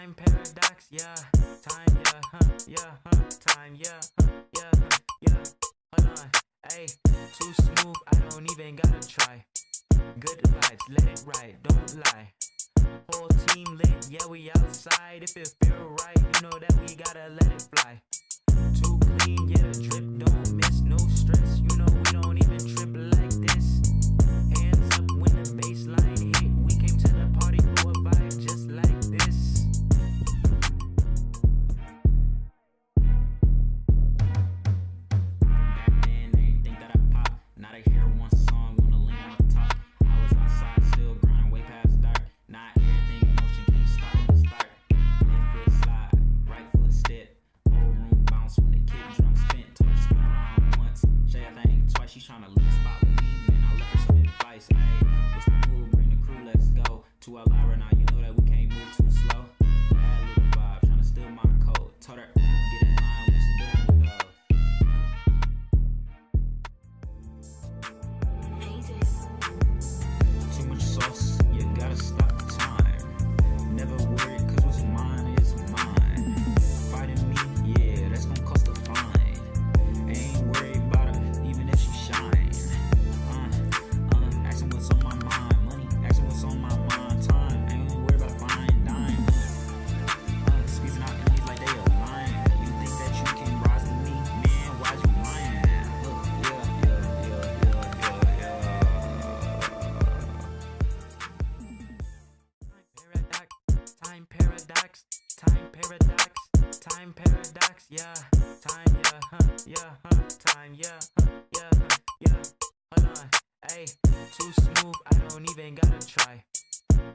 Time paradox, yeah. Time, yeah, time, yeah, yeah. Hold on, ayy. Too smooth, I don't even gotta try. Good vibes, let it ride, don't lie. Whole team lit, yeah, we outside. If it feel right, you know that we gotta let it fly. Too clean, yeah, drip, don't miss, no stress. You know we don't even trip like this. Hands up when the baseline hit. We came to the party for a vibe just like this. Back then, they didn't think that I pop. Now they hear one song, wanna lean on the top. I was outside, still grinding way past dark. Not everything motion, can't stop when it start. Left foot slide, right foot step. Whole room bounce when the kid drum spin. Told her spin around once, say I think twice. She tryna leave the spot with me, and I left her some advice. Ayy, what's the move? Bring the crew, let's go. To Alara now, you know that we can't move too slow. Bad little vibe, tryna steal my code. Told her, get in line, we used to do it with those. Too much sauce, you gotta stop the time. Never worry, cause what's mine is mine. Fighting me, yeah, that's gonna cost a fine. Ain't worried about her, even if she shine. Asking what's on my mind, money, asking what's on my mind, time. Ain't worried about a fine dime. Squeezing out enemies like they a lion. You think that you can rise with me, man? Why'd you lying? Time paradox, time paradox, time paradox, yeah. Time, yeah, time, yeah. Hold on, ayy. Too smooth, I don't even gotta try.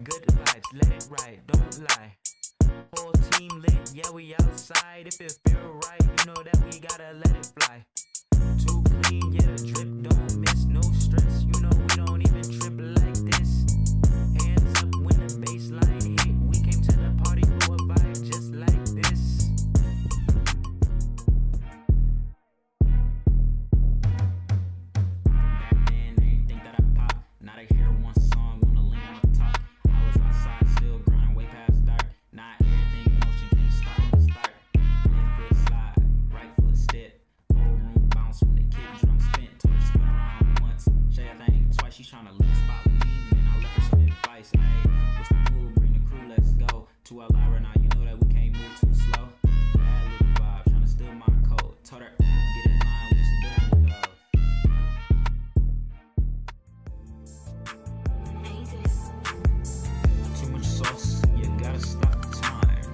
Good vibes, let it ride, don't lie. Whole team lit, yeah, we outside. If it feel right, you know that we gotta let it fly. Too clean, yeah, drip, don't miss, no stress. You know we don't even trip like this. Hands up when the baseline hit. We came to the party for a vibe just like this. Back then, they didn't think that I pop. Now they hear one song, wanna lean on the top. I was outside, still grinding way past dark. Not everything motion, can't stop when it start. Left foot slide, right foot step. Whole room bounce when the kid drum spin. Told her spin around once, say I think twice. She tryna leave the spot with me, and I left her some advice. Ayy, what's the move? Bring the crew, let's go. To Alara now, you know that we can't move too slow. Bad little vibe, tryna steal my code. Told her, get in line, we used to do it with those. Too much sauce, you gotta stop the time.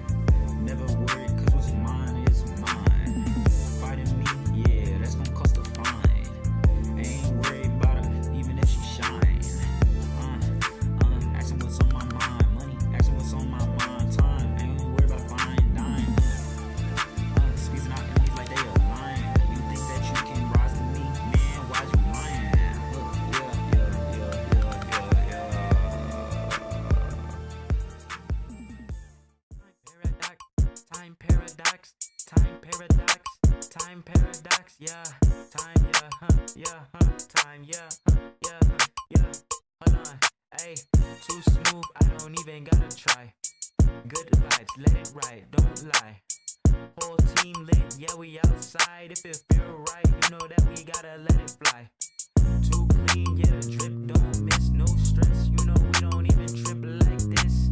Never worry, cause what's mine is mine. Fighting me, yeah, that's gonna cost a fine. Ain't worried about her, even if she shine. Asking what's on my mind, money, asking what's on my mind, time. Ain't worried about a fine dime. Squeezing out enemies like they a lion. You think that you can rise with me, man? Why'd you lying? Time paradox, time paradox, time paradox, yeah. Time, yeah, time, yeah. Hold on, ayy. Too smooth, I don't even gotta try. Good vibes, let it ride, don't lie. Whole team lit, yeah, we outside. If it feel right, you know that we gotta let it fly. Too clean, yeah, drip, don't miss, no stress. You know we don't even trip like this.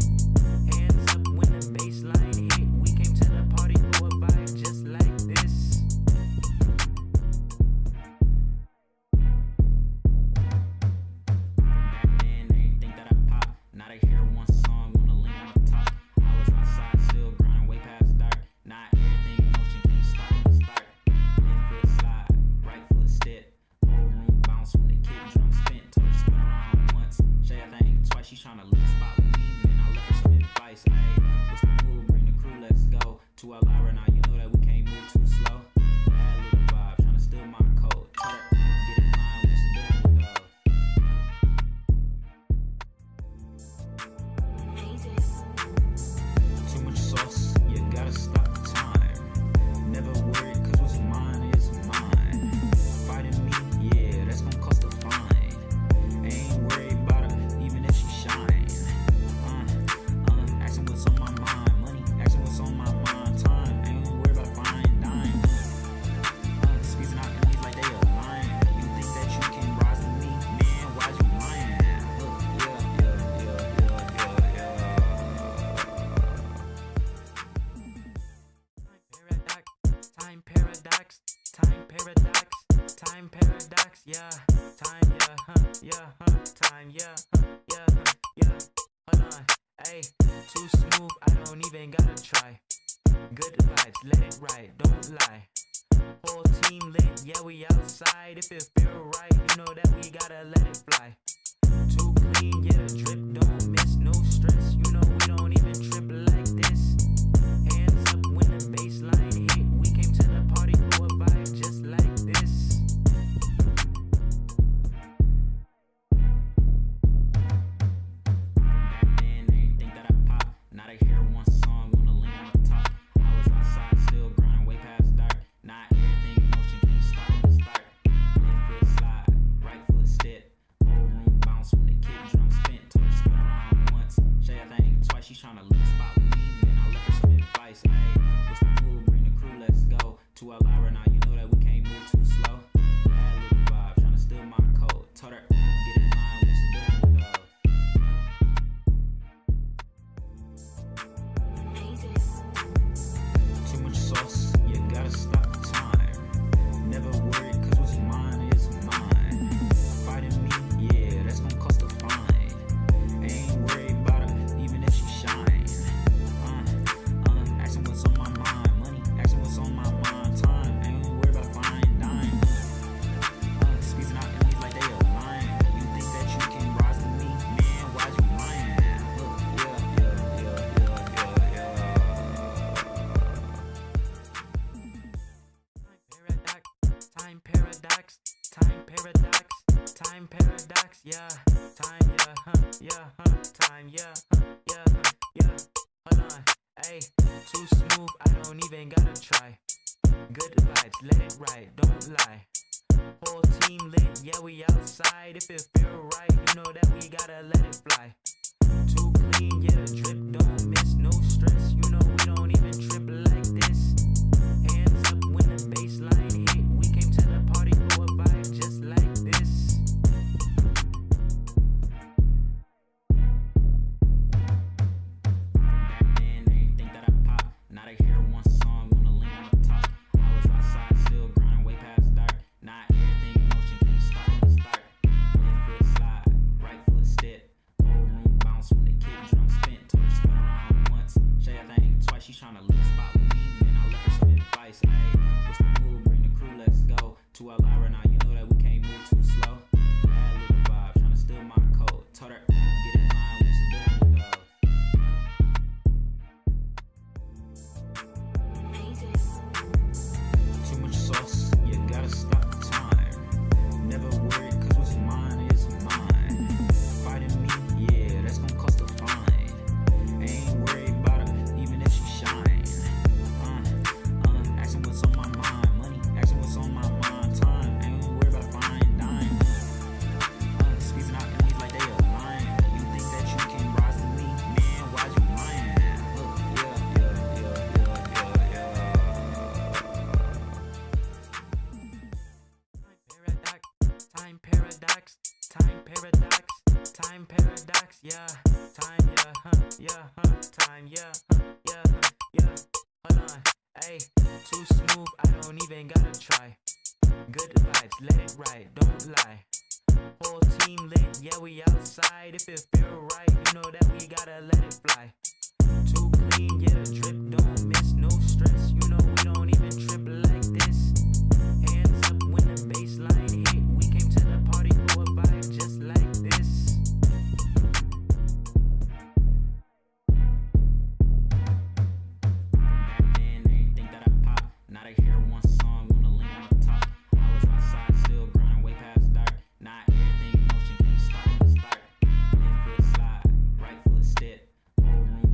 Hands up when the baseline hit. We came to the party for a vibe just like this. Back then, they didn't think that I pop. Now they hear one song, wanna lean on the top. I was outside, still grinding way past dark. Not everything motion, can't stop when it start. Left foot slide, right foot step. Whole room bounce when the kid drum spin. Told her spin around once, say I think twice. She tryna leave the too smooth, I don't even gotta try. Good vibes, let it ride, don't lie. Whole team lit, yeah we outside. If it feel right, you know that we gotta let it fly. Too clean, yeah the drip don't miss, no stress. You know we don't even trip like this. Hands up when the bassline hit. We came to the party for a vibe just like this. Back then they ain't think that I pop. Now they hear one song, wanna lean on the top. I was outside still grinding way past dark. Not everything motion, can't stop when it start. Left foot slide, right foot step. Whole room bounce when the kid drum spin. Told her spin around once, say a thing twice. She tryna leave the spot with me, then I left her some advice. Ayy, what's the move? Bring the crew, let's go. 2 hours right now, you know that we can't move too slow. Bad little vibe, tryna steal my code. Told her get in line when she doing goes. Too much sauce, you gotta stop the time. Never worry, cause what's mine is mine. Fighting me, yeah, that's gonna cost a fine. Ain't worried about her, even if she shine. Asking what's on my mind, money, asking what's on my mind, time. Ain't worried about fine dime. Squeezing out enemies like they a lion. You think that you can rise to me, man? Why'd you lying? Time paradox, time paradox, time paradox, yeah, time, time, yeah, hold on, ayy, too smooth, I don't even gotta try. Good vibes, let it ride, don't lie. Whole team lit, yeah we outside. If it feel right, you know that we gotta let it fly. Too clean, yeah the drip don't miss, no stress. You know we don't even trip like this. Hands up when the bassline hit. We came to the party for a vibe just like this. Back then they ain't think that I pop. Now they hear one song, wanna lean on the top. I was outside still grinding way past dark. Not everything motion, can't stop when it start. Left foot slide, right foot step. Whole room bounce when the kid drum spin. Told her spin around once, say a thing twice. She tryna leave the spot with me, then I left her some advice. Ayy, what's the move? Bring the crew, let's go. 2 hours right now, you know that we can't move too slow. Bad little vibe, tryna steal my code. Told her get in line when she doing goes. Too much sauce, you gotta stop the time. Never worry, cause what's mine is mine. Fighting me, yeah, that's gonna cost a fine. Ain't worried about her, even if she shine. Asking what's on my mind, money, asking what's on my mind, time. Ain't worried about fine dime. Squeezing out enemies like they a lion. You think that you can rise to me, man? Why'd you lying? Time paradox, time paradox, time paradox, yeah, time, time, hold on, ayy, too smooth, I don't even gotta try. Good vibes, let it ride, don't lie. Whole team lit, yeah we outside. If it feel right, you know that we gotta let it fly. Too clean, yeah the drip don't miss, no stress. You know we don't even trip like this. Hands up when the bassline hit. We came to the party for a vibe just like this. Back then they ain't think that I pop. Now they hear one song, wanna lean on the top. I was outside still grinding way past dark. Not everything motion, can't stop when it start. Left foot slide, right foot step. Whole room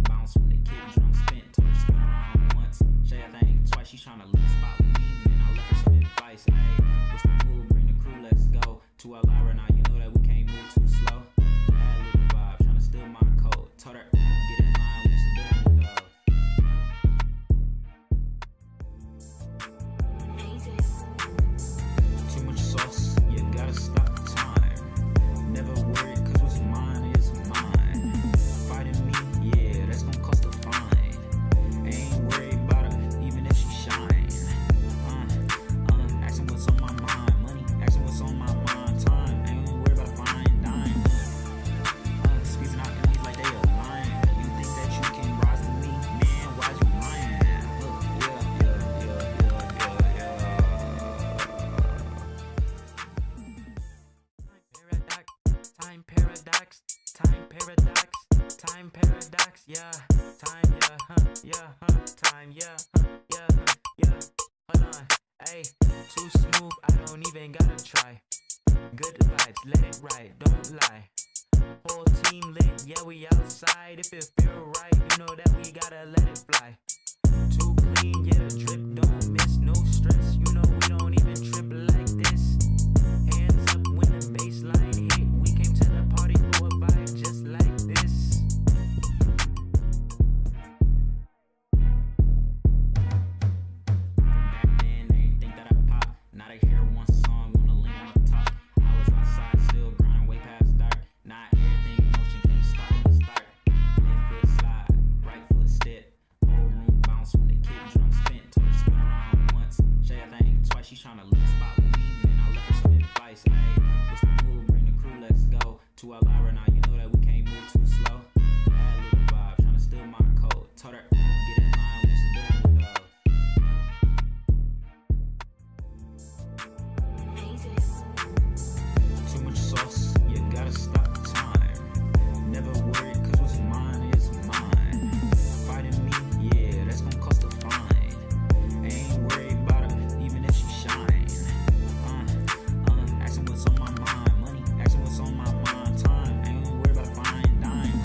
time, yeah, yeah, yeah. Hold on, ayy, too smooth, I don't even gotta try. Good vibes, let it ride, don't lie. Whole team lit, yeah, we outside. If it feel right, you know that we gotta let it fly. Too clean, yeah, the drip don't miss, no stress. You know we don't even trip like this. Hands up when the baseline hit. We came to the party for a vibe just like this. Back then, they ain't think that I pop. Now they hear one song, wanna lean on the top. I was outside, still grinding way past dark. Not everything motion can't start. Left foot slide, right foot step. Whole room bounce when the kid drum spin. Told her spin around once, shake that thing twice. She tryna lick the spot with me, and I left her some advice. Ayy, what's the move? Bring the crew, let's go. To Alara now, you know that we can't move too slow. Bad little vibe, tryna steal my code. Told her get in line, what's the doing with those? Too much sauce, you gotta stop time. Never worry, cause what's mine is mine. Fighting me, yeah, that's gonna cost a fine. Ain't worried about her, even if she shine. Asking what's on my mind, money, asking what's on my mind, time. Ain't worried about a fine dime.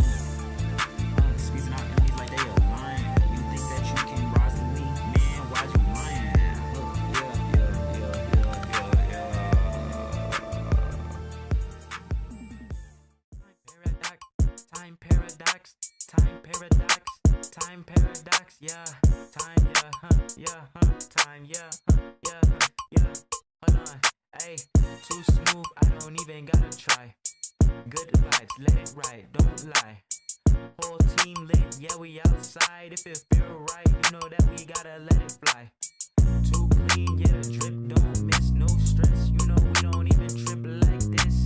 Squeezing out enemies like they a lion. You think that you can rise with me, man? Why'd you lying? Time paradox, time paradox, time paradox, yeah, time, yeah, time, yeah, yeah. Hold on, ayy, too smooth, I don't even gotta try. Good vibes, let it ride, don't lie. Whole team lit, yeah, we outside. If it feel right, you know that we gotta let it fly. Too clean, yeah, the drip don't miss, no stress. You know we don't even trip like this.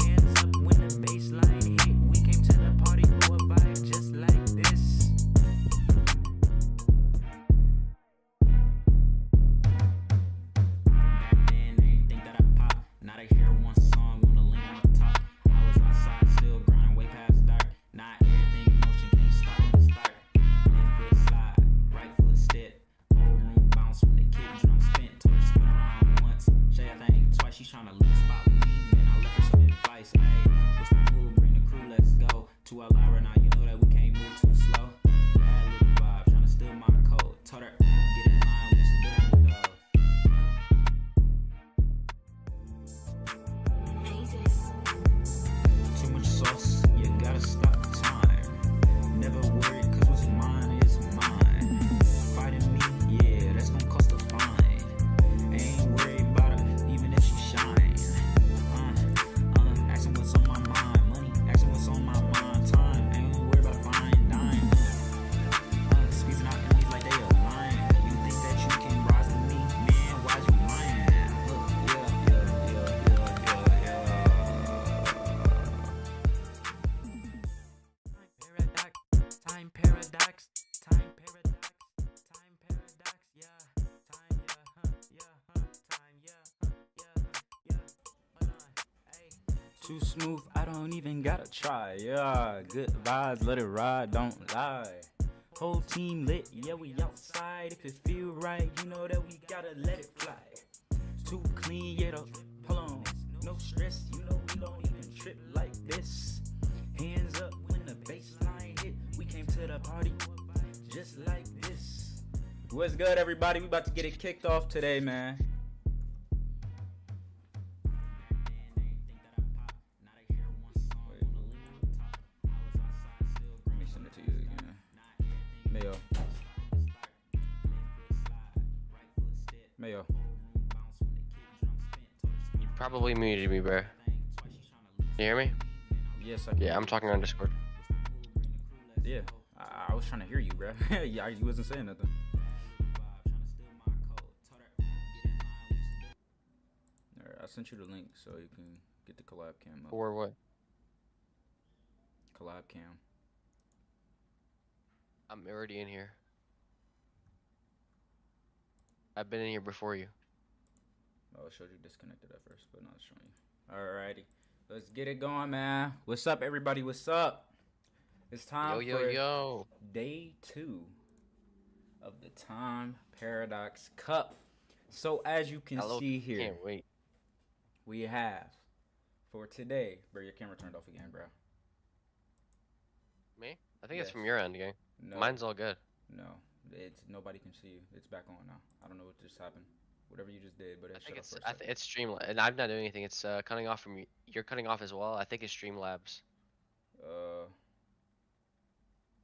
Hands up when the baseline hit. We came to the party for a vibe just like this. Back then, they ain't think that I pop. Now they hear one song, wanna lean on the top. I was outside, still grinding way past dark. Not everything motion can't start. Left foot slide, right foot step. Whole room bounce when the kid drum spin. Told her spin around once, shake that thing twice. She tryna lick the spot with me, and I left her some advice. Ayy, what's the move? Bring the crew, let's go. To Alara now, you know that we can't move too slow. Bad little vibe, tryna steal my code. Told her get in line, what's the doing with those? Too much sauce, you gotta stop time. Never worry, cause what's mine is mine. Fighting me, yeah, that's gonna cost a fine. Ain't worried about her, even if she shine. Asking what's on my mind, money, asking what's on my mind, time. Ain't worried about a fine dime. Squeezing out enemies like they a lion. You think that you can rise with me, man? Why'd you lying? Time paradox, time paradox, time paradox, yeah, time, yeah. Hold on, ayy. Too smooth, I don't even gotta try, yeah. Good vibes, let it ride, don't lie. Whole team lit, yeah, we outside. If it feel right, you know that we gotta let it fly. Too clean, yeah, hold on, no stress, you know we don't even trip like this. Hands up when the baseline hit. We came to the party just like this. What's good, everybody? We about to get it kicked off today, man. Let me send it to you again. Mayo. You probably muted me, bro. You hear me? Yes, I can. Yeah, I'm talking on Discord. Yeah, I was trying to hear you, bro. Yeah, you wasn't saying nothing. Alright, I sent you the link so you can get the collab cam up. Or what? Collab cam. I'm already in here. I've been in here before you. Oh, it showed you disconnected at first, but now it's showing you. Alrighty, let's get it going, man. What's up, everybody? What's up? It's time for Yo. day 2 of the Time Paradox Cup. So as you can Hello, see here, can't wait. we have for today. Bro, your camera turned off again, bro. Me? I think Yes. it's from your end, gang. No, Mine's all good. no. It's nobody can see you. It's back on now. I don't know what just happened. Whatever you just did, but I it think shut off for a I second. it's Streamlabs, and I'm not doing anything. It's cutting off from you. You're cutting off as well. I think it's Streamlabs Uh,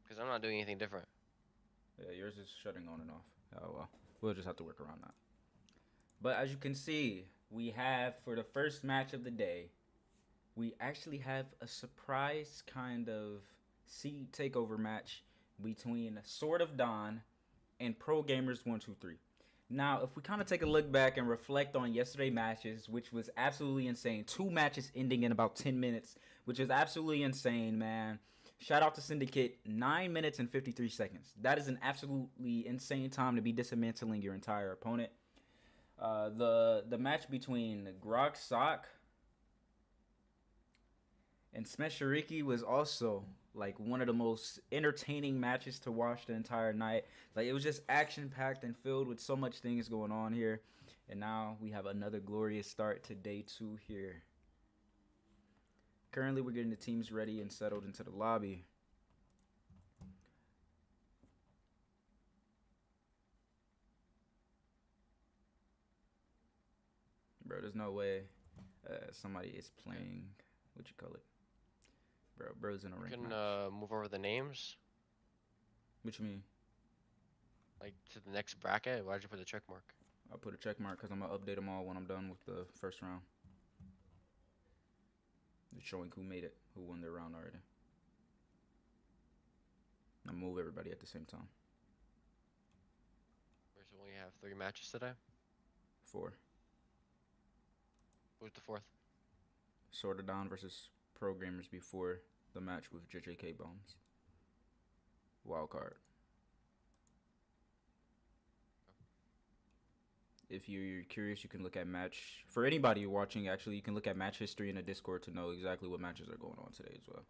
because I'm not doing anything different. yeah, yours is shutting on and off. Oh well, we'll just have to work around that. But as you can see, we have for the first match of the day, we actually have a surprise kind of seed takeover match between Sword of Dawn and Pro Gamers 123. Now, if we kind of take a look back and reflect on yesterday's matches, which was absolutely insane, 2 matches ending in about 10 minutes, which is absolutely insane, man. Shout out to Syndicate, 9 minutes and 53 seconds. That is an absolutely insane time to be dismantling your entire opponent. The match between Grok Sock and Smeshuriki was also like one of the most entertaining matches to watch the entire night. Like it was just action packed and filled with so much things going on here. And now we have another glorious start to day 2 here. Currently we're getting the teams ready and settled into the lobby. Bro, there's no way somebody is playing, what you call it? Bro's in a You rank can match. move over the names What you mean? like to the next bracket. Why'd you put the check mark? I'll put a check mark because I'm going to update them all when I'm done with the first round. It's showing who made it, who won their round already. I'll move everybody at the same time. Where's we only have 3 matches today? 4. Who's the 4th? Sword of Dawn versus Pro Gamers before the match with JJK Bones. Wild card. If you're curious, you can look at match. For anybody watching, actually, you can look at match history in the Discord to know exactly what matches are going on today as well.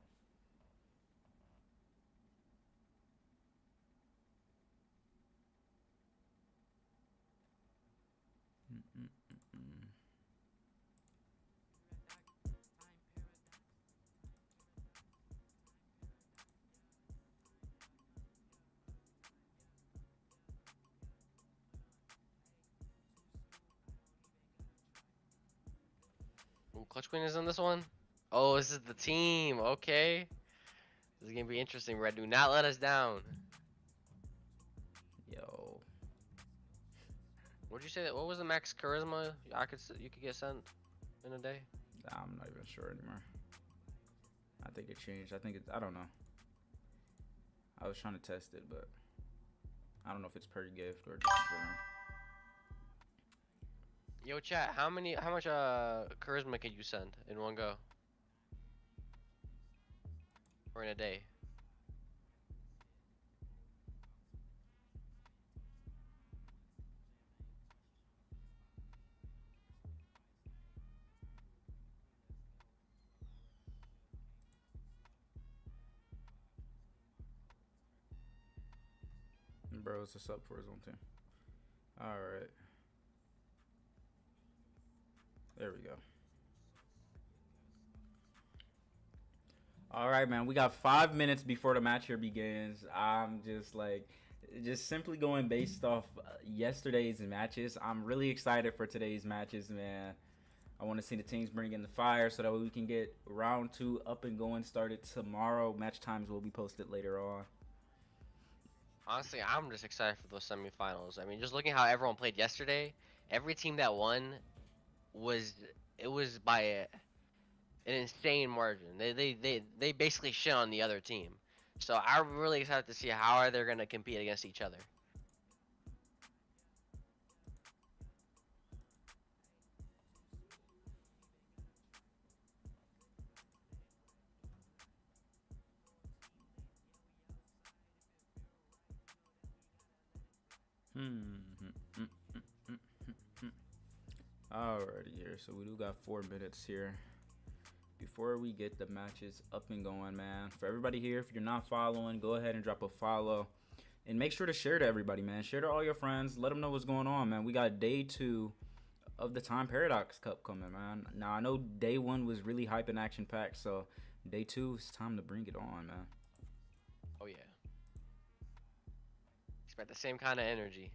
Ooh, Clutch Queen is in this one? Oh, this is the team. Okay. This is gonna be interesting, Red. Do not let us down. Yo. What'd you say that? What was the max charisma you could get sent in a day? I'm not even sure anymore. I think it changed. I don't know. I was trying to test it, but I don't know if it's per gift or just general. Yo, chat. How much charisma could you send in one go? Or in a day? Bro, it's a sub for his own team. Alright. There we go. Alright, man. We got 5 minutes before the match here begins. I'm just simply going based off yesterday's matches. I'm really excited for today's matches, man. I want to see the teams bring in the fire so that we can get round 2 up and going started tomorrow. Match times will be posted later on. Honestly, I'm just excited for those semifinals. I mean, just looking how everyone played yesterday, every team that won was by an insane margin. They basically shit on the other team. So I'm really excited to see how they're gonna compete against each other. Alrighty here, so we do got 4 minutes here before we get the matches up and going, man. For everybody here, if you're not following, go ahead and drop a follow. And make sure to share to everybody, man. Share to all your friends. Let them know what's going on, man. We got day 2 of the Time Paradox Cup coming, man. Now, I know day 1 was really hype and action-packed, so day 2, it's time to bring it on, man. Oh, yeah. Expect the same kind of energy.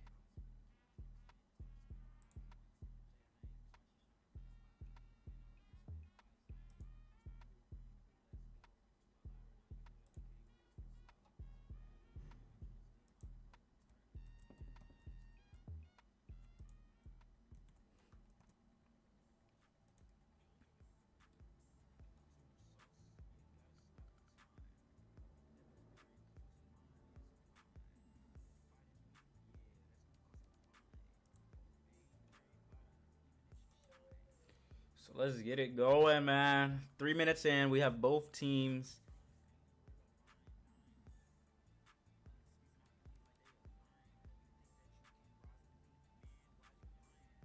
So let's get it going, man. 3 minutes in, we have both teams.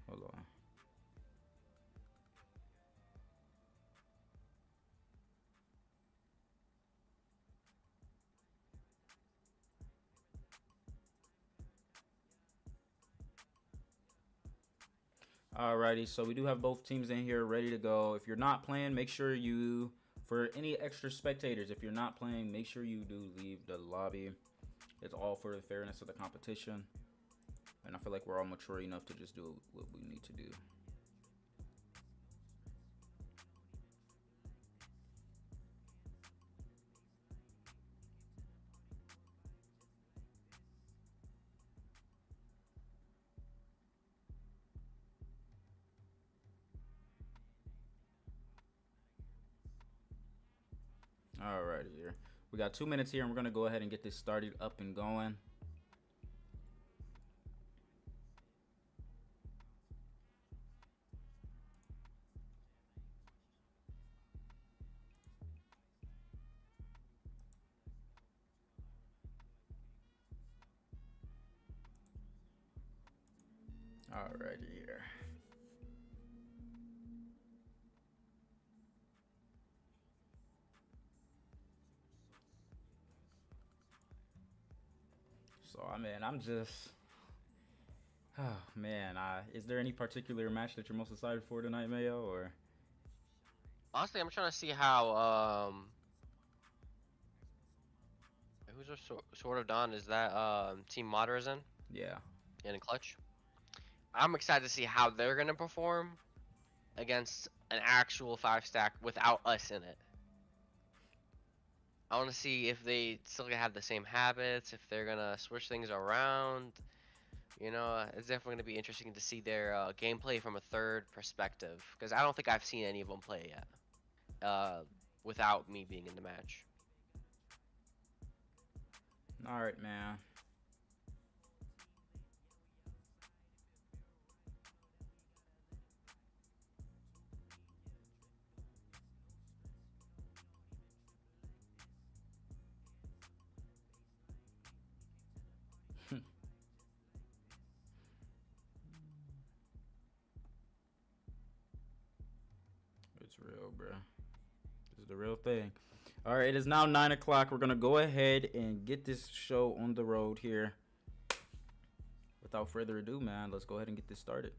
Hold on. Alrighty, so we do have both teams in here ready to go. If you're not playing, make sure you, for any extra spectators, if you're not playing, make sure you do leave the lobby. It's all for the fairness of the competition. And I feel like we're all mature enough to just do what we need to do. Alrighty here. We got 2 minutes here and we're gonna go ahead and get this started up and going. Alrighty here. So I mean, I'm just, oh man, is there any particular match that you're most excited for tonight, Mayo? Or Honestly, I'm trying to see how who's our Sword of Dawn? Is that Team Moderzen? yeah, And in Clutch? I'm excited to see how they're gonna perform against an actual 5-stack without us in it. I want to see if they still gonna have the same habits, if they're gonna switch things around. You know, it's definitely gonna be interesting to see their gameplay from a third perspective, because I don't think I've seen any of them play yet, without me being in the match. all right, man. It's real, bro. This is the real thing. All right, it is now 9 o'clock. We're gonna go ahead and get this show on the road here. Without further ado, man, let's go ahead and get this started.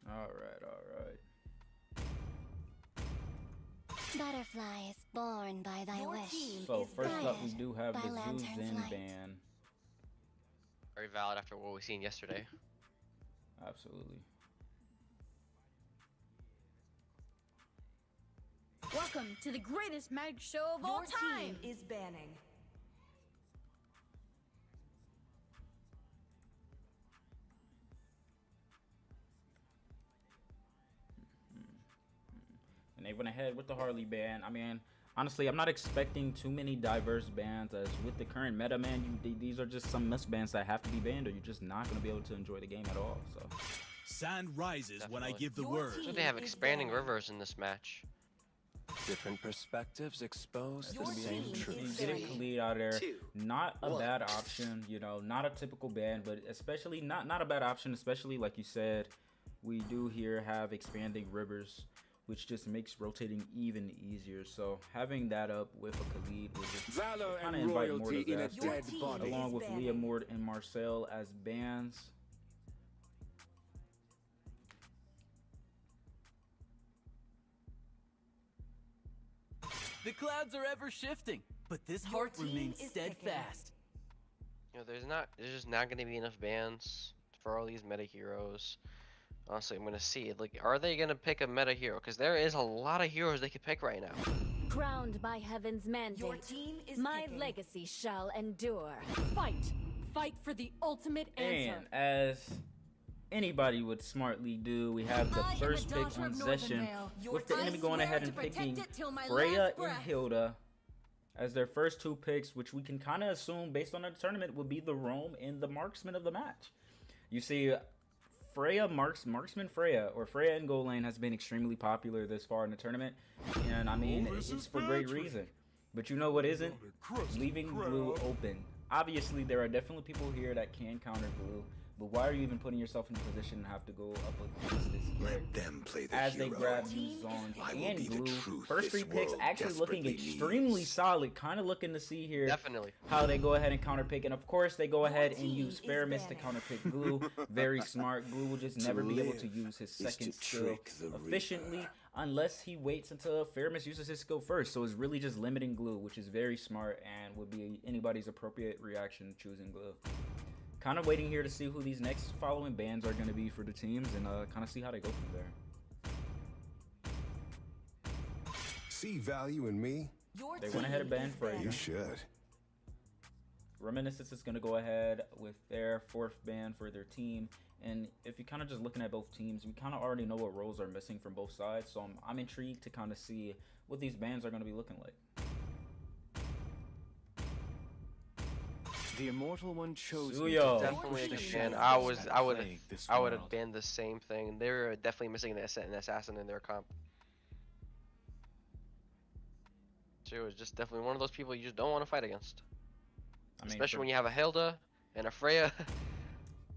All right, all right. Butterflies born by thy Your wish. team So is first up, we guided do have by the lantern's Zuzin light. ban. Very valid after what we seen yesterday. Absolutely. Welcome to the greatest mag show of all Your time. team is banning. And they went ahead with the Harley ban. I mean, honestly, I'm not expecting too many diverse bans, as with the current meta, man, these are just some must bans that have to be banned, or you're just not going to be able to enjoy the game at all. So Sand rises when I Definitely. give the Your word. team So they have is expanding banning. rivers in this match. Different perspectives expose Your the same team truth. is Getting ready. Khalid out of there, 2, not a 1. bad option. You know, not a typical ban, but especially not a bad option. Especially like you said, we do here have expanding rivers, which just makes rotating even easier. So having that up with a Khalid would just Valor kind of and invite more royalty in a disaster, dead team body. along is with banning. Leah Mort and Marcel as bans. The clouds are ever shifting, but this Your heart team remains is steadfast. You know, there's just not gonna be enough bans for all these meta heroes. Honestly, I'm gonna see like, are they gonna pick a meta hero? Because there is a lot of heroes they could pick right now. Crowned by heaven's mandate, Your team is my picking. legacy shall endure. Fight! Fight for the ultimate answer. And as anybody would smartly do, we have the I am first a pick daughter on of Northern session, Vale. with the I enemy going swear ahead to and protect picking it till my Freya last and breath. Hilda as their first two picks, which we can kind of assume based on the tournament would be the roam and the marksman of the match. You see, marksman Freya, or Freya in goal lane has been extremely popular this far in the tournament, and I mean, it's for great reason. But you know what isn't? Leaving blue open. Obviously, there are definitely people here that can counter blue, but why are you even putting yourself in a position to have to go up against this kid? Let them play the As hero. they grab Team is Zong I will and be the blue. truth First this three picks world actually looking desperately extremely needs. solid. Kind of looking to see here Definitely. how they go ahead and counter pick. And of course, they go ahead and team use is Faramis to banning. counter pick Glue. Very smart. Glue will just never be able to live use his is second to skill trick the efficiently Reaper. unless he waits until Faramis uses his skill first. So it's really just limiting Glue, which is very smart and would be anybody's appropriate reaction choosing Glue. Kind of waiting here to see who these next following bans are going to be for the teams and kind of see how they go from there. See value in me? Your They team went ahead and banned is Freya. banning. You should. Reminiscence is going to go ahead with their fourth ban for their team. And if you're kind of just looking at both teams, we kind of already know what roles are missing from both sides. So I'm intrigued to kind of see what these bans are going to be looking like. The immortal one chose Suyo. Definitely a good team ban. is I would plague this have world. banned the same thing. They're definitely missing an assassin in their comp. She was just definitely one of those people you just don't want to fight against. I mean, Especially when you have a Hilda and a Freya.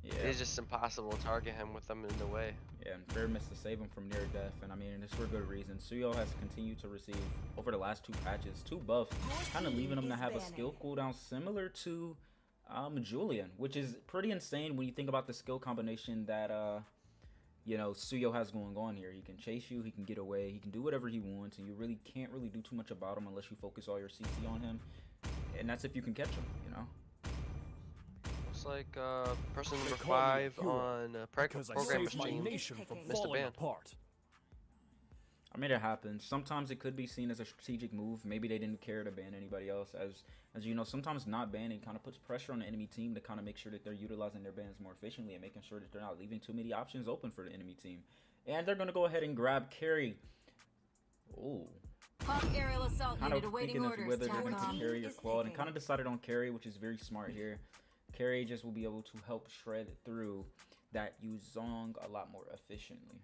yeah, It's just impossible to target him with them in the way. yeah, and Faramis to save him from near death. And I mean, it's for good reason. Suyo has continued to receive, over the last two patches, 2 buffs, kind of leaving him to is have a banning. skill cooldown similar to Julian, which is pretty insane when you think about the skill combination that you know, Suyo has going on here. He can chase you, he can get away, he can do whatever he wants, and you really can't really do too much about him unless you focus all your CC on him. And that's if you can catch him, you know. Looks like person They number call me a 5 hero on Because I program saved my stream. nation from Missed a falling ban. apart. I mean, it happens. Sometimes it could be seen as a strategic move. Maybe they didn't care to ban anybody else. As you know, sometimes not banning kind of puts pressure on the enemy team to kind of make sure that they're utilizing their bans more efficiently and making sure that they're not leaving too many options open for the enemy team. And they're going to go ahead and grab Carry. Ooh. Hawk aerial assault Kind unit of awaiting thinking of orders. whether they're going TACOM. to Carry or is Claude, and picking. kind of decided on Carry, which is very smart here. Carry just will be able to help shred through that Yuzong a lot more efficiently.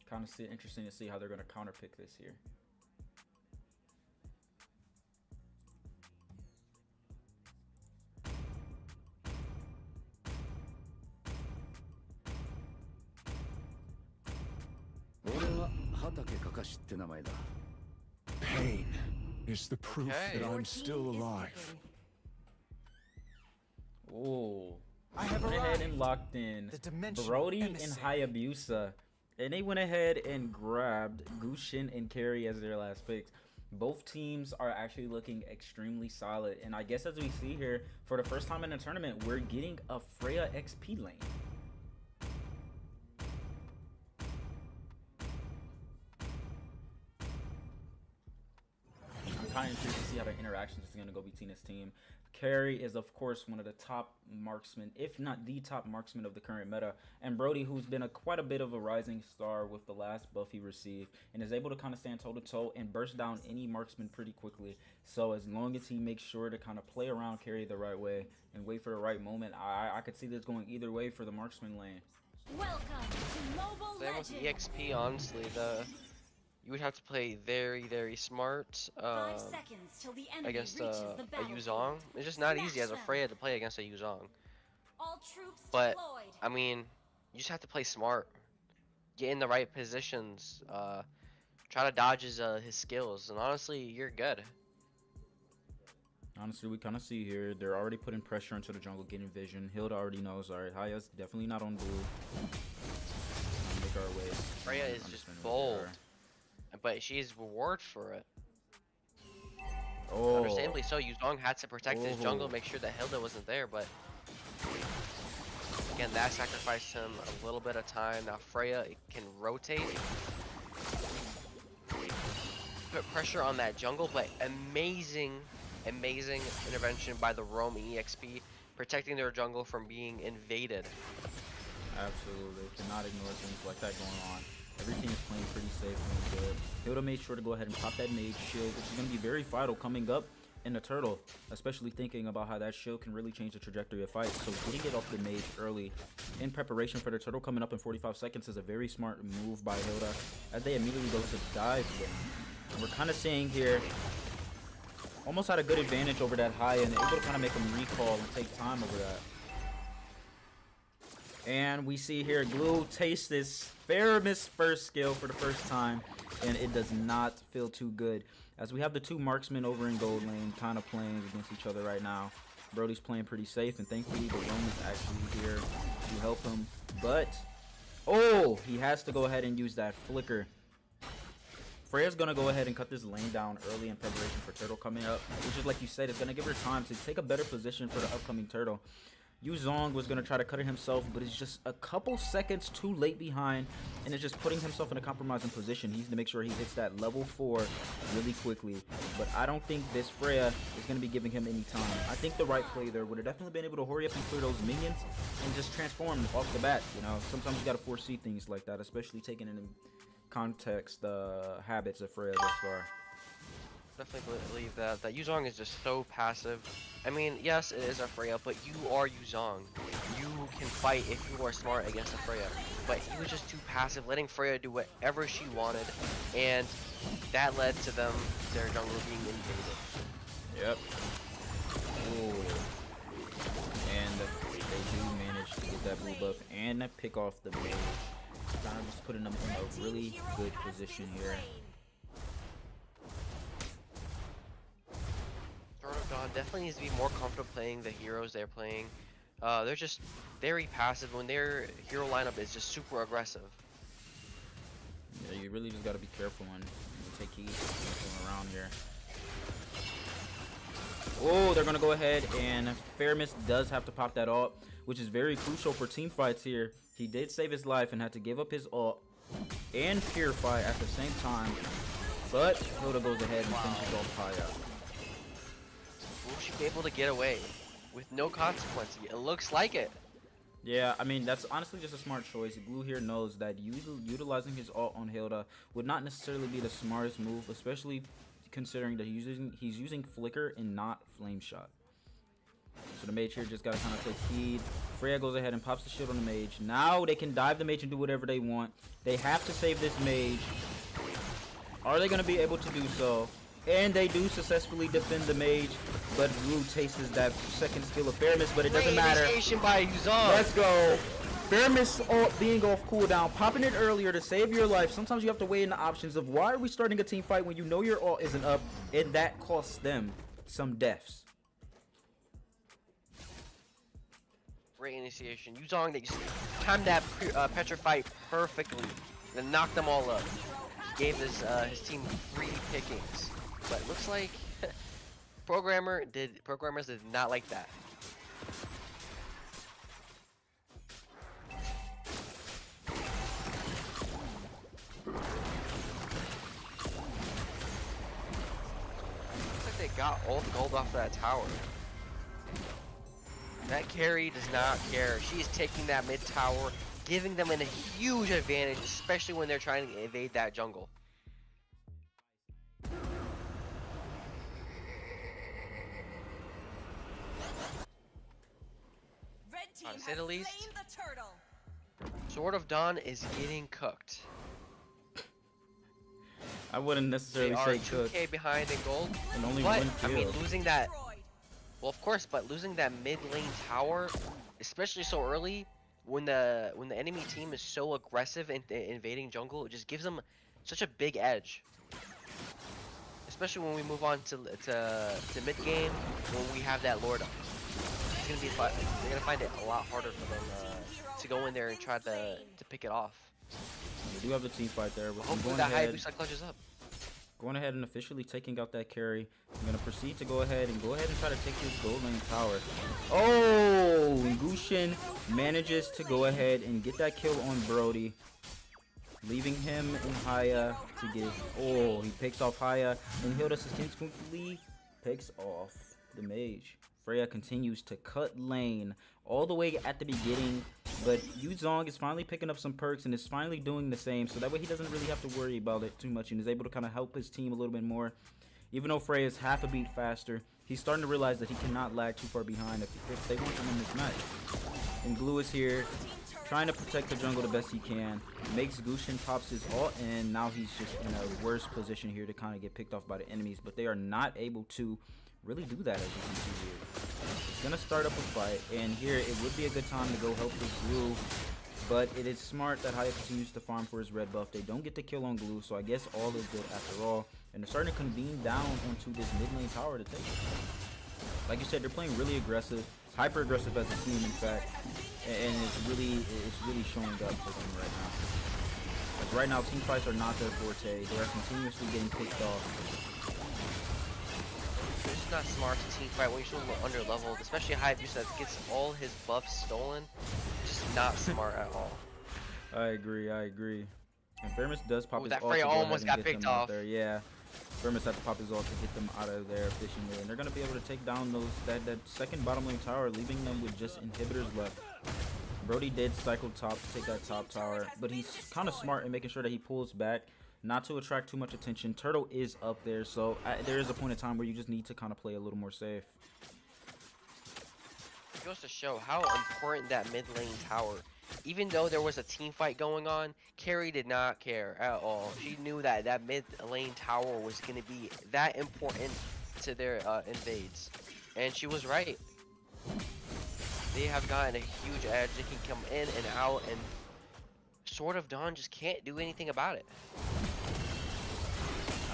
Kind of interesting to see how they're going to counter pick this here. Pain is the proof Okay. that Your I'm team still is alive. picking. Ooh. I have Went ahead arrived. and locked in The dimensional Brody and emissary. Hayabusa. And they went ahead and grabbed Gushin and Carry as their last picks. Both teams are actually looking extremely solid. And I guess as we see here, for the first time in the tournament, we're getting a Freya XP lane. I'm kind of intrigued to see how the interactions is going to go between this team. Carry is, of course, one of the top marksmen, if not the top marksman of the current meta. And Brody, who's been quite a bit of a rising star with the last buff he received, and is able to kind of stand toe-to-toe and burst down any marksman pretty quickly. So as long as he makes sure to kind of play around Carry the right way and wait for the right moment, I could see this going either way for the marksman lane. Welcome to Mobile Same with Legends. EXP, honestly, you would have to play very smart 5 seconds till the enemy against reaches a the battlefield. Yuzong. It's just not easy Smash as a them. Freya to play against a Yuzong. All troops But deployed. I mean, you just have to play smart, get in the right positions, try to dodge his skills, and honestly, you're good. Honestly, we kind of see here, they're already putting pressure into the jungle, getting vision. Hilda already knows, all right, Haya's definitely not on blue. Make our way. Freya is just bold, but she's reward for it. Oh. Understandably so, Yuzong had to protect his jungle, make sure that Hilda wasn't there, but again, that sacrificed him a little bit of time. Now Freya can rotate, put pressure on that jungle, but amazing intervention by the Roam EXP, protecting their jungle from being invaded. Absolutely, cannot ignore things like that going on. Every team is playing pretty safe and good. Hilda made sure to go ahead and pop that mage shield, which is going to be very vital coming up in the turtle, especially thinking about how that shield can really change the trajectory of fights. So getting it off the mage early in preparation for the turtle coming up in 45 seconds is a very smart move by Hilda, as they immediately go to dive game. And we're kind of seeing here, almost had a good advantage over that high and able to kind of make him recall and take time over that. And we see here Glue taste this famous first skill for the first time, and it does not feel too good. As we have the two marksmen over in gold lane kind of playing against each other right now. Brody's playing pretty safe, and thankfully the roam is actually here to help him. But, oh, he has to go ahead and use that flicker. Freya's going to go ahead and cut this lane down early in preparation for turtle coming up, which is, like you said, is going to give her time to take a better position for the upcoming turtle. Yuzong was going to try to cut it himself, but he's just a couple seconds too late behind, and it's just putting himself in a compromising position. He needs to make sure he hits that level 4 really quickly, but I don't think this Freya is going to be giving him any time. I think the right play there would have definitely been able to hurry up and clear those minions and just transform off the bat. You know, sometimes you got to foresee things like that, especially taking into context the habits of Freya thus far. Definitely believe that Yuzong is just so passive. I mean, yes, it is a Freya, but you are Yuzong. You can fight if you are smart against a Freya. But he was just too passive, letting Freya do whatever she wanted, and that led to their jungle being invaded. Yep. Ooh. And they do manage to get that blue buff and pick off the mage. Kind of just putting them in a really good position here. Throne of Dawn definitely needs to be more comfortable playing the heroes they're playing. They're just very passive when their hero lineup is just super aggressive. Yeah, you really just got to be careful when you take heat around here. Oh, they're going to go ahead, and Fairmist does have to pop that ult, which is very crucial for team fights here. He did save his life and had to give up his ult and Purify at the same time, but Hilda goes ahead and finishes off Haya. Will she be able to get away with no consequence? It looks like it. Yeah, I mean, that's honestly just a smart choice. Glue here knows that utilizing his ult on Hilda would not necessarily be the smartest move, especially considering that he's using Flicker and not Flame Shot. So the mage here just got to kind of take heed. Freya goes ahead and pops the shield on the mage. Now they can dive the mage and do whatever they want. They have to save this mage. Are they going to be able to do so? And they do successfully defend the mage, but Glue tastes that second skill of Fairmist, but it doesn't matter. By Yuzong. Let's go. Fairmist ult being off cooldown, popping it earlier to save your life. Sometimes you have to weigh in the options of why are we starting a team fight when you know your ult isn't up, and that costs them some deaths. Great initiation. Yuzong, they just timed that Petrify perfectly and knocked them all up. Gave his team free pickings. But it looks like programmers did not like that. Looks like they got all the gold off of that tower. That carry does not care. She's taking that mid tower, giving them a huge advantage, especially when they're trying to invade that jungle. Red team To say the least, Sword of Dawn is getting cooked. I wouldn't They necessarily are say 2K cook. behind in gold. And only But, one I mean, kill. losing that... Well, of course, but losing that mid lane tower, especially so early, when the enemy team is so aggressive in invading jungle, it just gives them such a big edge. Especially when we move on to mid game, when we have that Lord. It's gonna be they're gonna find it a lot harder for them to go in there and try to pick it off. We do have the team fight there. But Hopefully going that ahead, Hayabusa clutches up. going ahead and officially taking out that carry. I'm gonna proceed to go ahead and try to take this gold lane tower. Oh, Gushin manages to go ahead and get that kill on Brody, leaving him in Haya to get. Oh, he picks off Haya, and Hilda successfully picks off the mage. Freya continues to cut lane all the way at the beginning, but Yu Zong is finally picking up some perks and is finally doing the same, so that way he doesn't really have to worry about it too much and is able to kind of help his team a little bit more. Even though Freya is half a beat faster, he's starting to realize that he cannot lag too far behind if they want to win this match. And Glue is here, trying to protect the jungle the best he can. Makes Gushin pops his ult, and now he's just in a worse position here to kind of get picked off by the enemies, but they are not able to really do that, as you can see here. It's gonna start up a fight, and here it would be a good time to go help with Glue, but it is smart that Haya continues to farm for his red buff. They don't get the kill on Glue, so I guess all is good after all, and they're starting to convene down onto this mid lane tower to take it. Like you said, they're playing really aggressive, hyper aggressive as a team, in fact, and it's really showing up for them right now. Like right now, team fights are not their forte. They are continuously getting picked off. It's just not smart to team fight when you're so under leveled, especially Hayabusa that gets all his buffs stolen. It's just not smart at all. I agree. And Fermis does pop Ooh, his that ult Freya to go almost ahead and got get picked them out off. there. Yeah, Fermis had to pop his ult to get them out of there efficiently, and they're gonna be able to take down that second bottom lane tower, leaving them with just inhibitors left. Brody did cycle top to take that top tower, but he's kind of smart in making sure that he pulls back, not to attract too much attention. Turtle is up there, so there is a point in time where you just need to kind of play a little more safe. It goes to show how important that mid lane tower. Even though there was a team fight going on, Carrie did not care at all. She knew that that mid lane tower was going to be that important to their invades, and she was right. They have gotten a huge edge. They can come in and out, and Sword of Dawn just can't do anything about it.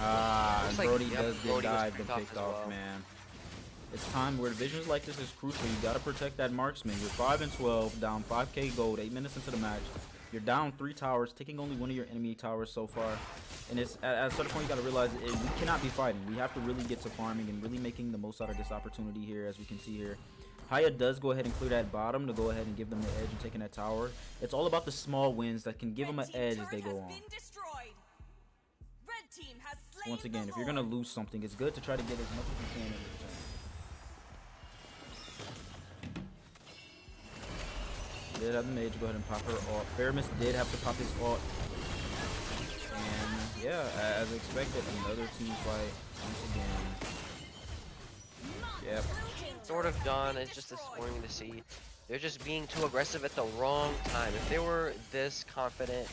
And like, Brody yeah, does get Brody was dived and picked off picked as off, well. man. It's time where divisions like this is crucial. You gotta protect that marksman. You're 5 and 12, down 5k gold, 8 minutes into the match. You're down 3 towers, taking only one of your enemy towers so far. And it's at a certain point you gotta realize we cannot be fighting. We have to really get to farming and really making the most out of this opportunity here, as we can see here. Haya does go ahead and clear that bottom to go ahead and give them the edge and taking that tower. It's all about the small wins that can give them an edge as they go on. Once again, if you're gonna lose something, it's good to try to get as much as you can in return. Did have the mage go ahead and pop her ult. Fermis did have to pop his ult. And yeah, as expected, another team fight once again. Yep. Sword of Dawn is just disappointing to see. They're just being too aggressive at the wrong time. If they were this confident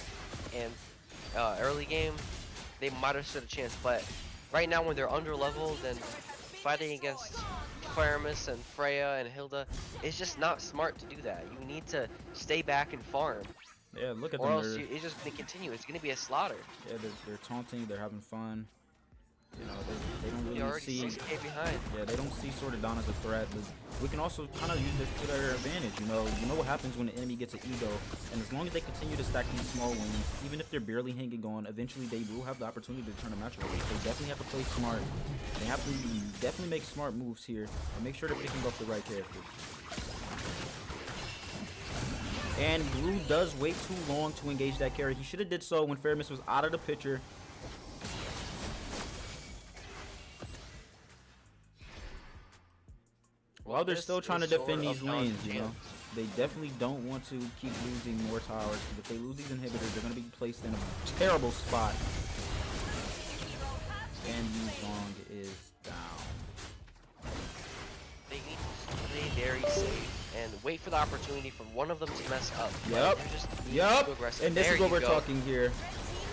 in early game, they might have stood a chance. But right now, when they're under leveled and fighting against Fermis and Freya and Hilda, it's just not smart to do that. You need to stay back and farm. Yeah, look at or them. else it's just going to continue. It's going to be a slaughter. Yeah, they're taunting. They're having fun. You know, they don't You're really already see. 6k behind. Yeah, they don't see Sword of Dawn as a threat, but we can also kind of use this to their advantage. You know what happens when the enemy gets an ego, and as long as they continue to stack these small wins, even if they're barely hanging on, eventually they will have the opportunity to turn a match around. They definitely have to play smart. They have to definitely make smart moves here and make sure they're picking up the right characters. And Blue does wait too long to engage that carry. He should have did so when Fermis was out of the picture. While they're still trying to defend these lanes, you know, they definitely don't want to keep losing more towers. Because if they lose these inhibitors, they're going to be placed in a terrible spot. And Yu Zong is down. They need to stay very safe and wait for the opportunity for one of them to mess up. Yep. They're just being Yep. too aggressive. And this There is what you we're go. talking here.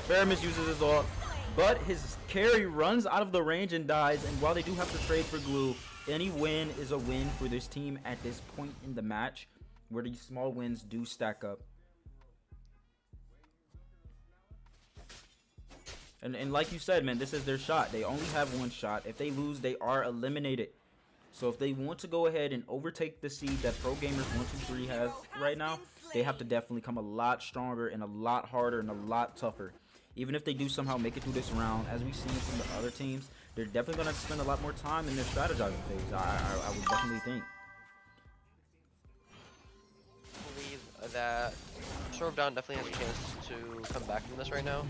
Faramis uses his ult, but his carry runs out of the range and dies. And while they do have to trade for glue, any win is a win for this team at this point in the match, where these small wins do stack up. And like you said, man, this is their shot. They only have one shot. If they lose, they are eliminated. So if they want to go ahead and overtake the seed that Pro Gamers 123 has right now, they have to definitely come a lot stronger and a lot harder and a lot tougher. Even if they do somehow make it through this round, as we've seen from the other teams, they're definitely going to spend a lot more time in their strategizing phase. I would definitely think. I believe that Showdown definitely has a chance to come back from this right now,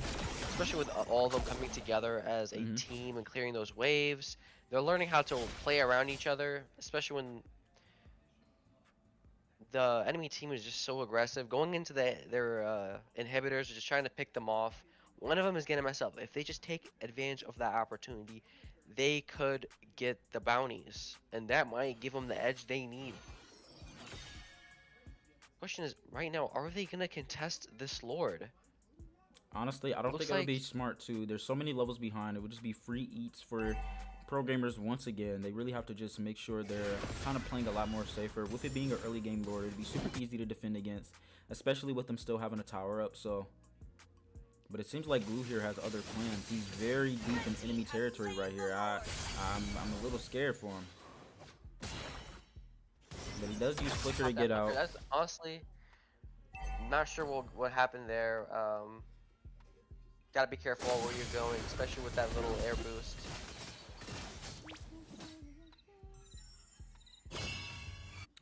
especially with all of them coming together as a team and clearing those waves. They're learning how to play around each other, especially when the enemy team is just so aggressive. Going into their inhibitors, just trying to pick them off. One of them is going to mess up. If they just take advantage of that opportunity, they could get the bounties, and that might give them the edge they need. Question is, right now, are they going to contest this Lord? Honestly, I don't Looks think it would like- be smart to. There's so many levels behind. It would just be free eats for Pro Gamers once again. They really have to just make sure they're kind of playing a lot more safer. With it being an early game Lord, it'd be super easy to defend against, especially with them still having a tower up. So, but it seems like Glue here has other plans. He's very deep in enemy territory right here. I'm a little scared for him. But he does use Flicker to get out. That's honestly not sure what happened there. Gotta be careful where you're going, especially with that little air boost.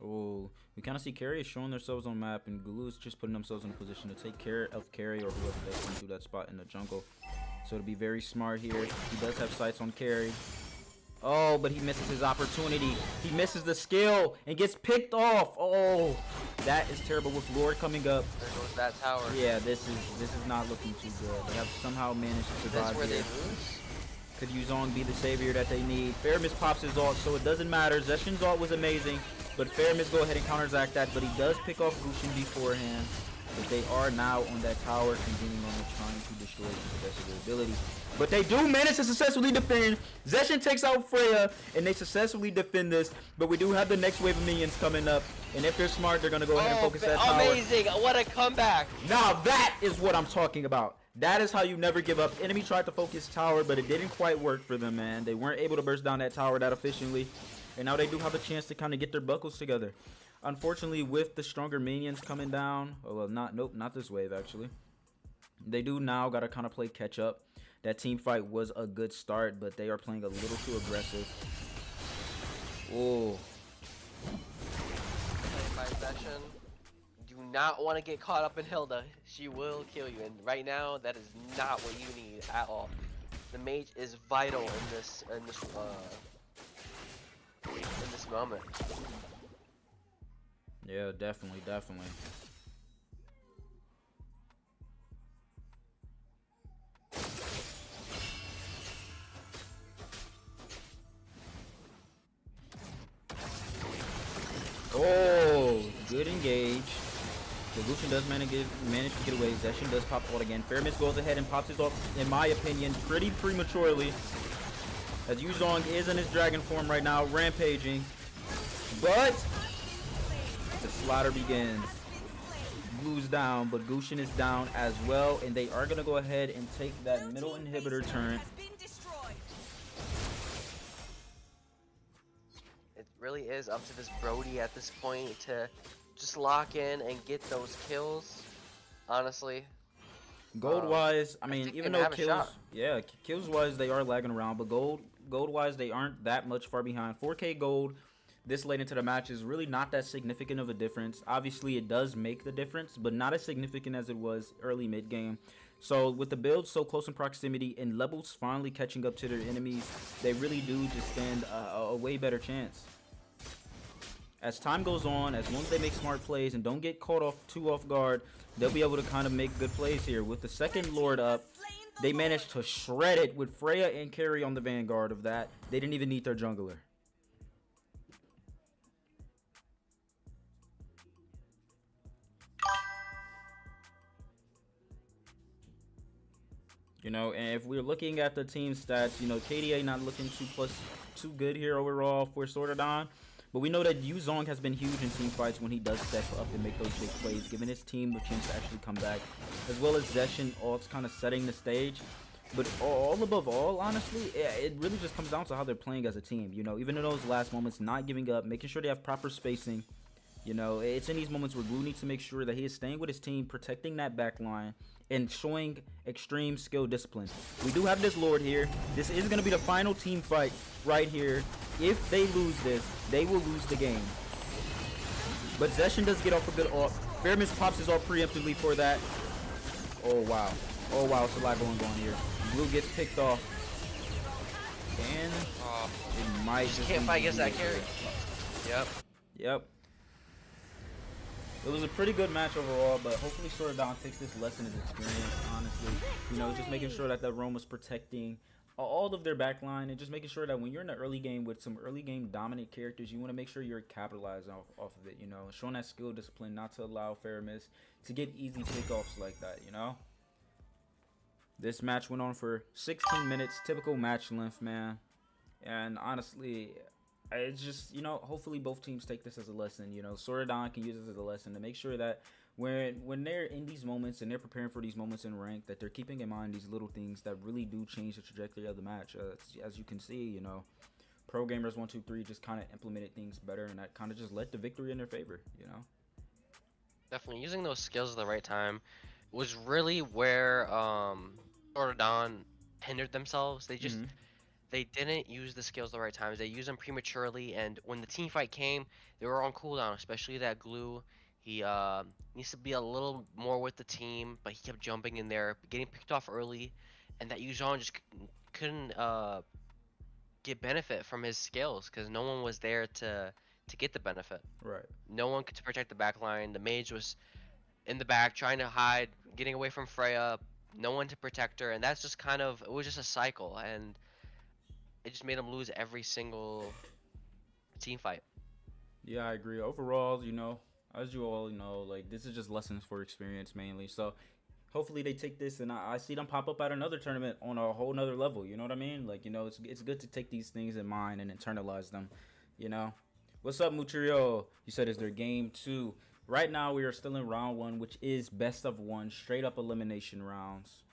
Oh, we kind of see Carry is showing themselves on map, and Glue is just putting themselves in a position to take care of Carry or whoever they can do that spot in the jungle. So to be very smart here. He does have sights on Carry. Oh, but he misses his opportunity. He misses the skill and gets picked off. Oh, that is terrible with Lord coming up. There goes that tower. Yeah, this is not looking too good. They have somehow managed to survive That's where here. they lose. Could Yuzong be the savior that they need? Faramis pops his ult, so it doesn't matter. Zeshin's ult was amazing, but Faramis go ahead and counteract that, but he does pick off Gusion beforehand. But they are now on that tower, continuing on trying to destroy it to the best of their ability. But they do manage to successfully defend. Zeshin takes out Freya, and they successfully defend this. But we do have the next wave of minions coming up, and if they're smart, they're gonna go ahead and focus that tower. Amazing! What a comeback! Now that is what I'm talking about. That is how you never give up. Enemy tried to focus tower, but it didn't quite work for them, man. They weren't able to burst down that tower that efficiently. And now they do have a chance to kind of get their buckles together. Unfortunately, with the stronger minions coming down, oh, well, not this wave, actually. They do now got to kind of play catch up. That team fight was a good start, but they are playing a little too aggressive. Oh. By Zeshin. Do not want to get caught up in Hilda. She will kill you, and right now that is not what you need at all. The mage is vital in this moment. Yeah, definitely. Oh, good engage. The Lucian does manage to get away. Zeshin does pop ult again. Faramis goes ahead and pops his ult, in my opinion, pretty prematurely. As Yuzong is in his dragon form right now, rampaging. But the slaughter begins. Blue's down, but Gusion is down as well. And they are going to go ahead and take that middle inhibitor turn. It really is up to this Brody at this point to just lock in and get those kills. Honestly. Gold wise, I mean, think even they though have a shot. kills wise they are lagging around, but gold wise they aren't that much far behind. 4K gold this late into the match is really not that significant of a difference. Obviously it does make the difference, but not as significant as it was early mid game. So with the build so close in proximity and levels finally catching up to their enemies, they really do just stand a way better chance. As time goes on, as long as they make smart plays and don't get caught too off guard, they'll be able to kind of make good plays here. With the second Lord up, they managed to shred it with Freya and Carry on the vanguard of that. They didn't even need their jungler. You know, and if we're looking at the team stats, you know, KDA not looking too good here overall for Sortodon. But we know that Yuzong has been huge in team fights when he does step up and make those big plays, giving his team a chance to actually come back. As well as Zeshin Alt's kind of setting the stage. But all above all, honestly, it really just comes down to how they're playing as a team. You know, even in those last moments, not giving up, making sure they have proper spacing. You know, it's in these moments where Glue needs to make sure that he is staying with his team, protecting that back line, and showing extreme skill discipline. We do have this Lord here. This is going to be the final team fight right here. If they lose this, they will lose the game. But Zeshin does get off a good ult. Fairmist pops his ult preemptively for that. Oh, wow. Oh, wow. It's a lot going on here. Blue gets picked off. And it might just can't fight against that carry. Yep. Yep. It was a pretty good match overall, but hopefully Sortodon takes this lesson as experience, honestly. You know, just making sure that the Rome was protecting all of their backline and just making sure that when you're in the early game with some early game dominant characters, you want to make sure you're capitalizing off of it, you know. Showing that skill discipline, not to allow Fairmiss to get easy pickoffs like that, you know. This match went on for 16 minutes, typical match length, man. And honestly, it's just, you know, hopefully both teams take this as a lesson. You know, Sortodon can use this as a lesson to make sure that when they're in these moments and they're preparing for these moments in rank, that they're keeping in mind these little things that really do change the trajectory of the match. As you can see, you know, Pro Gamers 123 just kind of implemented things better, and that kind of just led the victory in their favor, you know. Definitely using those skills at the right time was really where Sortodon hindered themselves. They just they didn't use the skills the right times. They used them prematurely, and when the team fight came, they were on cooldown, especially that Glue. He needs to be a little more with the team, but he kept jumping in there, getting picked off early, and that Yuzong just couldn't get benefit from his skills because no one was there to get the benefit. Right. No one could protect the back line. The mage was in the back trying to hide, getting away from Freya. No one to protect her, and that's just kind of, it was just a cycle, and it just made him lose every single team fight. Yeah, I agree. Overall, you know, as you all know, like, this is just lessons for experience mainly. So hopefully they take this, and I see them pop up at another tournament on a whole nother level. You know what I mean? Like, you know, it's good to take these things in mind and internalize them, you know. What's up, Mutriyo? You said it's their game 2. Right now we are still in round 1, which is best of 1, straight up elimination rounds.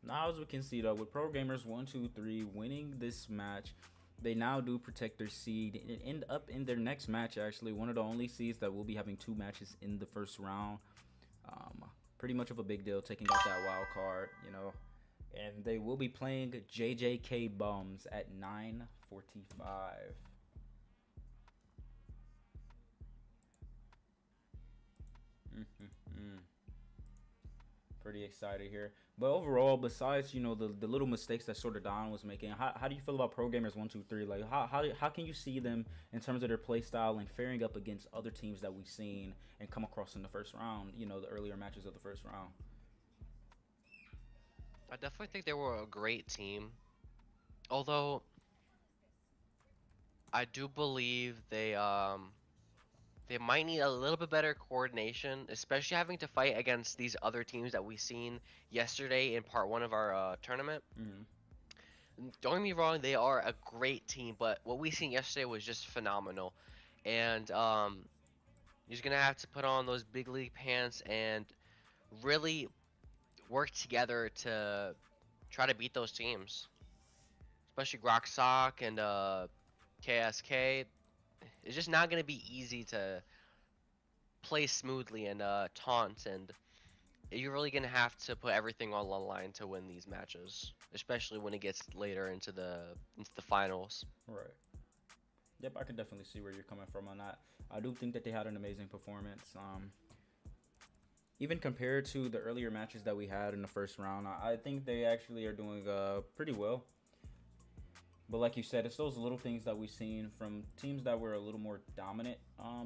Now, as we can see, though, with Pro Gamers 123 winning this match, they now do protect their seed and end up in their next match, actually, one of the only seeds that will be having 2 matches in the first round. Pretty much of a big deal, taking out that wild card, you know. And they will be playing JJK Bums at 9:45. Pretty excited here. But overall, besides, you know, the little mistakes that Sortodon was making, how do you feel about Pro Gamers 123? Like, how can you see them in terms of their play style and faring up against other teams that we've seen and come across in the first round, you know, the earlier matches of the first round? I definitely think they were a great team. Although I do believe they might need a little bit better coordination, especially having to fight against these other teams that we seen yesterday in part 1 of our tournament. Don't get me wrong, they are a great team, but what we seen yesterday was just phenomenal. And you're just gonna have to put on those big league pants and really work together to try to beat those teams, especially Groxok and KSK. It's just not going to be easy to play smoothly and taunt and you're really gonna have to put everything on the line to win these matches, especially when it gets later into the finals. Right. Yep, I can definitely see where you're coming from on that. I do think that they had an amazing performance. Even compared to the earlier matches that we had in the first round, I think they actually are doing pretty well. But like you said, it's those little things that we've seen from teams that were a little more dominant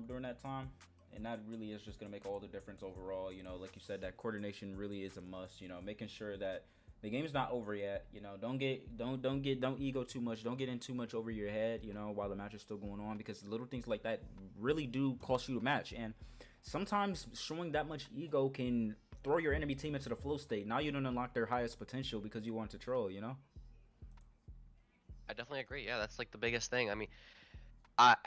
during that time. And that really is just going to make all the difference overall. You know, like you said, that coordination really is a must. You know, making sure that the game's not over yet. You know, don't ego too much. Don't get in too much over your head, you know, while the match is still going on, because little things like that really do cost you a match. And sometimes showing that much ego can throw your enemy team into the flow state. Now you don't unlock their highest potential because you want to troll, you know? I definitely agree. Yeah, that's like the biggest thing. I mean,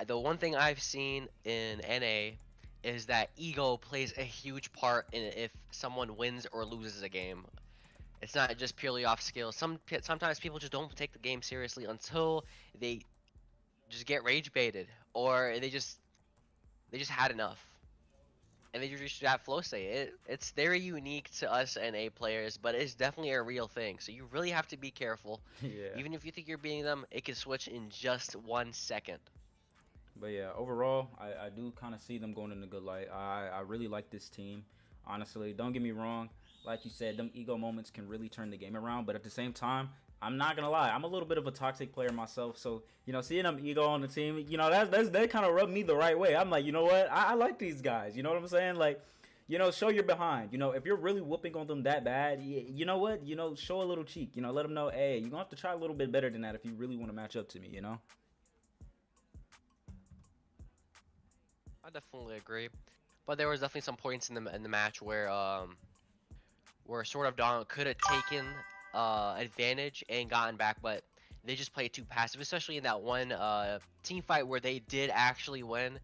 the one thing I've seen in NA is that ego plays a huge part in if someone wins or loses a game. It's not just purely off skill. Sometimes people just don't take the game seriously until they just get rage baited, or they just had enough, and they just have flow state. It's very unique to us NA players, but it's definitely a real thing. So you really have to be careful. Yeah. Even if you think you're beating them, it can switch in just 1 second. But yeah, overall, I do kind of see them going in a good light. I really like this team, honestly. Don't get me wrong. Like you said, them ego moments can really turn the game around. But at the same time, I'm not going to lie. I'm a little bit of a toxic player myself. So, you know, seeing them ego on the team, you know, that kind of rubbed me the right way. I'm like, you know what? I like these guys. You know what I'm saying? Like, you know, show your behind. You know, if you're really whooping on them that bad, you know what? You know, show a little cheek. You know, let them know, hey, you're going to have to try a little bit better than that if you really want to match up to me, you know? I definitely agree, but there was definitely some points in the match where Sword of Dawn could have taken advantage and gotten back, but they just played too passive, especially in that one team fight where they did actually win.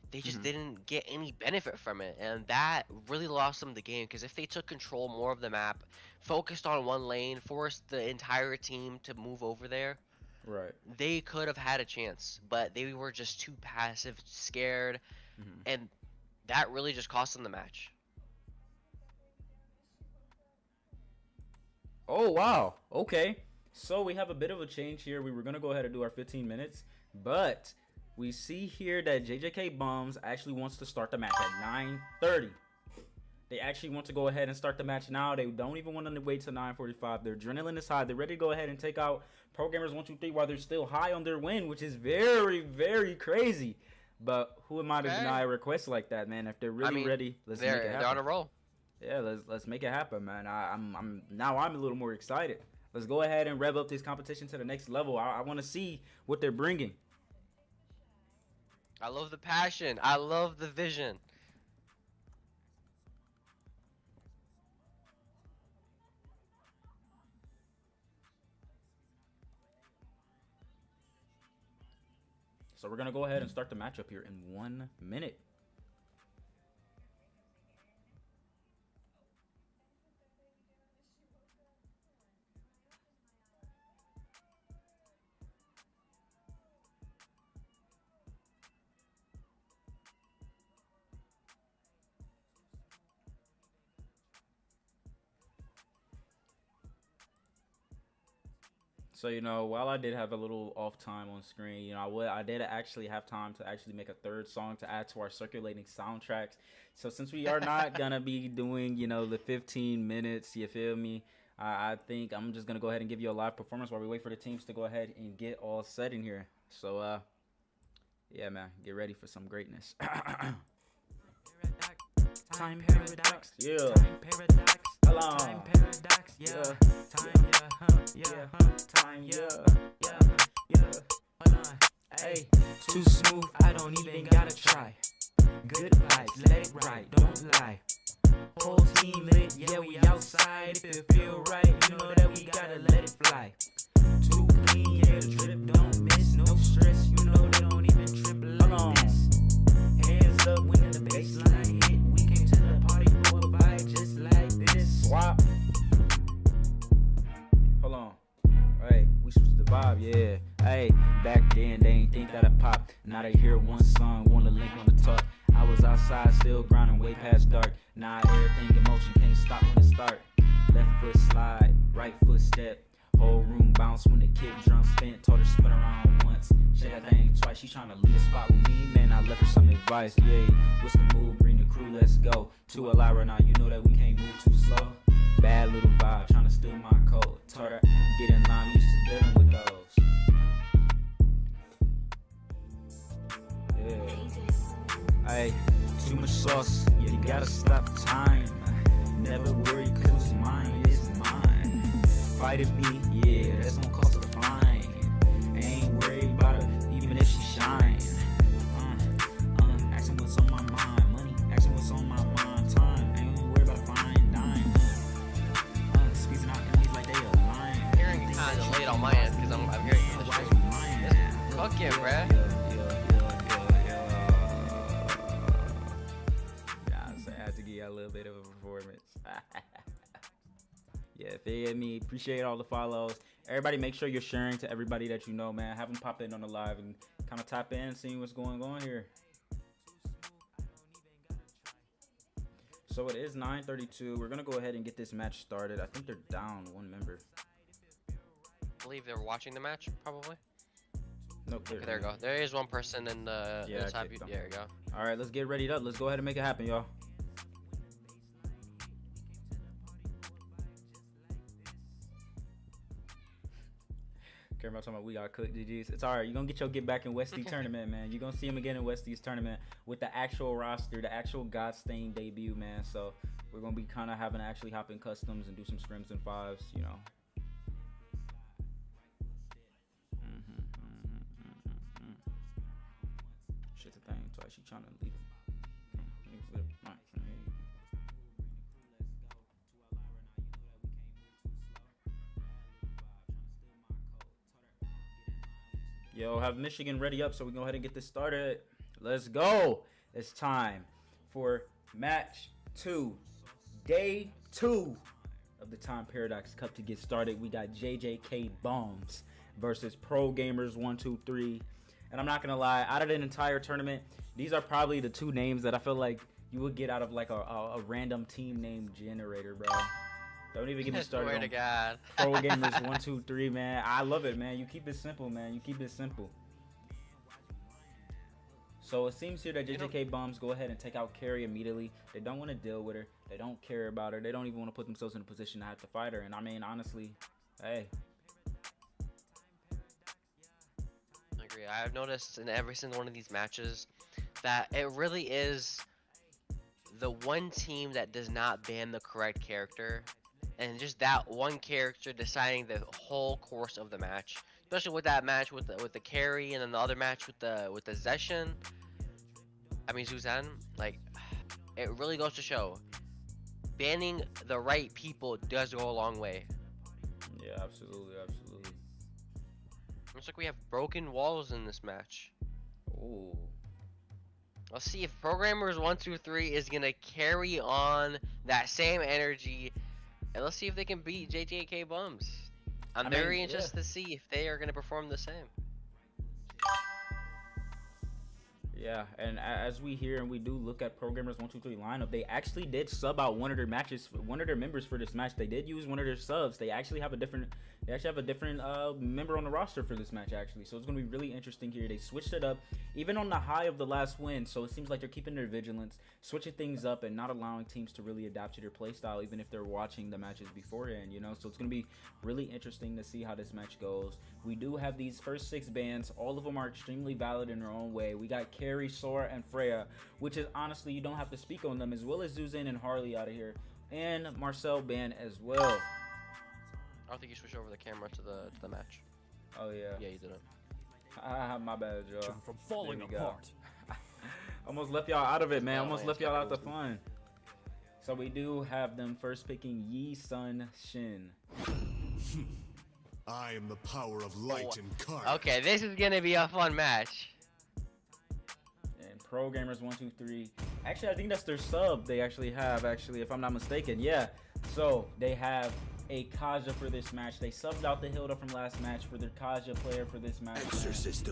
They just didn't get any benefit from it, and that really lost them the game, because if they took control more of the map, focused on one lane, forced the entire team to move over there, right, they could have had a chance, but they were just too passive, scared, and that really just cost them the match. Oh, wow. Okay. So we have a bit of a change here. We were going to go ahead and do our 15 minutes, but we see here that JJK Bums actually wants to start the match at 9:30. They actually want to go ahead and start the match now. They don't even want to wait till 9:45. Their adrenaline is high. They're ready to go ahead and take out Programmers 123 while they're still high on their win, which is very, very crazy. But who am I to deny a request like that, man? If they're really ready, let's make it happen. They're on a roll. Yeah, let's make it happen, man. I'm a little more excited. Let's go ahead and rev up this competition to the next level. I want to see what they're bringing. I love the passion. I love the vision. So we're going to go ahead and start the matchup here in 1 minute. So, you know, while I did have a little off time on screen, you know, I did actually have time to actually make a third song to add to our circulating soundtracks. So since we are not going to be doing, you know, the 15 minutes, you feel me? I think I'm just going to go ahead and give you a live performance while we wait for the teams to go ahead and get all set in here. So, yeah, man, get ready for some greatness. Time paradox, yeah. Time paradox, Hello. Time paradox, yeah. Time, time, yeah. Hold on, hey, too smooth, I don't even gotta try. Good vibes, let it ride, don't lie. Whole team lit, yeah, we outside. If it feel right, you know that we gotta let it fly. Too clean, yeah, the drip don't miss, no stress, you know they don't even trip like this. Hands up when the baseline hit, we came to the party for a vibe just like this. Swap. Hold on. Hey, we switched the vibe, yeah. Hey, back then they ain't think that I pop. Now they hear one song, wanna link on the talk. I was outside still grinding way past dark. Now everything in motion, can't stop when it start. Left foot slide, right foot step. Whole room bounce when the kick drum spin. Told her spin around once, shake that thing twice. She tryna leave a spot with me, man. I left her some advice. Yeah, what's the move? Bring the crew, let's go. To Elira now, you know that we can't move too slow. Bad little vibe, tryna steal my code. Told her get in line, used to dealing with those. Yeah. Hey, too much sauce, you gotta stop the time. Never worry, cause it's mine, it's mine. Fighting me, yeah, that's gonna cost a fine. Ain't worried about her, even if she shine. Asking what's on my mind, money, asking what's on my mind, time. Ain't worried about fine dime. Squeezing out enemies like they align. Hearing it kind of late on my end because I'm hearing the stream. Fuck yeah, bruh. I had to give you a little bit of a performance. Yeah, feel me. Appreciate all the follows. Everybody, make sure you're sharing to everybody that you know, man. Have them pop in on the live and kind of tap in, seeing what's going on here. So it is 9:32. We're gonna go ahead and get this match started. I think they're down one member. I believe they're watching the match, probably. Nope. Okay, there we go. There is one person in the top. There we go. All right, let's get ready up. Let's go ahead and make it happen, y'all. Care about talking about we got cooked, GGs. It's all right. You're going to get your get back in Westie tournament, man. You're going to see him again in Westie's tournament with the actual roster, the actual Godstained debut, man. So we're going to be kind of having to actually hop in customs and do some scrims and fives, you know. Shit, the thing twice. She trying to leave it. Yo, have Michigan ready up so we can go ahead and get this started. Let's go. It's time for match 2. Day 2 of the Time Paradox Cup to get started. We got JJK Bombs versus Pro Gamers 123. And I'm not going to lie, out of the entire tournament, these are probably the two names that I feel like you would get out of like a random team name generator, bro. Don't even get me started. Swear to God. Pro Gamers 123, man. I love it, man. You keep it simple, man. You keep it simple. So it seems here that JJK Bombs go ahead and take out Carrie immediately. They don't want to deal with her. They don't care about her. They don't even want to put themselves in a position to have to fight her. And I mean, honestly, hey. I agree. I've noticed in every single one of these matches that it really is the one team that does not ban the correct character. And just that one character deciding the whole course of the match, especially with that match with the carry, and then the other match with the Zeshan. I mean Zuzan. Like, it really goes to show, banning the right people does go a long way. Yeah, absolutely, absolutely. Looks like we have broken walls in this match. Ooh. Let's see if Programmers 123 is gonna carry on that same energy. And let's see if they can beat JJK Bums. I'm very interested to see if they are going to perform the same. Yeah, and as we hear and we do look at Programmers 123 lineup, they actually did sub out one of their members for this match. They did use one of their subs. They actually have a different member on the roster for this match, actually. So it's going to be really interesting here. They switched it up, even on the high of the last win. So it seems like they're keeping their vigilance, switching things up, and not allowing teams to really adapt to their playstyle, even if they're watching the matches beforehand, you know. So it's going to be really interesting to see how this match goes. We do have these first 6 bans. All of them are extremely valid in their own way. We got Carrie, Sora, and Freya, which is honestly, you don't have to speak on them, as well as Zuzan and Harley out of here, and Marcel ban as well. I don't think you switched over the camera to the match. Oh yeah. Yeah, you didn't. My bad, Joe. From falling apart. Almost left y'all out of it, man. Almost left y'all out the fun. So we do have them first picking Yi Sun Shin. I am the power of light incarnate. Okay, this is gonna be a fun match. And Pro Gamers 123. Actually, I think that's their sub. They actually have, if I'm not mistaken. Yeah. So they have a Kaja for this match. They subbed out the Hilda from last match for their Kaja player for this match.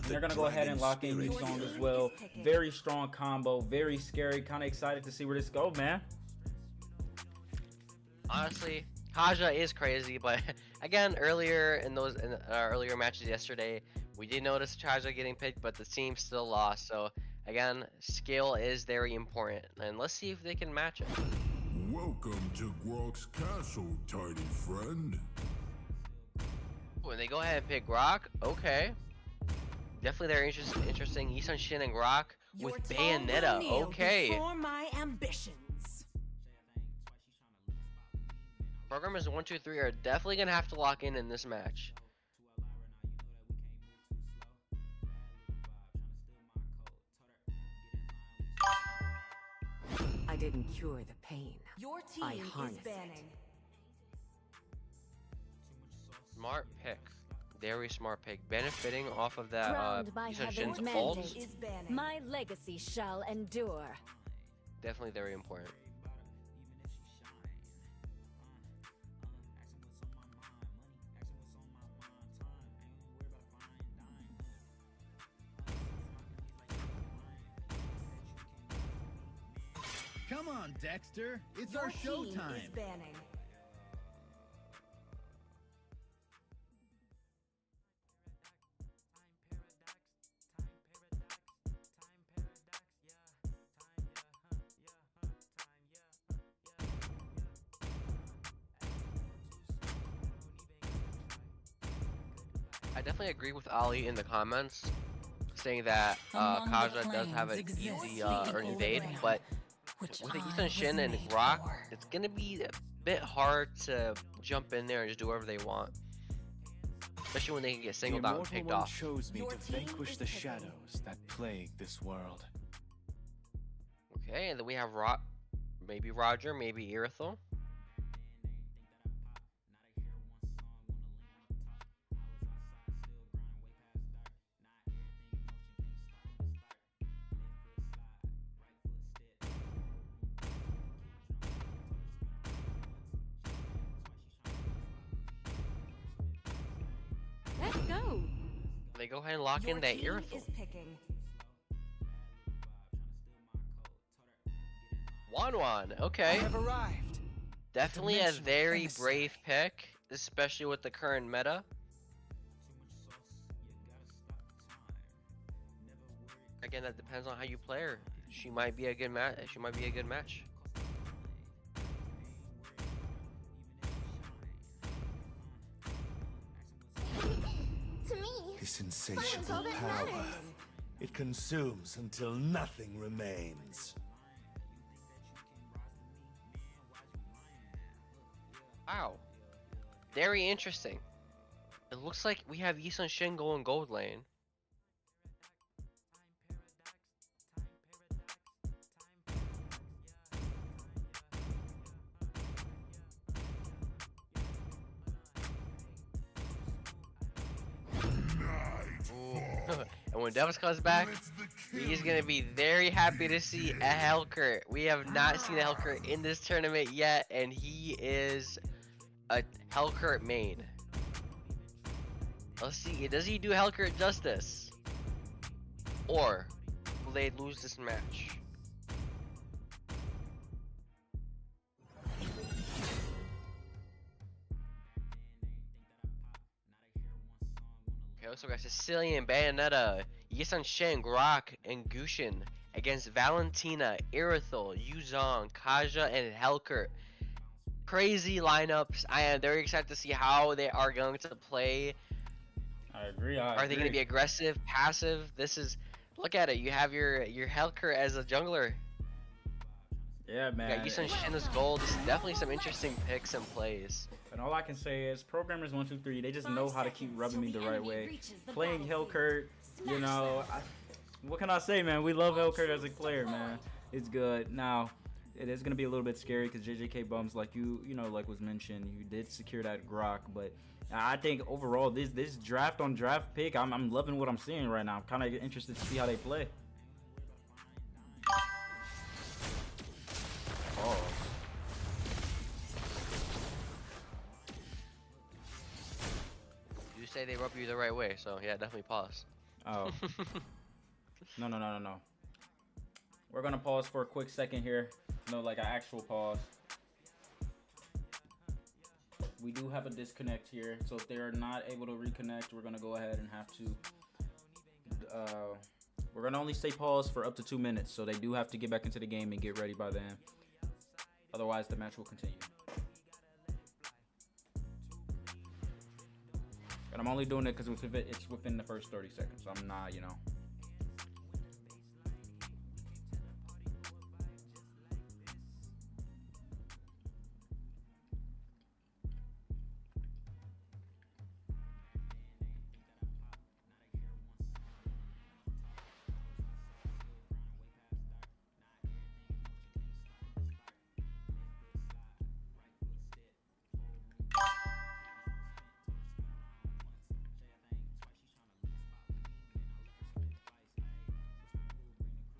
They're gonna go ahead and lock in Yusong as well. Very strong combo, very scary. Kind of excited to see where this goes, man. Honestly, Kaja is crazy, but again, earlier in earlier matches yesterday, we did notice Kaja getting picked, but the team still lost. So again, skill is very important, and let's see if they can match it. Welcome to Grok's castle, tiny friend. When they go ahead and pick Grok, okay. Definitely they're interesting. Yisun Shin and Grok with Bayonetta, okay. For my ambitions. Programmers 1, 2, 3 are definitely gonna have to lock in this match. I didn't cure the pain. Your I team is harnessed it. banning. Smart pick. Very smart pick. Benefiting off of that Crowned by Yisun Shin's Heaven's ult. mandate. Is banning. My legacy shall endure. Definitely very important. Come on, Dexter. It's Your our team showtime. is banning. I definitely agree with Ali in the comments, saying that Among the Kaja does have an planes easy exists the invade, overground, but which with the I Yisun Shin was and made Grok, for. it's gonna be a bit hard to jump in there and just do whatever they want. Especially when they can get The singled out and Immortal picked One off. chose me Your to team vanquish is the picking. shadows that plague this world. Okay, and then we have maybe Roger, maybe Irithel. Let's go. They go ahead and lock Your in that team Irithel. is picking. Wanwan, I okay. have arrived. Definitely a Dimensional very emissary. brave pick, especially with the current meta. Again, that depends on how you play her. She might be a good match. She might be a good match. To me, This Fire's insatiable all that power. matters. It consumes until nothing remains. Wow. Very interesting. It looks like we have Yisun Shin going gold lane. Ooh. And when Devils comes back, he's gonna be very happy to see a Helkurt. We have not seen a Helkurt in this tournament yet, and he is a Helkurt main. Let's see, does he do Helkurt justice? Or will they lose this match? Okay, looks like we got Sicilian, Bayonetta, Yisun Shin, Grok, and Gushin against Valentina, Irithel, Yuzong, Kaja, and Helkurt. Crazy lineups. I am very excited to see how they are going to play. I agree. Are they going to be aggressive, passive? This is, look at it. You have your Helkurt as a jungler. Yeah, You man. got Yisun Shin as gold. This is definitely some interesting picks and plays. And all I can say is, programmers 1, 2, 3, they just know how to keep rubbing me the right way. Playing battlefield. Helkurt, you know, what can I say, man? We love Helkurt as a player, man. It's good. Now, it is gonna be a little bit scary because JJK bums, like you know, like was mentioned, you did secure that Grok, but I think overall this draft on draft pick, I'm loving what I'm seeing right now. I'm kind of interested to see how they play. Oh. You say they rub you the right way, so yeah, definitely pause. Oh. No. We're gonna pause for a quick second here. No, like an actual pause. we do have a disconnect here. So if they are not able to reconnect, we're gonna go ahead and have to. We're gonna only stay paused for up to 2 minutes, so they do have to get back into the game and get ready by then. Otherwise, the match will continue. And I'm only doing it because it's within the first 30 seconds. So I'm not, you know.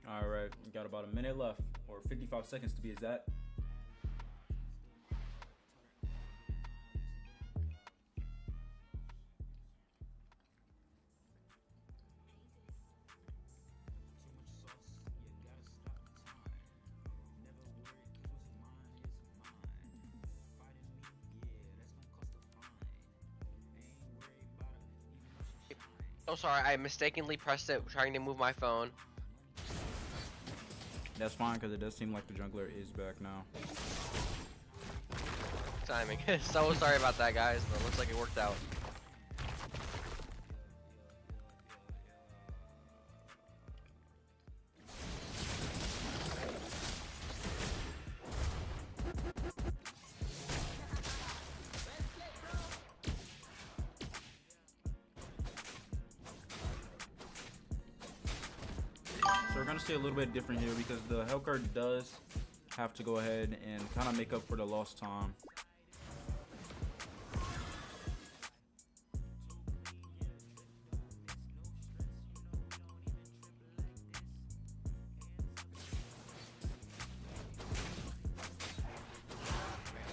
All right, we got about a minute left, or 55 seconds to be exact. Oh, sorry, I mistakenly pressed it trying to move my phone. That's fine, because it does seem like the jungler is back now. Timing. So sorry about that, guys, but it looks like it worked out. So we're gonna see a little bit different here because the Hellcurt does have to go ahead and kind of make up for the lost time.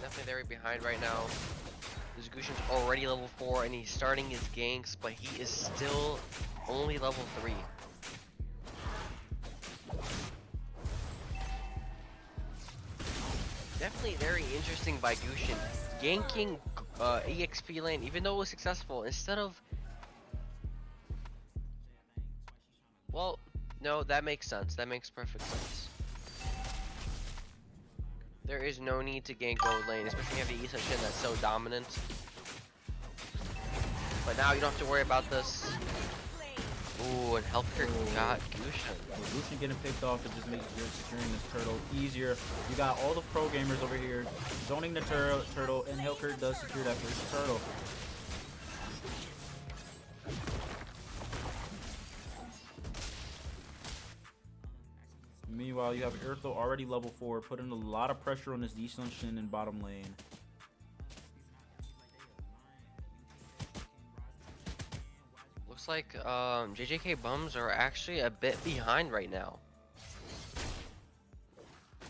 Definitely very behind right now. This Gushin's already level 4 and he's starting his ganks, but he is still only level 3. Definitely very interesting by Gushin. Ganking EXP lane, even though it was successful, instead of... Well, no, that makes sense. That makes perfect sense. There is no need to gank gold lane, especially when you have the Issa Shin that's so dominant. But now you don't have to worry about this. Ooh, and Hellcurt got Gushin. Gushin getting picked off, it just makes your securing this turtle easier. You got all the pro gamers over here zoning the turtle, and Hellcurt does secure that first turtle. Meanwhile, you have Earthel already level 4, putting a lot of pressure on this Issa Shin in bottom lane. Looks like JJK Bums are actually a bit behind right now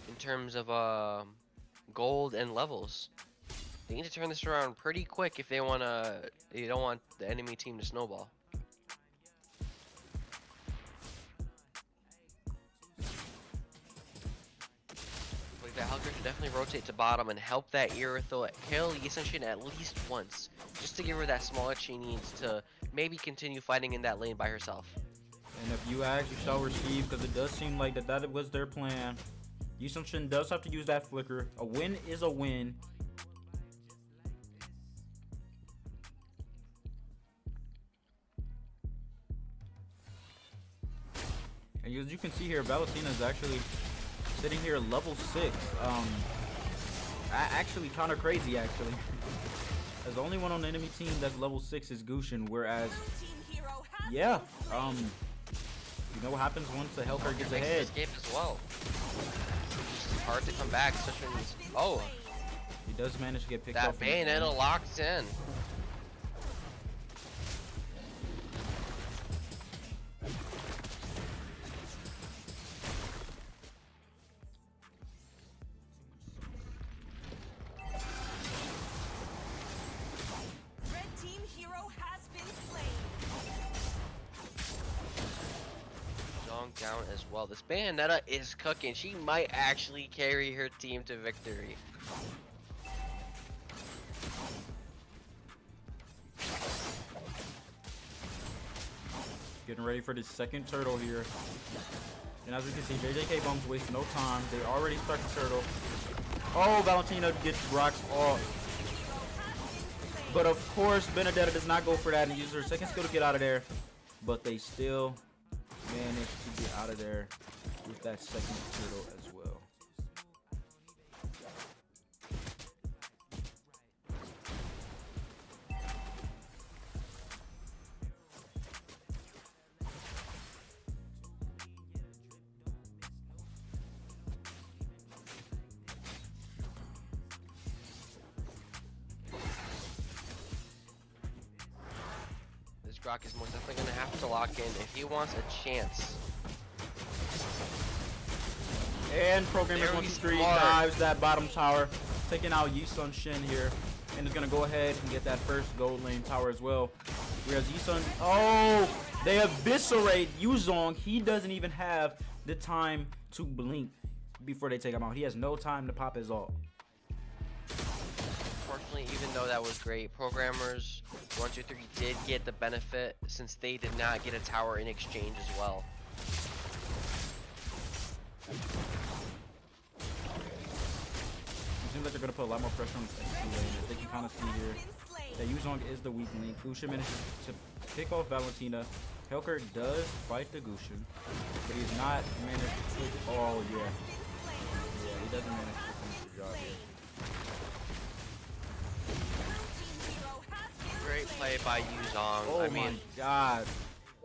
in terms of gold and levels. They need to turn this around pretty quick if they don't want the enemy team to snowball. Like that Hellcurt should definitely rotate to bottom and help that Irithyll kill Issa Shin at least once, just to give her that smallest she needs to maybe continue fighting in that lane by herself. And if you ask, you shall receive, because it does seem like that was their plan. Issa Shin does have to use that flicker. A win is a win. And as you can see here, Valentina is actually sitting here level 6. Actually kind of crazy, actually. As the only one on the enemy team that's level 6 is Gushin, whereas, yeah, you know what happens once the Hellcurt gets ahead. Escape as well. It's hard to come back, especially when he's... Oh, he does manage to get picked that off. Bayonetta locked in. Down as well. This Bayonetta is cooking. She might actually carry her team to victory. Getting ready for the second turtle here. And as we can see, JJK Bums waste no time. They already start the turtle. Oh, Valentina gets rocks off. But of course, Benedetta does not go for that and uses her second skill to get out of there. But they still manage to get out of there with that second turtle as well. Grok is most definitely going to have to lock in if he wants a chance. And Programmer 123 dives that bottom tower, taking out Yisun Shin here, and is going to go ahead and get that first gold lane tower as well. Whereas Yisun, oh, they eviscerate Yuzong. He doesn't even have the time to blink before they take him out. He has no time to pop his ult. Unfortunately, even though that was great, Programmers 123 did get the benefit since they did not get a tower in exchange as well. It seems like they're gonna put a lot more pressure on the XP lane. As they can kind of see here that Yuzong is the weak link. Gusion manages to pick off Valentina. Helker does fight the Gusion, but he's not managed to take. Oh yeah, he doesn't manage to finish the job here. Great play by Yuzong. Oh I mean, my god.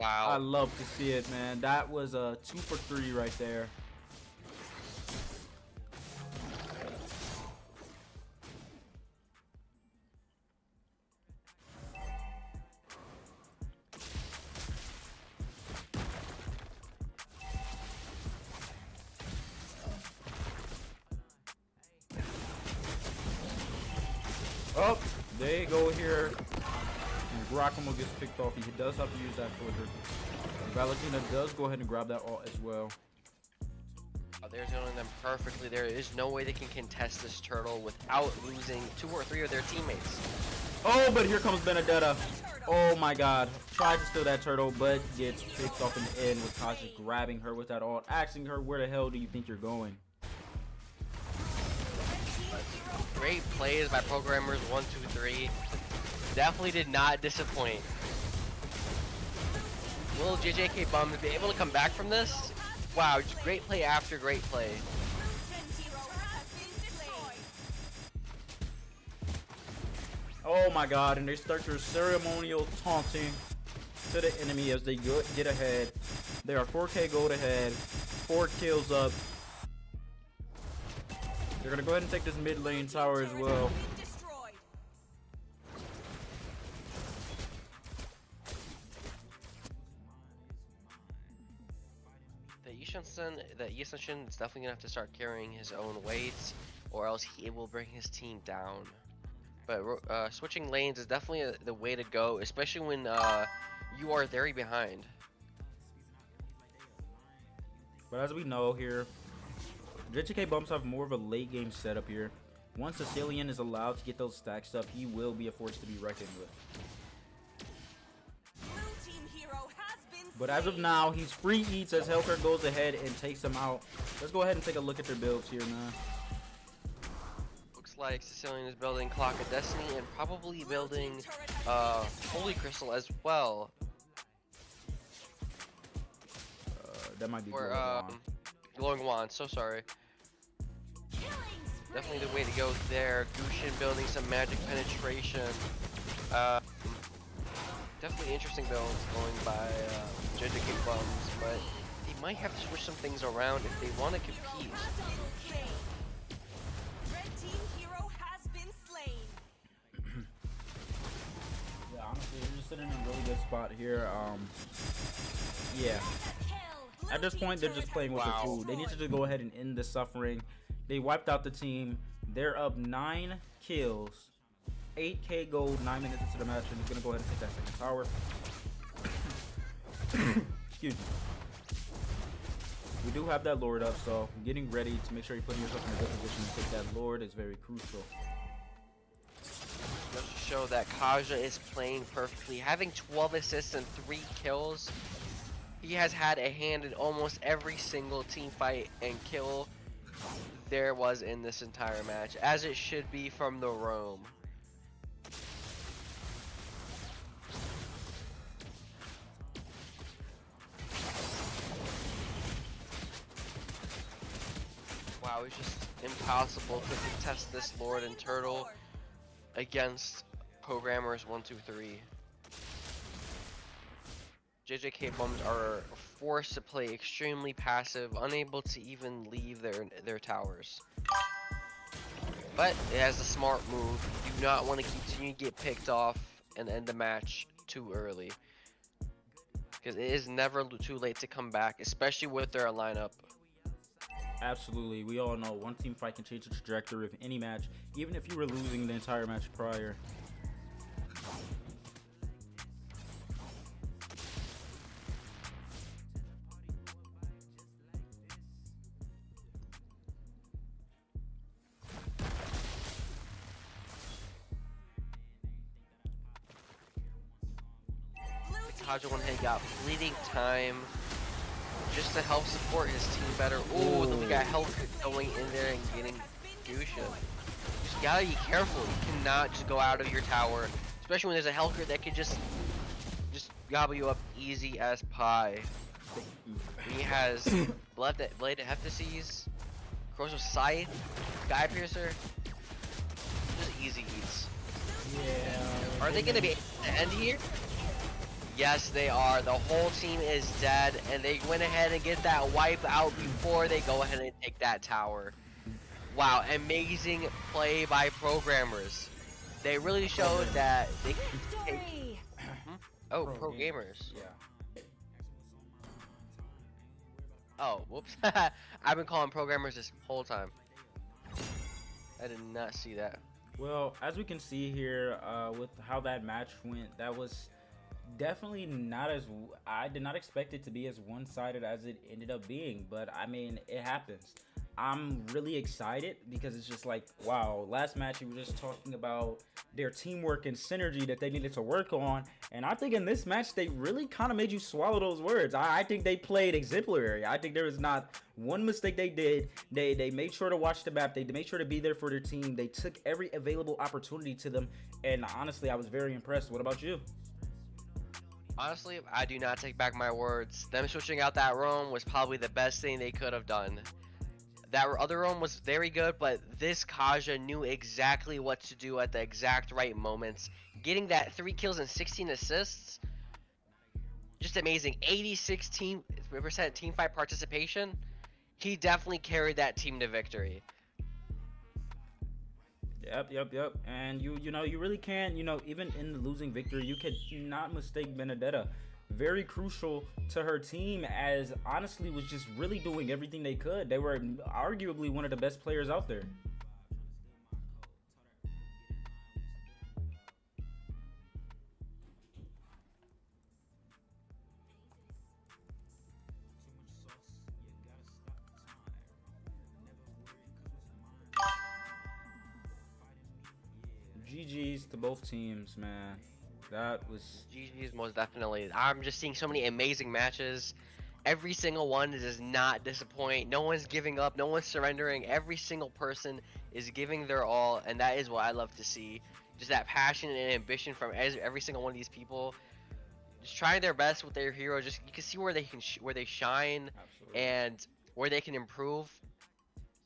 Wow. I love to see it, man. That was a 2 for 3 right there. Oh, they go here. Giacomo gets picked off. He does have to use that filter. Valentina does go ahead and grab that ult as well. They're zoning them perfectly. There is no way they can contest this turtle without losing 2 or 3 of their teammates. Oh, but here comes Benedetta. Oh my god. Tried to steal that turtle, but gets picked off in the end with Tasha grabbing her with that ult, asking her, where the hell do you think you're going? Great plays by Programmers 123. Definitely did not disappoint. Will JJK Bums be able to come back from this? Wow, just great play after great play. Oh my god, and they start their ceremonial taunting to the enemy as they get ahead. They are 4k gold ahead, 4 kills up. They're gonna go ahead and take this mid lane tower as well. That Yisun Shin is definitely gonna have to start carrying his own weights, or else he will bring his team down. But switching lanes is definitely the way to go, especially when you are very behind. But as we know here, JJK Bums have more of a late game setup here. Once Sicilian is allowed to get those stacks up, he will be a force to be reckoned with. But as of now, he's free eats as Helker goes ahead and takes him out. Let's go ahead and take a look at their builds here, man. Looks like Sicilian is building Clock of Destiny and probably building Holy Crystal as well. That might be Glowing Wand, so sorry. Definitely the way to go there. Gusion building some magic penetration. Definitely interesting builds going by JJK Bums, but they might have to switch some things around if they want to compete. Yeah, honestly, they're just sitting in a really good spot here. Yeah. At this point, they're just playing with the food. They need to just go ahead and end the suffering. They wiped out the team. They're up 9 kills. 8k gold, 9 minutes into the match, and he's gonna go ahead and take that second tower. Excuse me. We do have that Lord up, so getting ready to make sure you're putting yourself in a good position to take that Lord is very crucial. Just to show that Kaja is playing perfectly, having 12 assists and 3 kills. He has had a hand in almost every single team fight and kill there was in this entire match, as it should be from the roam. Wow, it's just impossible to contest this Lord and Turtle against Programmers 123. JJK Bums are forced to play extremely passive, unable to even leave their towers. But it has a smart move. You do not want to continue to get picked off and end the match too early, because it is never too late to come back, especially with their lineup. Absolutely. We all know one team fight can change the trajectory of any match, even if you were losing the entire match prior. Kaja went ahead and got fleeting time just to help support his team better. Ooh, then we got Hellcat going in there and getting Dusha. Just gotta be careful. You cannot just go out of your tower, especially when there's a Hellcat that can just gobble you up easy as pie. He has Blade of Hephaestus, Corrosive Scythe, Sky Piercer, just easy eats. Yeah. Are they gonna be able to end here? Yes, they are. The whole team is dead, and they went ahead and get that wipe out before they go ahead and take that tower. Wow, amazing play by Programmers. They really showed that they can take... Oh, Pro Gamers. Yeah. Oh, whoops. I've been calling Programmers this whole time. I did not see that. Well, as we can see here, with how that match went, that was definitely not as, I did not expect it to be as one-sided as it ended up being, but I mean, it happens. I'm really excited because it's just like, wow, last match you were just talking about their teamwork and synergy that they needed to work on, and I think in this match they really kind of made you swallow those words. I think they played exemplary. I think there was not one mistake they did. They made sure to watch the map. They made sure to be there for their team. They took every available opportunity to them, and honestly, I was very impressed. What about you? Honestly, I do not take back my words. Them switching out that roam was probably the best thing they could have done. That other roam was very good, but this Kaja knew exactly what to do at the exact right moments. Getting that 3 kills and 16 assists, just amazing. 86% team fight participation. He definitely carried that team to victory. Yep. And you know, you really can't, you know, even in the losing victory, you cannot mistake Benedetta. Very crucial to her team, as honestly was just really doing everything they could. They were arguably one of the best players out there. GG's to both teams, man. That was GG's most definitely. I'm just seeing so many amazing matches. Every single one does not disappoint. No one's giving up. No one's surrendering. Every single person is giving their all, and that is what I love to see. Just that passion and ambition from every single one of these people. Just trying their best with their hero. Just you can see where they can where they shine. Absolutely. And where they can improve.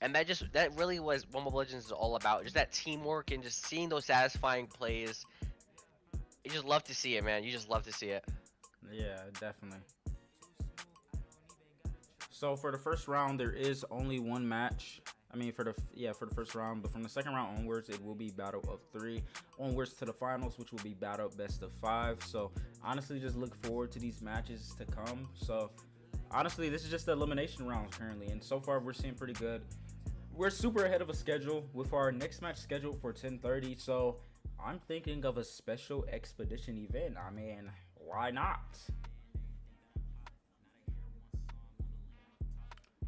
And that really was what Mobile Legends is all about. Just that teamwork and just seeing those satisfying plays. You just love to see it, man. You just love to see it. Yeah, definitely. So for the first round, there is only one match. I mean, for the first round, but from the second round onwards, it will be battle of 3 onwards to the finals, which will be battle best of 5. So honestly, just look forward to these matches to come. So honestly, this is just the elimination rounds currently, and so far we're seeing pretty good. We're super ahead of a schedule with our next match scheduled for 10:30. So I'm thinking of a special expedition event. I mean, why not?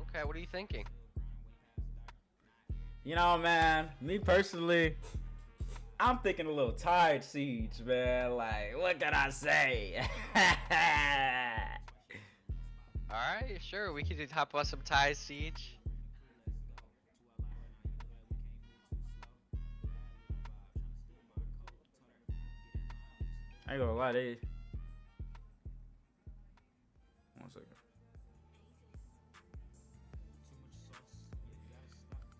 Okay, what are you thinking? You know, man, me personally, I'm thinking a little tired Siege, man. Like, what can I say? Alright, sure, we can talk about some ties, Siege. I ain't gonna lie, they. One second.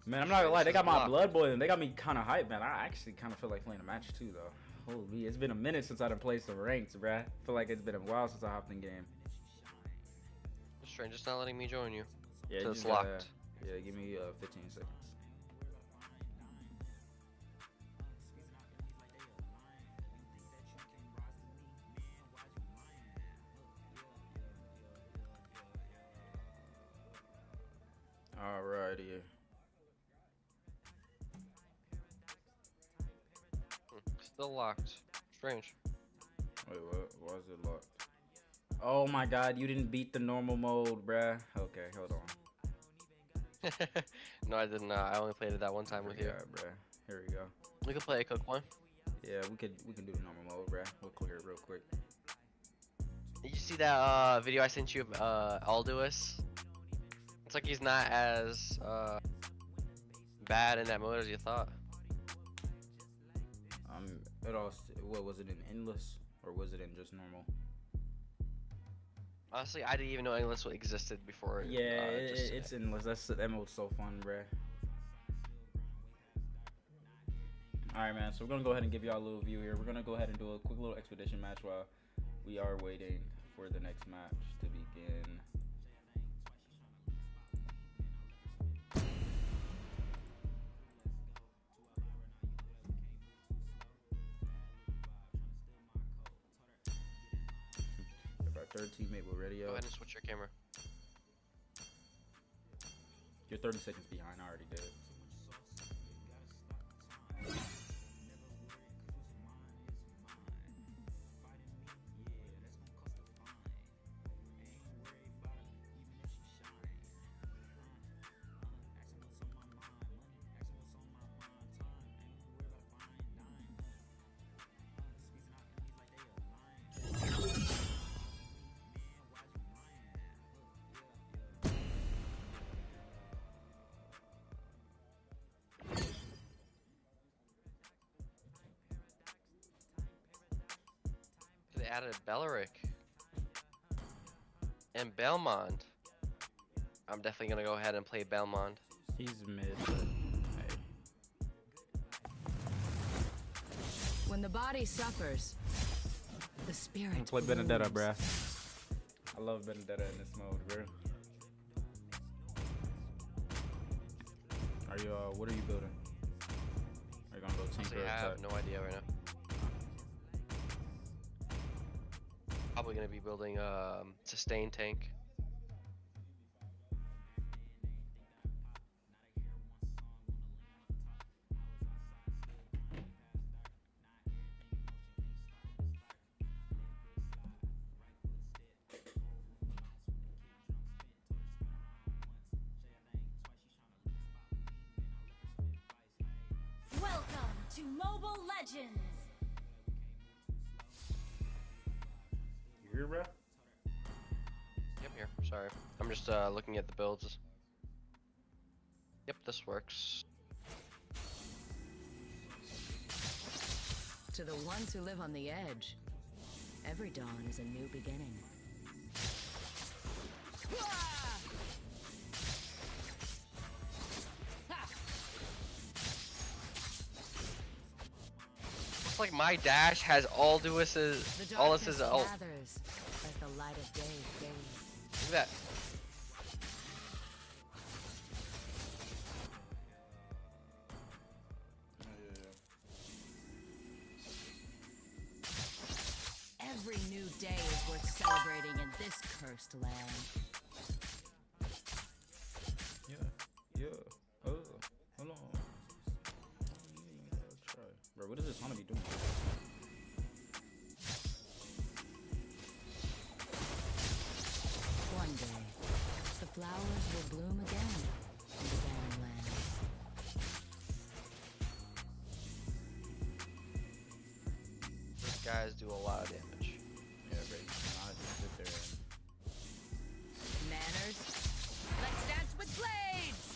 Man, I'm not gonna lie, they got my blood boiling. They got me kind of hyped, man. I actually kind of feel like playing a match too, though. Holy, it's been a minute since I done played some ranks, bruh. I feel like it's been a while since I hopped in game. Stranger's not letting me join you. Yeah, So it's locked. Yeah, give me 15 seconds. Alrighty. Still locked. Strange. Wait, what? Why is it locked? Oh my god, you didn't beat the normal mode, bruh. Okay, hold on. No, I did not. I only played it that one time with you. Yeah, bruh. Here we go. We can play a cook one. Yeah, we can do the normal mode, bruh. We'll clear it real quick. Did you see that video I sent you of Alduus? It's like he's not as bad in that mode as you thought. What was it in endless or was it in just normal? Honestly, I didn't even know endless existed before. Yeah, it's endless. That mode's so fun, bruh. Alright, man, so we're gonna go ahead and give y'all a little view here. We're gonna go ahead and do a quick little expedition match while we are waiting for the next match to begin. If our third teammate will ready Go up. ahead and switch your camera. You're 30 seconds behind, I already did. They added Belleric and Belmont. I'm definitely gonna go ahead and play Belmont. He's mid, but hey. When the body suffers, the spirit. Play Benedetta, bruh. I love Benedetta in this mode, bro. Are you what are you building? Are you gonna go tinker or I have cut? no idea right now. Probably gonna be building sustain tank. Welcome to Mobile Legends. You here, bruh? Yep, here. Sorry. I'm just looking at the builds. Yep, this works. To the ones who live on the edge, every dawn is a new beginning. Looks like my dash has Alduus's The Alduus's darkness ult. gathers as the light of day fades. Look at that. Every new day is worth celebrating in this cursed land. Yeah. Hold on. Try. Bro, what is this Hana be doing? One day, the flowers will bloom again in the barren lands. guys do a lot of damage. Yeah, but you cannot just sit there and Manners. Let's dance with blades.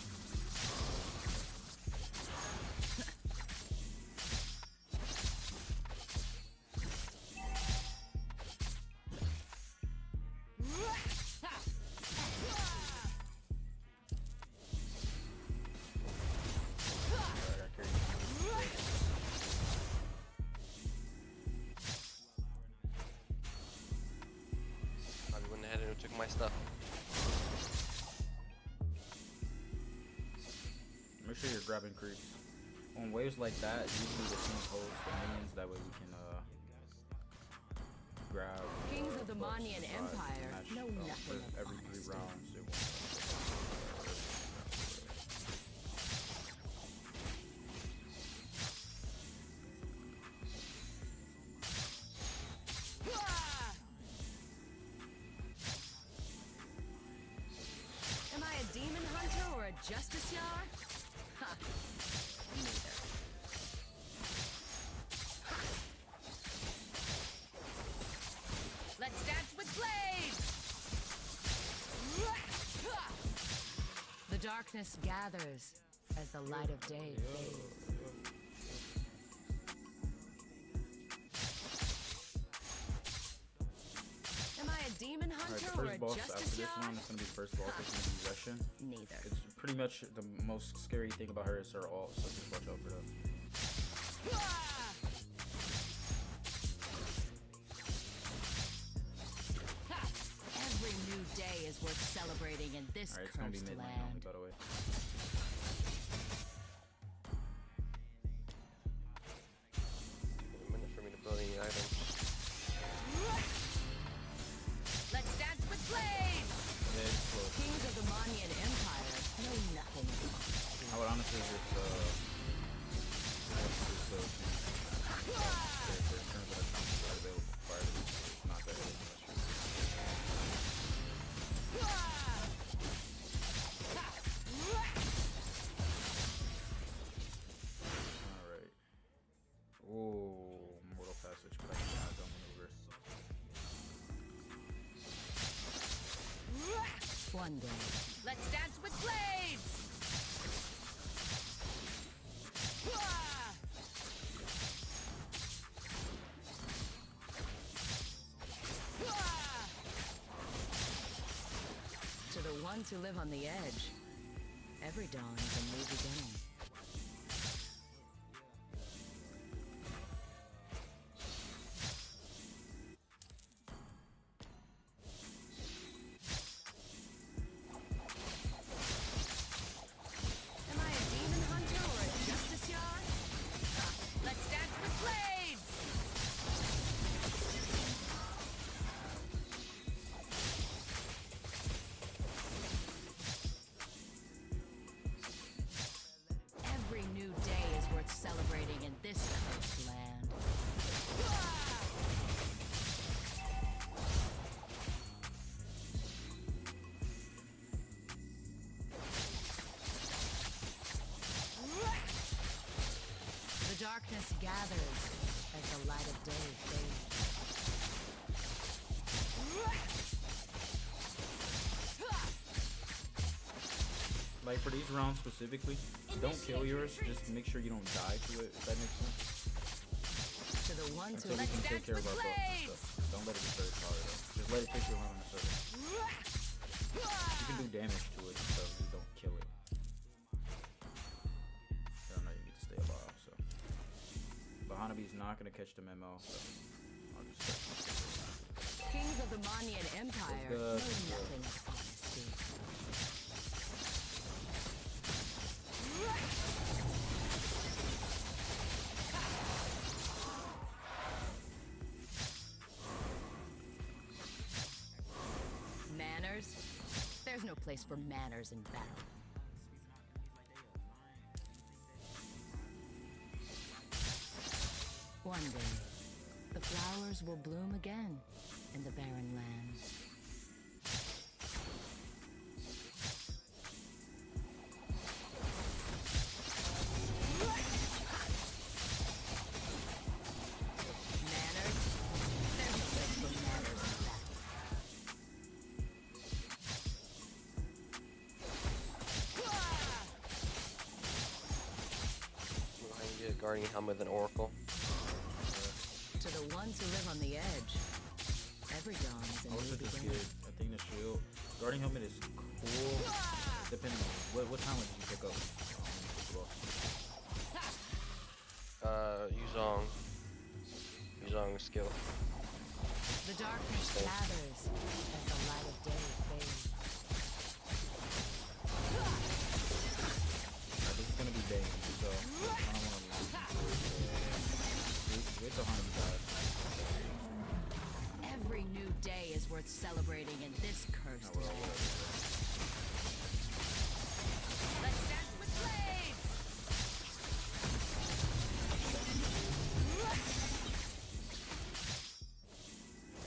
Probably went ahead and took my stuff. make sure you're grabbing creeps. On waves like that, usually the team holds the minions, that way we can grab. Kings of the Manian Empire match, know nothing of every honesty. 3 rounds. It won't. Am I a demon hunter or a justiciar? Ha! Neither. Let's dance with blades! The darkness gathers as the light of day fades. Am I a demon Alright, hunter the or first a boss after this justiciar? one is gonna be first boss. It's gonna be Russian. Neither. It's pretty much the most scary thing about her is her ult, so just watch out for that. Every new day is worth celebrating in this Alright, it's gonna be cursed mid lane land. only, by the way. A minute for me to build any items. Let's dance with blades! Yeah, it's close. Kings of the Manian Empire know nothing of honesty. I would honestly just not that good. Alright. Ooh, Mortal Passage, but I can agile maneuver. One day. Let's dance with blades! To the ones who live on the edge, every dawn is a new beginning. Am I a demon hunter or a justiciar? Ha! Let's dance with blades! Every new day is worth celebrating in this cursed land. The darkness gathers as the light of day fades. Like for these rounds specifically, don't kill yours, just make sure you don't die to it, if that makes sense. To the ones who Until we let's can take dance care with of our buff and blades! stuff. Don't let it be very power though. Just let it take you around in a circle. You can do damage to it and stuff, just don't kill it. I don't know, you need to stay alive, so. But Hanabi's not gonna catch the memo, so I'll just start. Kings of the Manian Empire know Let's go. nothing of honesty. Manners? There's no place for manners in battle. One day, the flowers will bloom again in the barren lands. Manners? Guardian Helmet than Oracle. To the ones who live on the edge, every dawn is a I was new just beginning. scared. I think the shield, Guardian Helmet is cool. Depending on what talent did you pick up? Yuzong skill. The darkness gathers as the light of day fades. This is gonna be big, so I don't want to wait till 100 dies. Every new day is worth celebrating in this cursed land. Let's dance with blades!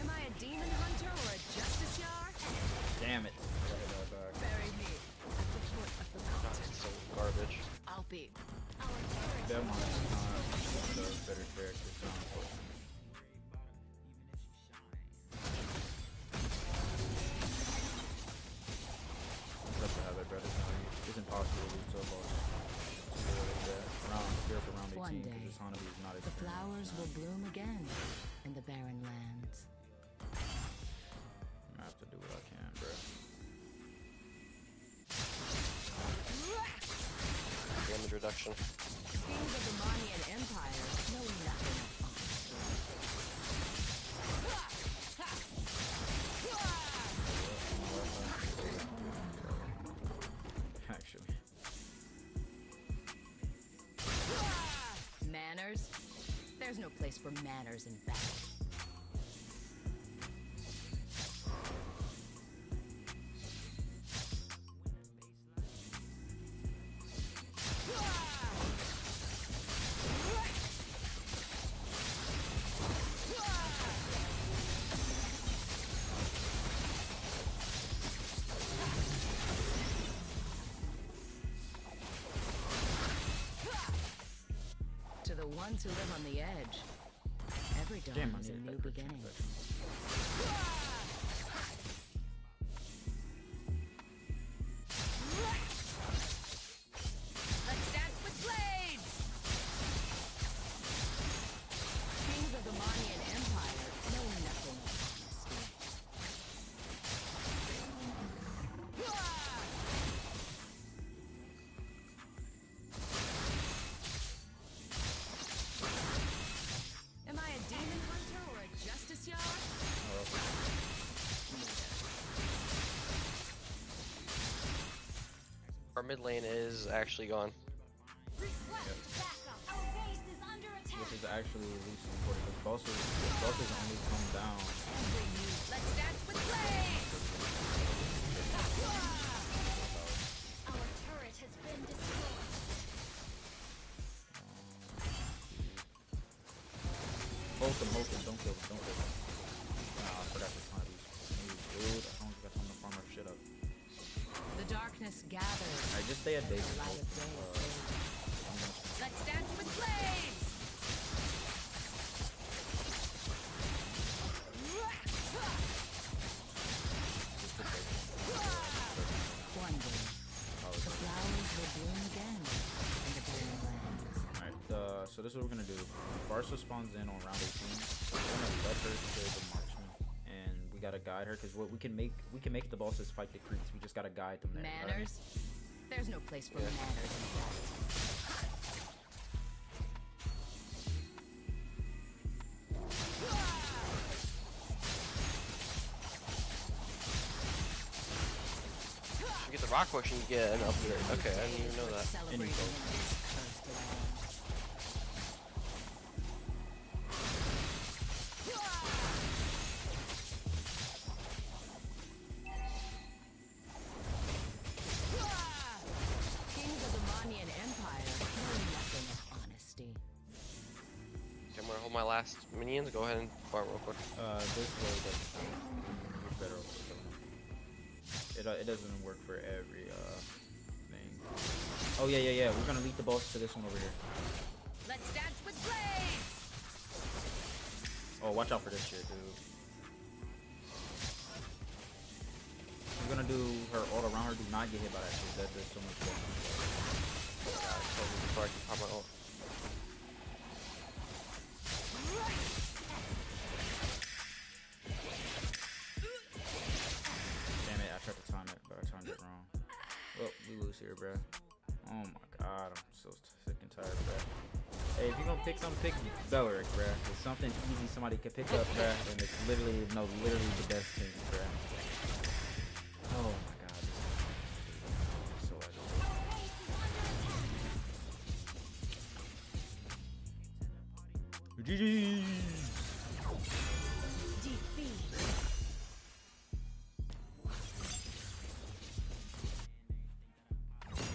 Am I a demon hunter or a justice yard? Damn it. Bury me at the foot of the mountain. That's so garbage. I'll be. Belmont is not one of the better characters, unfortunately. That's a habit, brother. It's impossible to lose so far. Around 18, One because day, this Hanabi is not the flowers will bloom again in the barren lands. I'm gonna have to do what I can, bro. Damage reduction. Kings of the Manian Empire know nothing of honesty. Actually. Manners? There's no place for manners in battle. To the ones who live on the edge, every dawn Damn, I is a needed new that protection beginning. protection. Let's dance with blades! Kings of the Manian Empire know nothing of honesty. Am I a demon hunter or a justice yard? Our mid lane is actually gone. Which is actually at least important because bosses only come down. Let's dance with blades! Our turret has been destroyed. Hold them, don't kill them. Nah, I forgot to find these. Dude, I don't got time to farm our shit up. The darkness gathers. Alright, just stay at base. The light of day fades. Let's dance with blades! One day, the flowers will bloom again in the barren lands. Alright, so this is what we're gonna do. Barca spawns in on round 18. We're gonna let her kill the marksman. And we gotta guide her because what we can make the bosses fight the creeps. We just gotta guide them there. you know what I mean? Manners? There's no place for manners in battle. If you get the rock potion, you get an upgrade. Okay, I didn't even know that. Celebrating in this cursed land. Kings of the Manian Empire know nothing of honesty. Okay, I'm gonna hold my last minions. Go ahead and farm real quick. This way doesn't count. It's better off with it doesn't work for every thing. Oh yeah. We're gonna lead the boss to this one over here. Let's dance with blades! Oh, watch out for this shit, dude. We're gonna do her all around her. Do not get hit by that shit. That does so much damage. Before I can pop my ult. here, bro. Oh my god, I'm so sick and tired, bro. Hey, if you're gonna pick something, pick Beleric, bro. It's something easy somebody can pick up, bro. And it's literally the best thing, bro. Oh my god. This is so ugly. GG.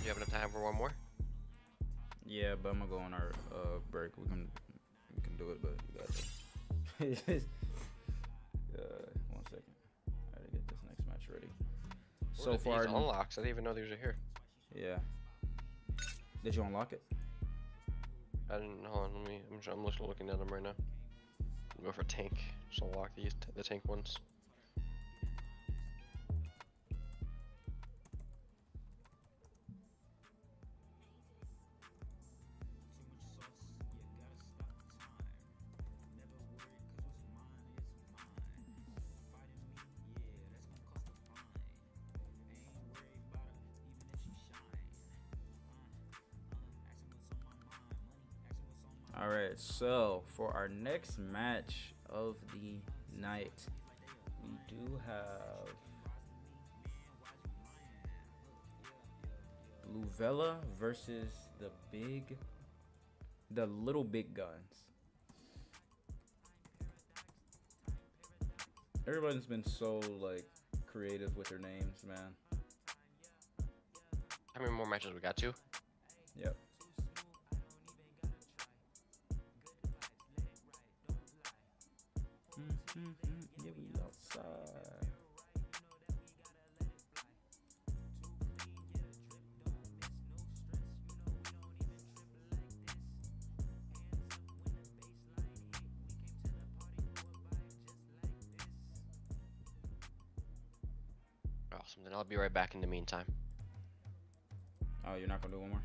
You have enough time for one more? Yeah, but I'm gonna go on our break. We can do it, but you got to. 1 second. I gotta get this next match ready. So far, unlocks. I didn't even know these were here. Yeah. Did you unlock it? I didn't. Hold on. I'm just looking at them right now. Go for tank. Just unlock the tank ones. All right, so for our next match of the night, we do have Luvella versus the Little Big Guns. Everyone's been so like creative with their names, man. How many more matches we got? 2? Yep. Yeah, we outside. Awesome. Then I'll be right back in the meantime. Oh, you're not gonna do one more?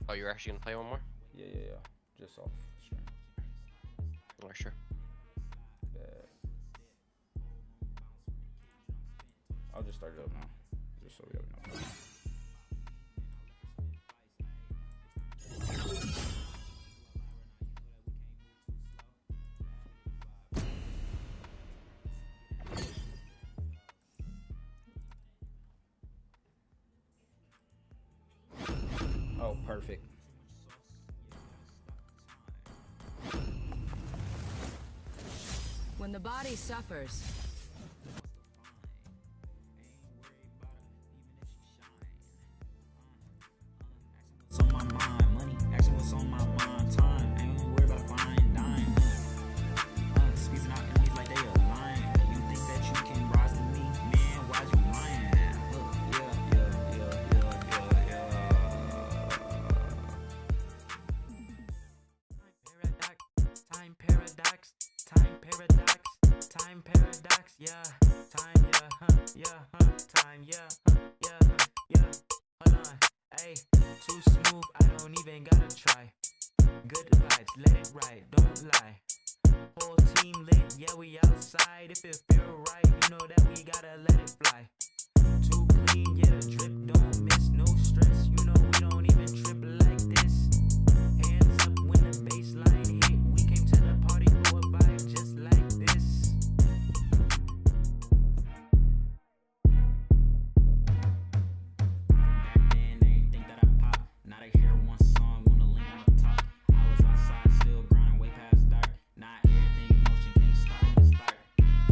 Oh, you're actually gonna play one more? Yeah. Just off stream. Oh, sure. I'll just start it up now, just so we have enough time. Oh, perfect. When the body suffers, What's on my mind? Money, action what's on my mind. Time, ain't even worried about flying dime. Squeezing out enemies like they a lion. You think that you can rise to me? Man, why'd you lying? Time paradox, time paradox, time paradox, yeah, time, yeah, hold on, ayy, too smooth, I don't even gotta try, good vibes, let it ride, don't lie, whole team lit, yeah, we outside, if it feel right, you know that we gotta let it fly, too clean, yeah, drip, don't miss, no stress, you know we don't even trip like this, hands up when the baseline hit, we came to the party for a vibe just like this. Back then they ain't think that I pop, now they hear one song, wanna lean on top, I was outside still grinding way past dark, not everything motion, can't stop when it start,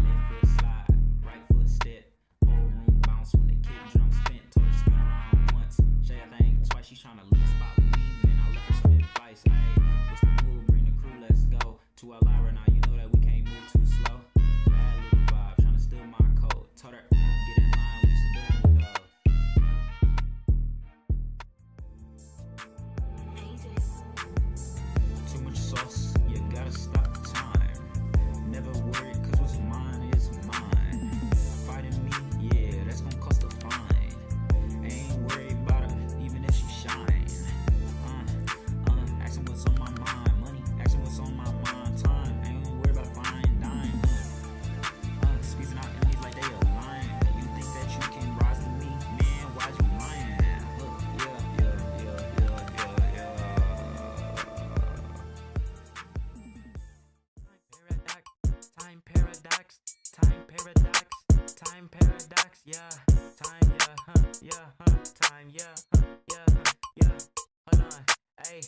left foot slide, right foot step, whole room bounce when the kick drum spent, told her Ayy,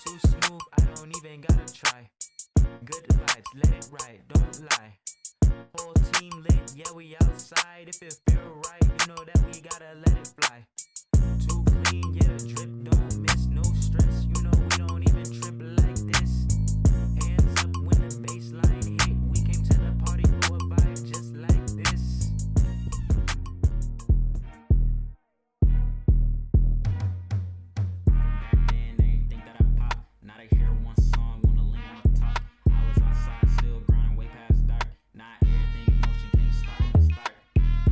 too smooth, I don't even gotta try. Good vibes, let it ride, don't lie. Whole team lit, yeah, we outside. If it feel right, you know that we gotta let it fly. Too clean, yeah, the drip don't miss, no stress. You know we don't even trip like this. Hands up when the baseline hit. We came to the party for a vibe just like this. Back then, they ain't think that I pop. Now they hear one song, wanna lean on top. I was outside, still grinding way past dark. Not everything in motion, can't stop when it start.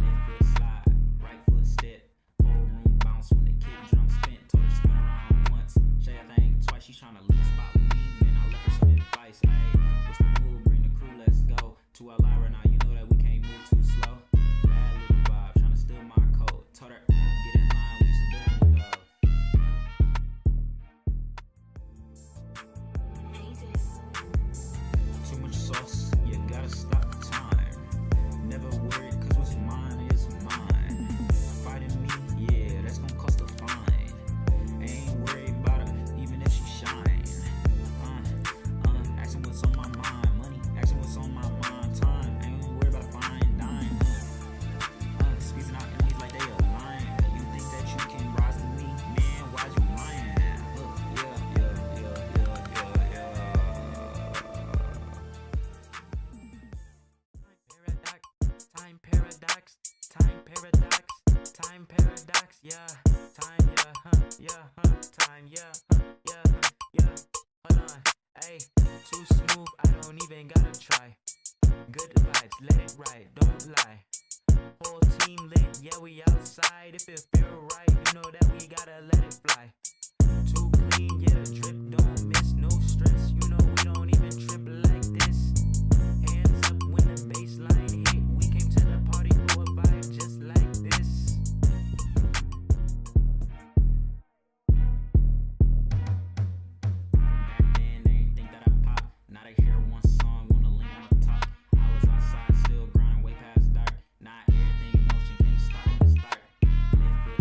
Left foot slide, right foot step. Whole room bounce when the kid drum spin. Told her spin around once, shake that thing twice. She tryna leave the spot with me, then I left her some advice. Ayy, what's the move? Bring the crew, let's go. To Elira now, you know that we can't move too slow. Bad little vibe, tryna steal my code. Told her, get in line, we used to do it with those. Too much sauce, you gotta stop the time. Never worried, cause what's mine is mine. Fighting me, yeah, that's gonna cost a fine. Ain't worried about her, even if she shine. Asking what's on my mind, money, asking what's on my mind, time. Ain't worried about fine dime. Squeezing out enemies like they a lion. You think that you can rise to me, man? Why's you lying? Time paradox, time paradox, time paradox, yeah, time, yeah, time, yeah, yeah. Hold on, ayy, too smooth, I don't even gotta try. Good vibes, let it ride, don't lie. Whole team lit, yeah, we outside. If it feel right, you know that we gotta let it fly. Too clean, yeah, the drip don't miss, no stress. You know we don't even trip like this. Hands up when the baseline hit. We came to the party for a vibe just like this. Back then, they ain't think that I pop. Now they hear one song, wanna lean on top. I was outside, still grinding way past dark. Not everything in motion, can't stop when it start. Left foot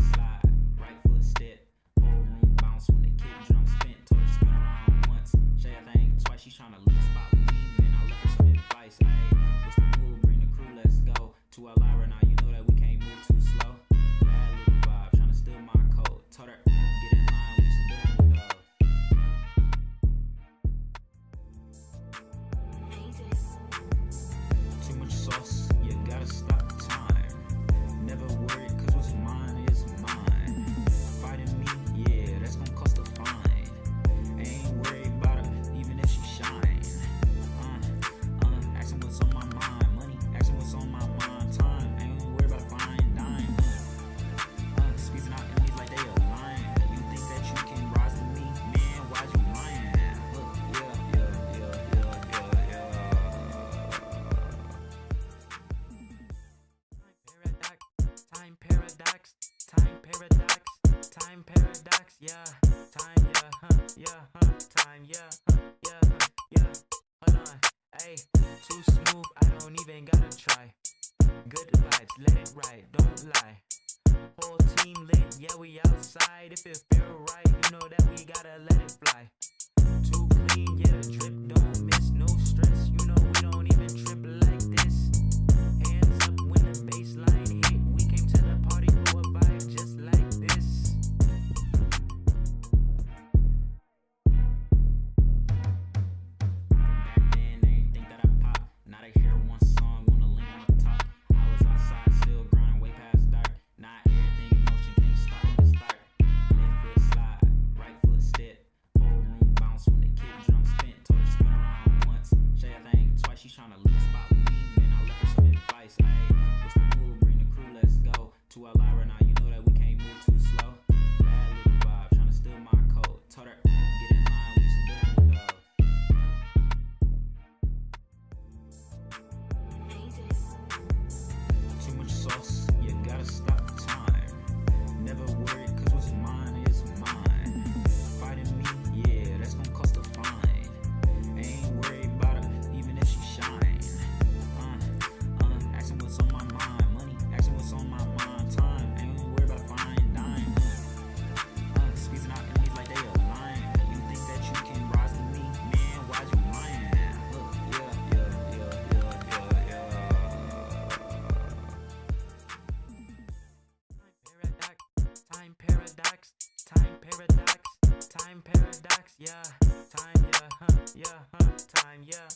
time, yeah,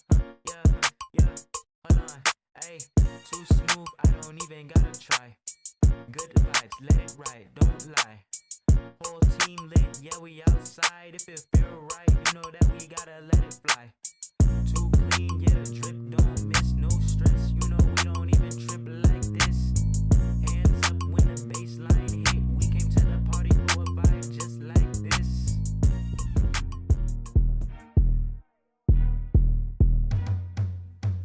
yeah. Hold on, ayy, too smooth, I don't even gotta try. Good vibes, let it ride, don't lie. Whole team lit, yeah, we outside. If it feel right, you know that we gotta let it fly. Too clean, yeah, drip, don't miss, no stress. You know we don't even trip like this. Hands up when the baseline hit. We came to the party for a vibe just like this.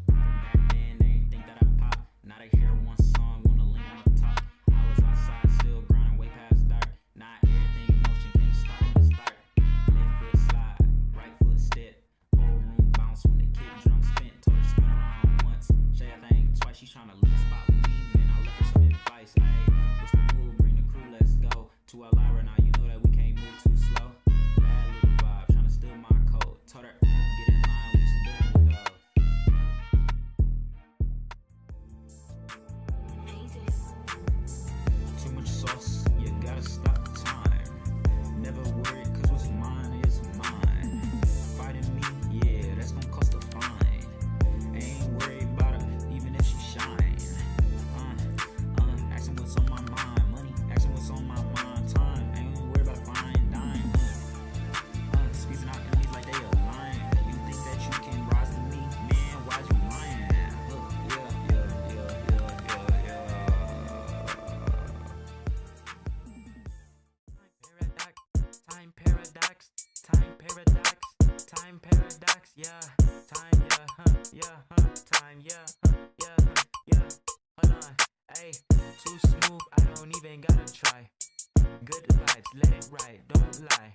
Back then, they ain't think that I pop. Now they hear one song, wanna lean on the top. I was outside, still grinding way past dark. Not everything in motion, can't stop when it start. Left foot slide, right foot step. Whole room bounce when the kick drum spin. Told her spin around once, shake that thing twice. She tryna leave the spot with me, then I left her some advice. Ayy, what's the move? Bring the crew, let's go. To Alara now, you know that we can't move too slow. Bad little vibe, tryna steal my code. Told her, get in line, we used to do it with those. Too much sauce, you gotta stop the time. Never worry, cause what's mine is mine. Fighting me, yeah, that's gonna cost a fine. Ain't worried about her, even if she shine. Asking what's on my mind, money, asking what's on my mind, time. Ain't worried about fine dime. Squeezing out enemies like they a lion. You think that you can rise to me, man? Why'd you lying? Time paradox, time paradox, time paradox, yeah, time, yeah, time, yeah. Hold on, ayy, too smooth, I don't even gotta try. Good vibes, let it ride, don't lie.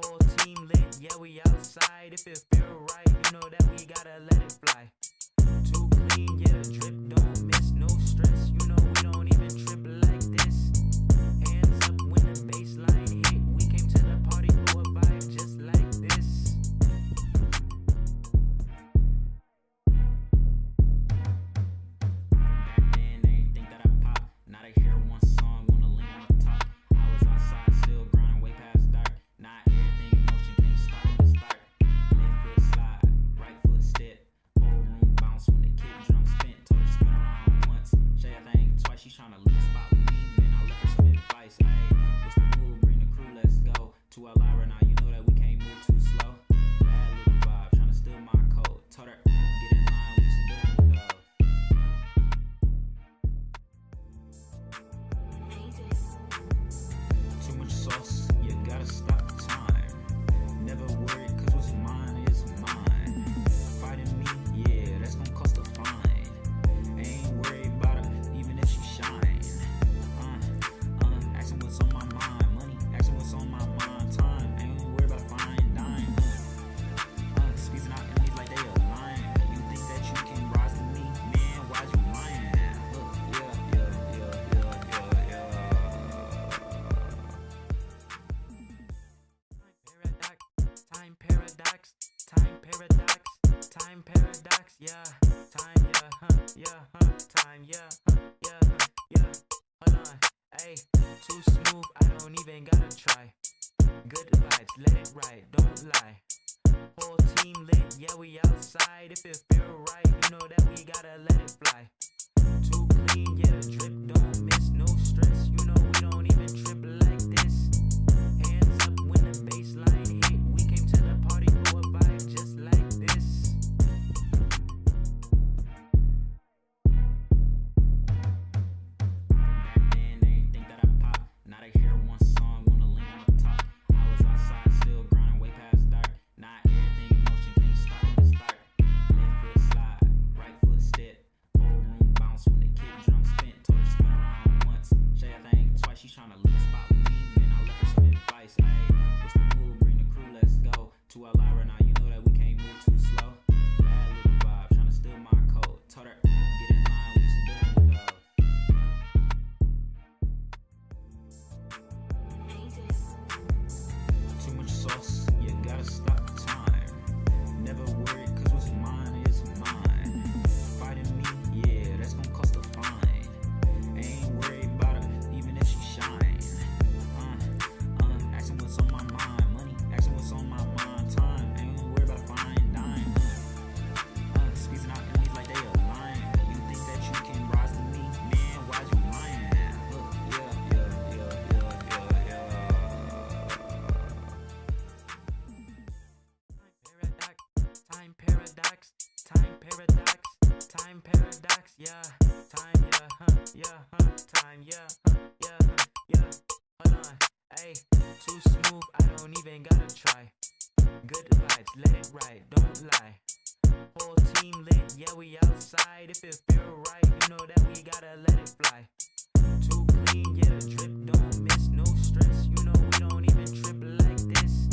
Whole team lit, yeah, we outside. If it feel right, you know that we gotta let it fly. Too clean, yeah, drip, don't miss, no stress. You know we don't even trip like this. Hands up when the baseline hit. We came to the party for a vibe just like this. Back then, they ain't think that I pop. Now they hear one song, wanna lean on the top. I was outside, still grinding way past dark. Not everything in motion, can't stop when it start. Left foot slide, right foot step. Whole room bounce when the kick drum spin. Told her spin around once, shake that thing twice. She tryna leave the spot with me, then I left her some advice. Ayy, what's the move? Bring the crew, let's go. To Alara now, you know that we can't move too slow. Bad little vibe, tryna steal my code. Told her, get in line, we used to do it with those. Too much sauce, you gotta stop the time. Never worry, cause what's mine is mine. Fighting me, yeah, that's gonna cost a fine. Ain't worried about her, even if she shine. Asking what's on my mind, money, asking what's on my mind, time. Ain't worried about fine dime. Squeezing out enemies like they a lion. You think that you can rise to me, man? Why'd you lying? Time paradox, time paradox, time paradox, yeah, time, yeah, time, yeah. Hold on, ayy, too smooth, I don't even gotta try. Good vibes, let it ride, don't lie. Whole team lit, yeah, we outside. If it feel right, you know that we gotta let it fly. Too clean, yeah, drip, don't miss, no stress. You know we don't even trip like this. Hands up when the baseline hit. We came to the party for a vibe just like this. Back then, they ain't think that I pop. Now they hear one song, wanna lean on the top. I was outside, still grinding way past dark. Not everything in motion, can't stop when it start. Left foot slide, right foot step. Whole room bounce when the kick drum spin. Told her spin around once, shake that thing twice. She tryna leave the spot with me, then I left her some advice. Ayy, what's the move? Bring the crew, let's go. To Alara now, you know that we can't move too slow. Bad little vibe, tryna steal my code. Told her, get in line, we used to do it with those. Too much sauce, you gotta stop the time. Never worry, cause what's mine is mine. Fighting me, yeah, that's gonna cost a fine. Ain't worried about her, even if she shine. Asking what's on my mind, money, asking what's on my mind, time. outside if it feel right. You know that we gotta let it fly. Too clean, yeah, the drip don't miss, no stress. You know we don't even trip like this.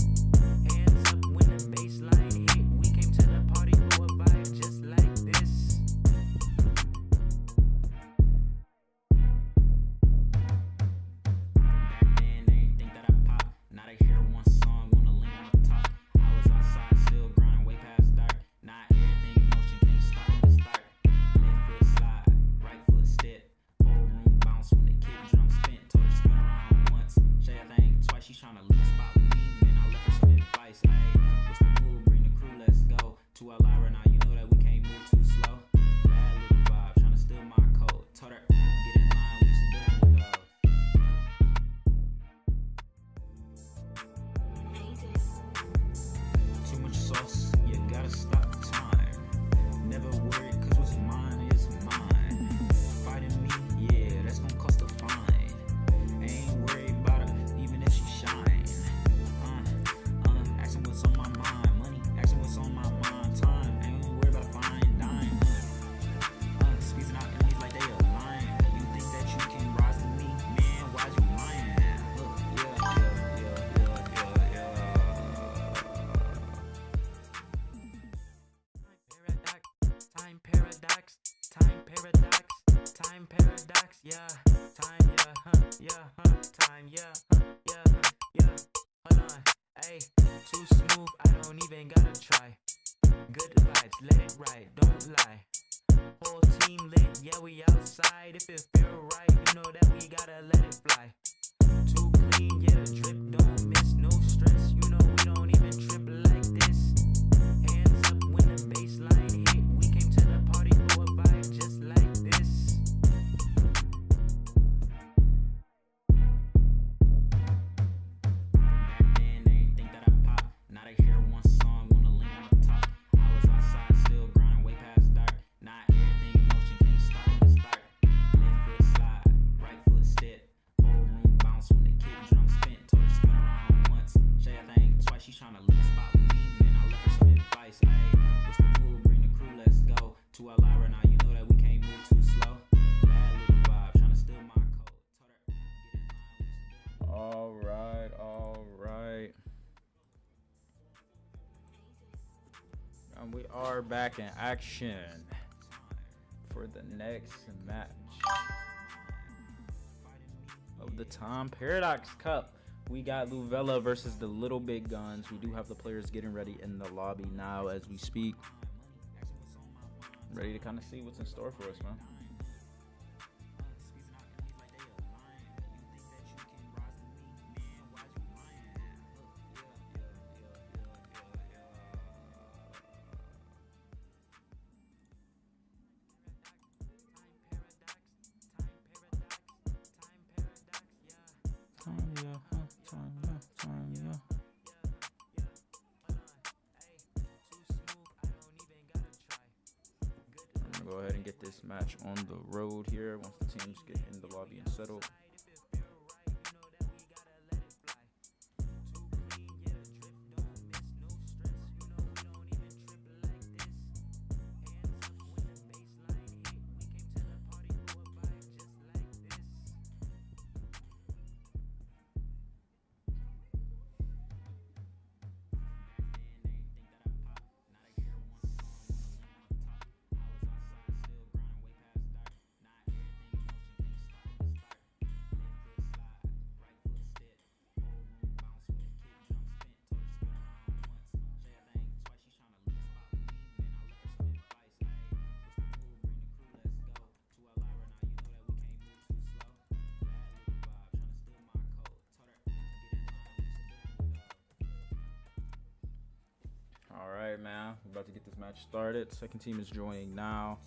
Hands up when the baseline hit. We came to the party for a vibe just like this. Back then they ain't think that I pop. Now they hear one song, wanna lean on the top. I was outside still grinding way past dark. Not everything in motion, can't stop when it start. Left foot slide, right foot step. Whole room bounce when the kid drum spin. Told her spin around once, say a thing twice. She tryna leave the spot with me, man. I left her some advice. Ayy, what's the move? Bring the crew, let's go. To Alara now, you know that we can't move too slow. Bad little vibe, tryna steal my code. Told her get in line, we used to do it with those. Too much sauce, you gotta stop the time. Never worried, cause what's mine is mine. Fighting me, yeah, that's gonna cost a fine. Ain't worried about her, even if she shine. Asking what's on my mind, money, asking what's on my mind, time. Ain't worried about a fine dime. Squeezing out enemies like they a lion. You think that you can rise to me, man? Why's you lying? Time paradox, time paradox, time paradox, yeah, time, yeah, time, yeah, yeah. Hold on, ayy, too smooth, I don't even gotta try. Good vibes, let it ride, don't lie. Whole team lit, yeah, we outside. If it feel right, you know that we gotta let it fly. Too clean, yeah, the drip don't miss, no stress. You know we don't even trip like this. Hands up when the baseline hit. We came to the party for a vibe just like this. Back then they ain't think that I pop. Now they hear one song, wanna lean on the top. I was outside still grinding way past dark. Not everything in motion, can't stop when it start. Left foot slide, right foot step. Whole room bounce when the kid drum spin. Told her spin around once, say a thing twice. She tryna leave the spot with me, man. I left her some advice. Ayy, what's the move? Bring the crew, let's go. To Alara now, you know that we can't move too slow. Bad little vibe, tryna steal my code. Told her get in line, we used to do it. All right. And we are back in action for the next match of the Time Paradox Cup. We got Luvella versus the Little Big Guns. We do have the players getting ready in the lobby now as we speak. Ready to kind of see what's in store for us, man. Go ahead and get this match on the road here once the teams get in the lobby and settled. All right, man. We're about to get this match started. Second team is joining now.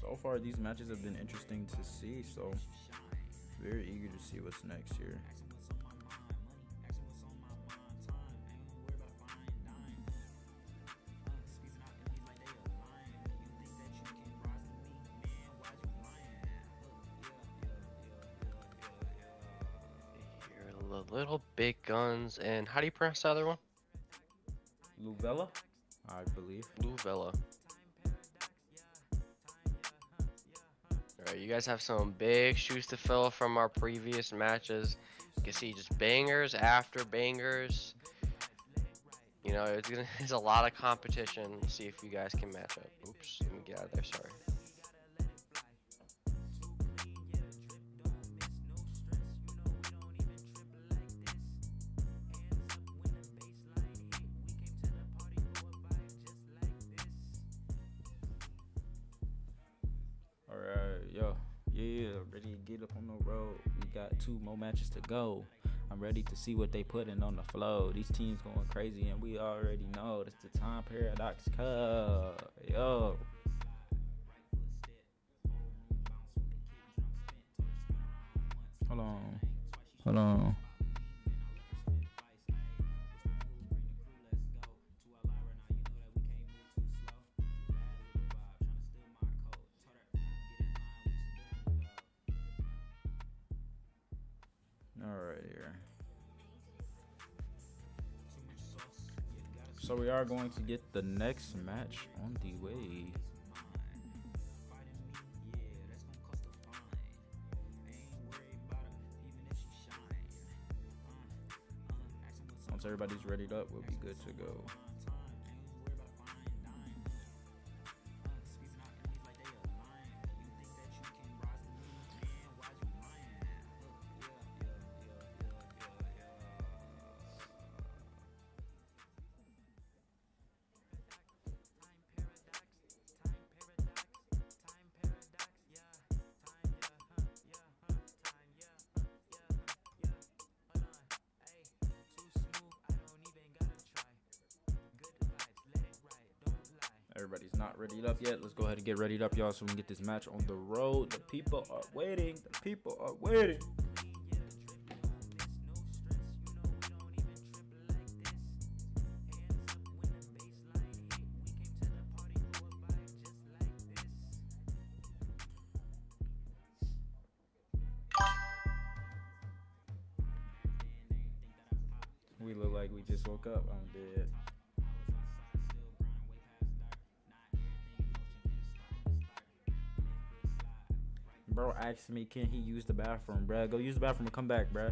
So far, these matches have been interesting to see, so very eager to see what's next here. the Little Big Guns, and how do you pronounce the other one? Luvella, I believe. Luvella. Alright, you guys have some big shoes to fill from our previous matches. You can see just bangers after bangers. You know, it's a lot of competition. Let's see if you guys can match up. Oops, let me get out of there, sorry. Ready to get up on the road. We got 2 more matches to go. I'm ready to see what they putting on the flow. These teams going crazy, and we already know it's the Time Paradox Cup. Yo. Hold on. Alright here. So we are going to get the next match on the way. Once everybody's readied up, we'll be good to go. Everybody's not readied up yet. Let's go ahead and get readied up, y'all, so we can get this match on the road. The people are waiting. The people are waiting. We look like we just woke up. I'm dead. Bro asked me, can he use the bathroom, bruh? Go use the bathroom and come back, bruh.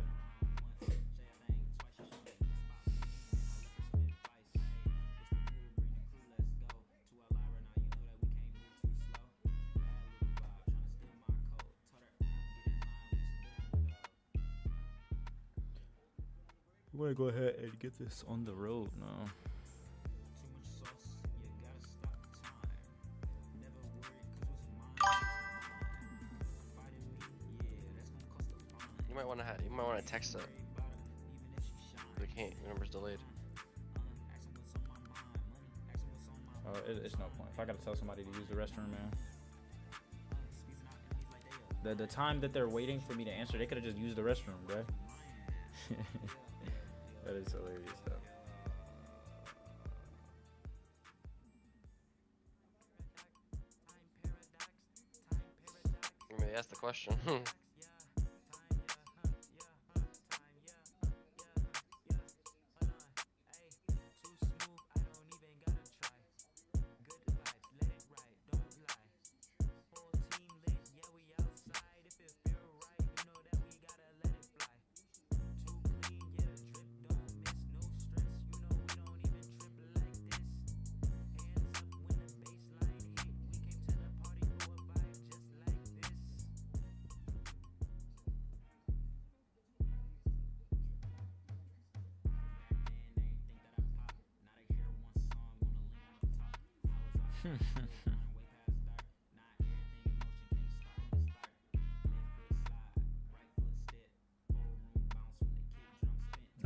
We want to go ahead and get this on the road now. You might want to text it. We can't. Your number's delayed. It's no point. If I gotta tell somebody to use the restroom, man. The time that they're waiting for me to answer, they could have just used the restroom, bruh. That is hilarious, though. You may ask the question.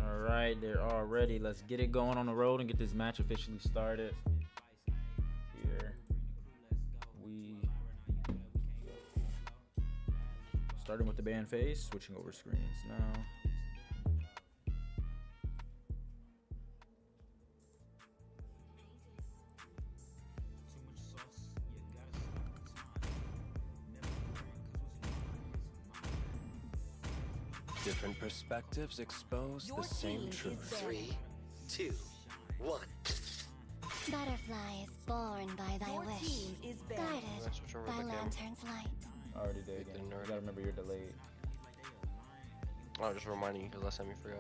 All right, they're all ready. Let's get it going on the road and get this match officially started. Here we starting with the band phase, switching over screens now. Different perspectives expose Your the same team is truth. banned. 3, 2, 1. Butterflies born by thy Your wish, team is banned. Let's switch over guided by the game. lantern's light. Already did Hit the again. You nerd. gotta remember you're delayed. Oh, just reminding you because last time you forgot.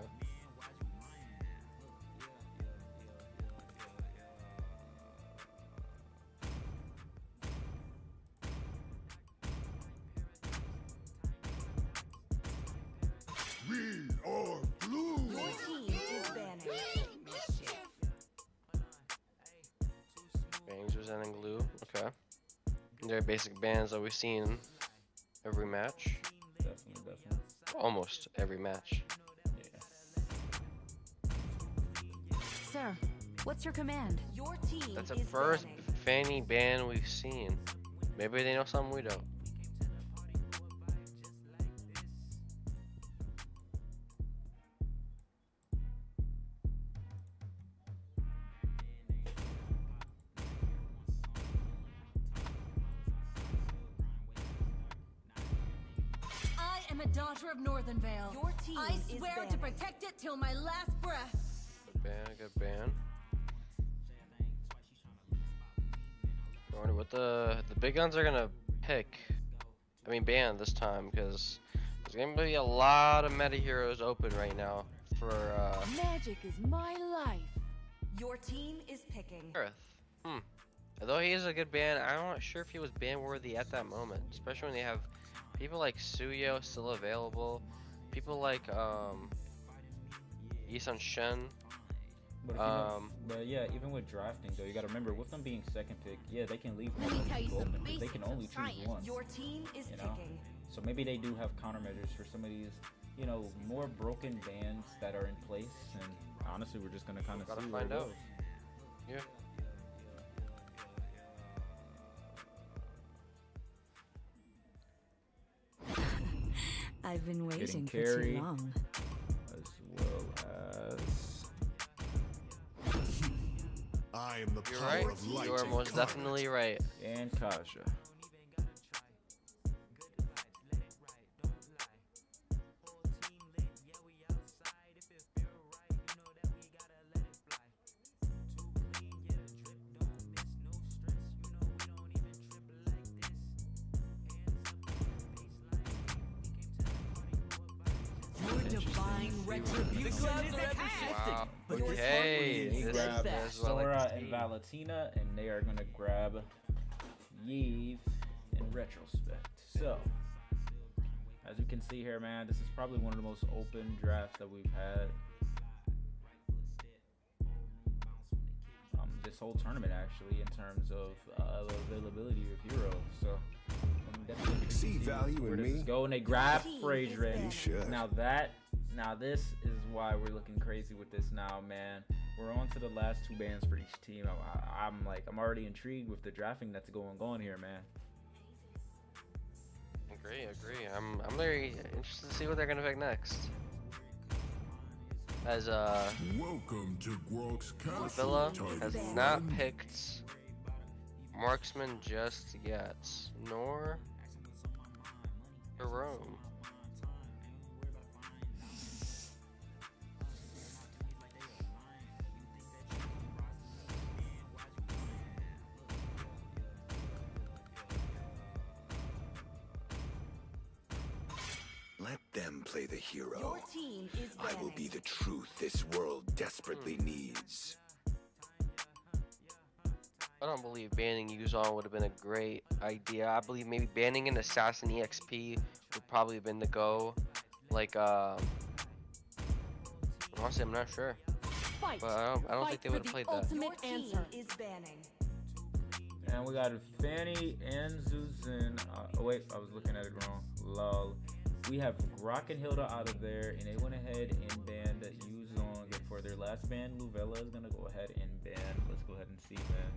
We are glue. Your team is banning. Bangs presenting glue. Okay. They're basic bans that we've seen every match. Definitely. Almost every match. Sir, what's your command? Your team That's the is first banning. Fanny ban we've seen. Maybe they know something we don't. I am a daughter of Northern Vale. Your team I is swear to banning. protect it till my last breath. Good ban. I wonder what the big guns are gonna pick. I mean ban this time because there's gonna be a lot of meta heroes open right now for Magic is my life. Your team is picking. Earth. Although he is a good ban, I'm not sure if he was ban worthy at that moment, especially when they have people like Suyo still available, people like Yisun Shen. But, if you know, but yeah, even with drafting though, you gotta remember with them being second pick, yeah, they can leave Let me tell you multiple some open, but they can basics of only choose science. one. Your team is You know? picking. So maybe they do have countermeasures for some of these, you know, more broken bans that are in place. And honestly, we're just gonna kind of Gotta see where it find out. goes. Yeah. I've been waiting for carry. too long. As well as I am the You're power right. of light. You are most incarnate. definitely right. and Kaja. Your divine retribution is at hand. Wow. But yours Okay. They This grab is what I Sora like to and see. Valentina, and they are gonna grab Yves in retrospect. So, as you can see here, man, this is probably one of the most open drafts that we've had. This whole tournament, actually, in terms of availability of heroes. So, I'm definitely interested See to value where in this me? is going. They grab Team Fraser. is You should. Now this is why we're looking crazy with this now, man. We're on to the last two bans for each team. I'm already intrigued with the drafting that's going on here, man. Agree. I'm very interested to see what they're gonna pick next. As Welcome to Grok's Castle, Villa tiny has friend. not picked Marksman just yet, nor Jerome. Let them play the hero. Your team is I will banning. be the truth this world desperately needs. I don't believe banning Yuzon would have been a great idea. I believe maybe banning an Assassin EXP would probably have been the go. Like, honestly, I'm not sure. Fight. But I don't Fight think they for would have the played that. ultimate Your team answer. is banning. And we got Fanny and Zuzin. Oh wait, I was looking at it wrong. Lol. We have Grok and Hilda out of there, and they went ahead and banned Yuzong. And for their last ban, Luvella is gonna go ahead and ban. Let's go ahead and see, man.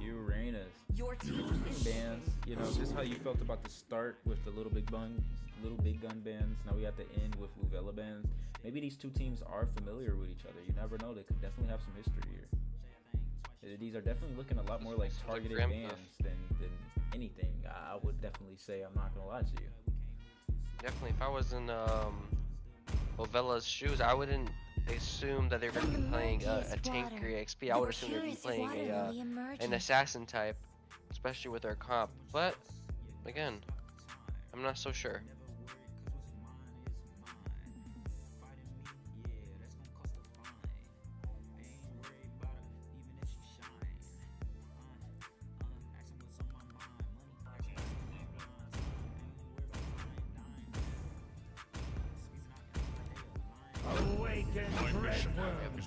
Uranus. Your team is Bans. You know, just how you felt about the start with the little big gun bans. Now we have to end with Luvella bans. Maybe these two teams are familiar with each other. You never know. They could definitely have some history here. These are definitely looking a lot more like targeted Grim bans stuff. than anything, I would definitely say, I'm not gonna lie to you. Definitely, if I was in Lovella's shoes, I wouldn't assume that they're going to be playing a tank or EXP. I would assume they'd be playing an assassin type, especially with their comp. But again, I'm not so sure.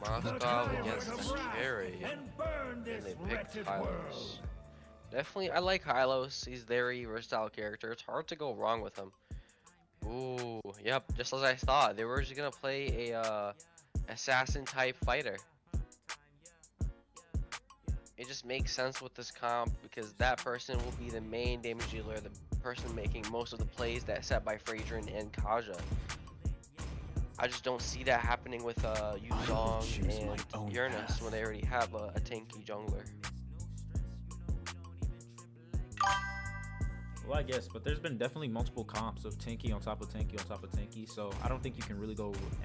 Moscow against Scary, and they picked Hylos. Definitely, I like Hylos. He's a very versatile character. It's hard to go wrong with him. Ooh, yep, just as I thought. They were just gonna play a assassin type fighter. It just makes sense with this comp because that person will be the main damage dealer, the person making most of the plays that set by Phaedron and Kaja. I just don't see that happening with Yuzong and Uranus when they already have a tanky jungler. Well, I guess, but there's been definitely multiple comps of tanky on top of tanky on top of tanky, so I don't think you can really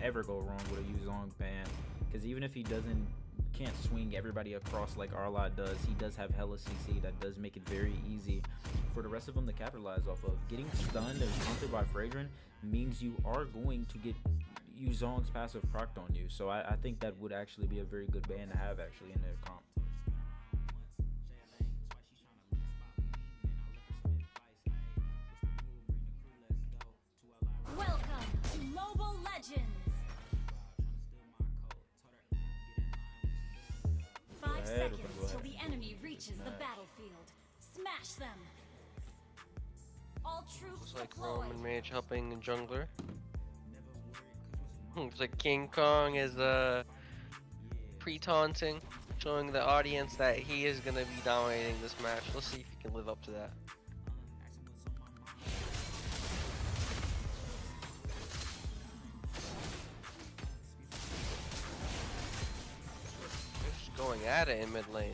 ever go wrong with a Yuzong ban, because even if he can't swing everybody across like Arlott does, he does have hella CC that does make it very easy for the rest of them to capitalize off of. Getting stunned and countered by Phaedron means you are going to get Yuzong's passive procced on you, so I think that would actually be a very good ban to have actually in their comp. Welcome to Mobile Legends. 5 seconds till the enemy reaches the battlefield. Smash them. All troops Looks like deployed. Roman Mage helping the jungler. Looks like King Kong is pre-taunting, showing the audience that he is gonna be dominating this match. Let's see if he can live up to that. They're just going at it in mid lane.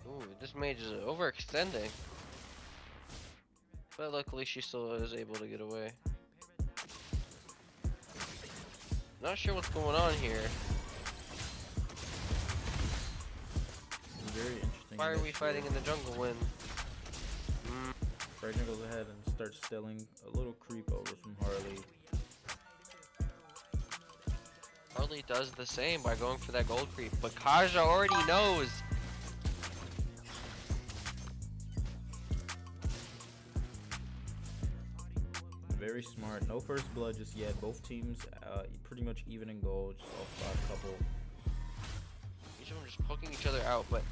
Ooh, this mage is overextending. But luckily she still is able to get away. Not sure what's going on here. Very interesting. Why are we fighting in the jungle when Phaedron goes ahead and starts stealing a little creep over from Harley. Harley does the same by going for that gold creep, but Kaja already knows. Very smart. No first blood just yet. Both teams pretty much even in gold, just off by a couple. Each of them just poking each other out, but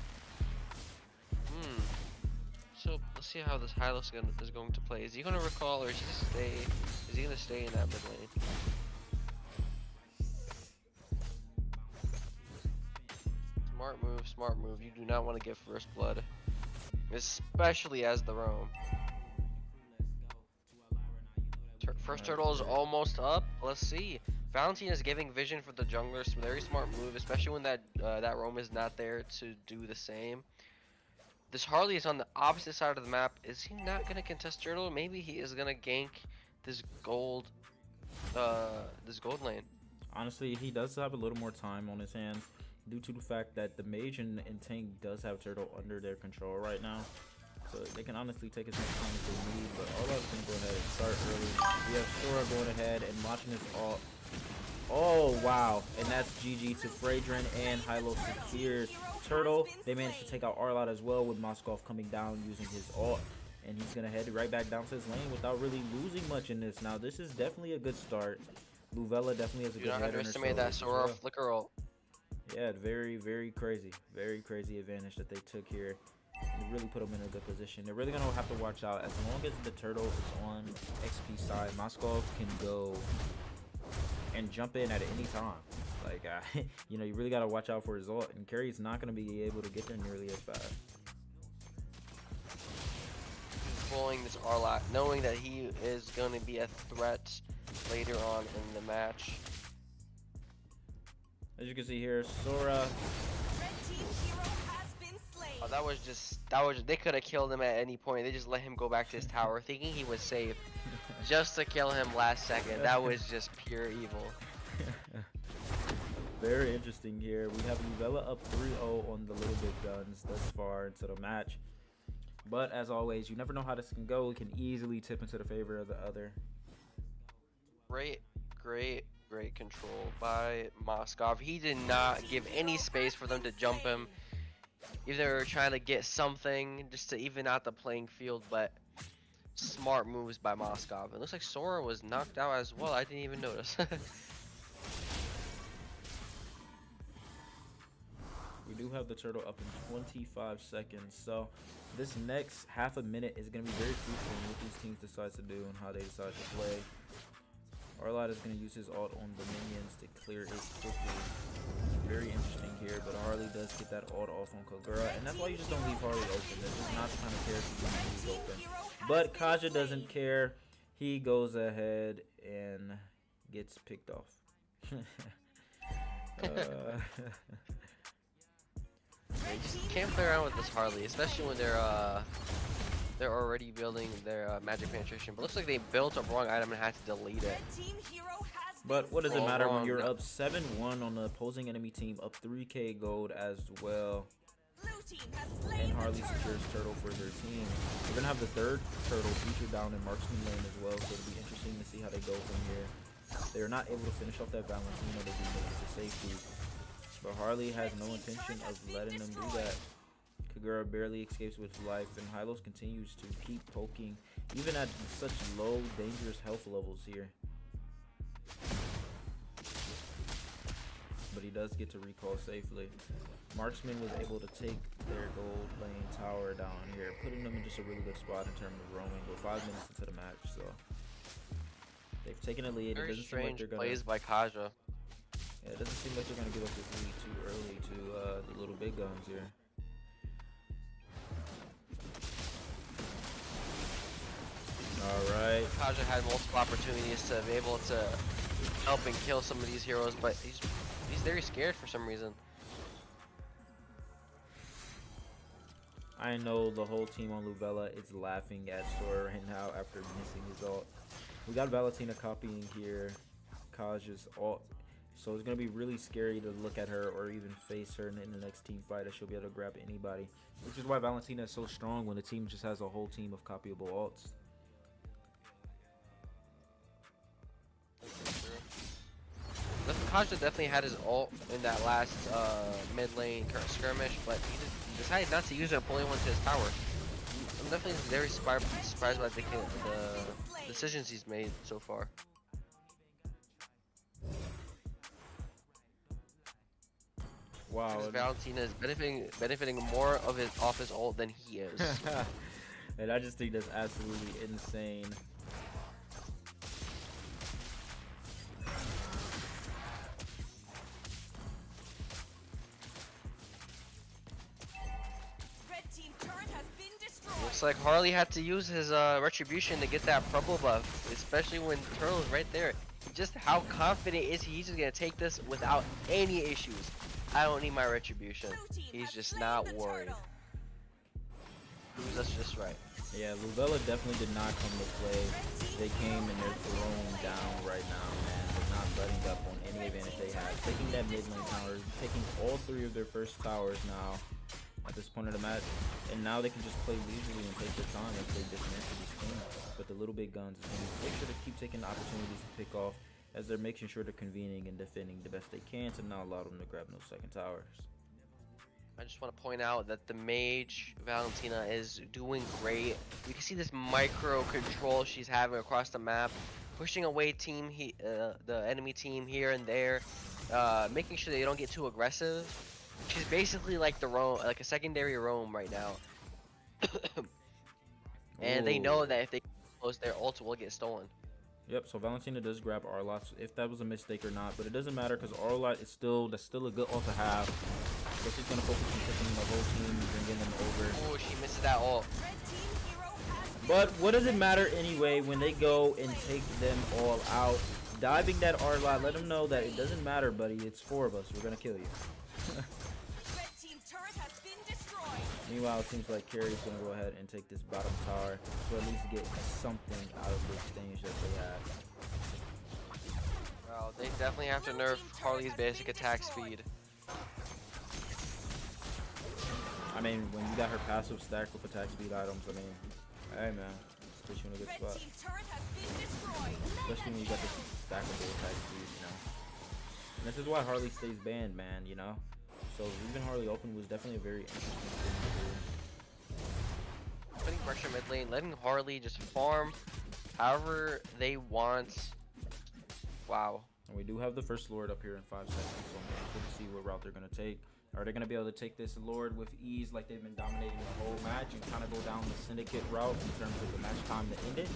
so let's see how this Hylos is going to play. Is he going to recall, or is he going to stay in that mid lane? Smart move. You do not want to get first blood, especially as the roam. First turtle is almost up. Let's see. Valentine is giving vision for the jungler. It's a very smart move, especially when that roam is not there to do the same. This Harley is on the opposite side of the map. Is he not gonna contest turtle? Maybe he is gonna gank this gold lane. Honestly, he does have a little more time on his hands due to the fact that the mage and tank does have turtle under their control right now. So they can honestly take as much time as they need, but all of them go ahead and start early. We have Sora going ahead and launching his ult. Oh, wow. And that's GG to Phaedron and Hylos secures turtle. They managed to take out Arlott as well, with Moskov coming down using his ult. And he's going to head right back down to his lane without really losing much in this. Now, this is definitely a good start. Luvella definitely has a good header. Do not underestimate that Sora flicker ult. Yeah, very, very crazy. Very crazy advantage that they took here. It really put them in a good position. They're really going to have to watch out. As long as the turtle is on XP side, Moskov can go and jump in at any time. Like, you know, you really got to watch out for his ult. And Carrie's not going to be able to get there nearly as fast. Pulling this Arlott, knowing that he is going to be a threat later on in the match. As you can see here, Sora They could have killed him at any point. They just let him go back to his tower, thinking he was safe, just to kill him last second. That was just pure evil. Very interesting here. We have Luvella up 3-0 on the Little Big Guns thus far into the match. But as always, you never know how this can go. It can easily tip into the favor of the other. Great control by Moskov. He did not give any space for them to jump him. Either they were trying to get something just to even out the playing field, but smart moves by Moskov. It looks like Sora was knocked out as well. I didn't even notice. We do have the turtle up in 25 seconds, so this next half a minute is going to be very crucial in what these teams decide to do and how they decide to play. Arlott is going to use his ult on the minions to clear it quickly. Very interesting here, but Harley does get that ult off on Kagura, and that's why you just don't leave Harley open. This is not the kind of character you want to leave open. But Kaja doesn't care. He goes ahead and gets picked off. You just can't play around with this Harley, especially when they're already building their magic penetration. But looks like they built a wrong item and had to delete it. But what does it matter when you're up 7-1 on the opposing enemy team, up 3k gold as well? And Harley secures turtle for their team. We're gonna have the third turtle featured down in Marksman lane as well, so it'll be interesting to see how they go from here. They're not able to finish off that Valentino. They do make it to safety. But Harley has no intention of letting them do that. Kagura barely escapes with life, and Hylos continues to keep poking, even at such low, dangerous health levels here. But he does get to recall safely. Marksman was able to take their gold lane tower down here, putting them in just a really good spot in terms of roaming. We're 5 minutes into the match, so they've taken a lead. Very it doesn't seem like they're gonna plays by Kaja. Yeah, it doesn't seem like they're gonna give up this lead too early to the Little Big Guns here. All right. Kaja had multiple opportunities to be able to help and kill some of these heroes, but he's very scared for some reason. I know the whole team on Luvella is laughing at Sora right now after missing his ult. We got Valentina copying here Kaja's ult, so it's gonna be really scary to look at her or even face her in the next team fight, as she'll be able to grab anybody, which is why Valentina is so strong when the team just has a whole team of copyable ults. Kaja definitely had his ult in that last mid lane skirmish, but he decided not to use it, only went to his tower. I'm definitely very surprised by the decisions he's made so far. Wow. Valentina is benefiting more of off his ult than he is. And I just think that's absolutely insane. Looks like Harley had to use his retribution to get that purple buff, especially when Turtle is right there. Just how confident is he? He's just gonna take this without any issues. I don't need my retribution. He's just not worried. That's just right. Yeah, Luvella definitely did not come to play. They came and they're thrown down right now, man. They're not letting up on any advantage they had. Taking that mid lane tower, taking all 3 of their first towers now at this point of the match, and now they can just play leisurely and take their time as they dismantle these teams. But the Little Big Guns is going to make sure to keep taking opportunities to pick off, as they're making sure they're convening and defending the best they can to not allow them to grab no second towers. I just want to point out that the mage Valentina is doing great. You can see this micro control she's having across the map, pushing away the enemy team here and there, making sure they don't get too aggressive. She's basically like a secondary roam right now. And they know that if they close, their ult will get stolen. Yep, so Valentina does grab Arlott, if that was a mistake or not, but it doesn't matter because Arlott is still a good ult to have. So she's gonna focus on taking the whole team, bringing them over. Oh, she misses that ult. But what does it matter anyway when they go and take them all out? Diving that Arlott, let them know that it doesn't matter, buddy. It's 4 of us. We're gonna kill you. Meanwhile, it seems like Carrie's going to go ahead and take this bottom tower to at least get something out of the exchange that they have. Well, they definitely have to nerf Harley's basic attack speed. I mean, when you got her passive stacked with attack speed items, I mean, hey man, it's put you in a good spot. Especially when you got this stackable attack speed, you know. And this is why Harley stays banned, man, you know. So leaving Harley open was definitely a very interesting thing to do. Putting pressure mid lane, letting Harley just farm however they want. Wow. And we do have the first Lord up here in 5 seconds, so I'm interested to see what route they're going to take. Are they going to be able to take this Lord with ease like they've been dominating the whole match and kind of go down the Syndicate route in terms of the match time to end it?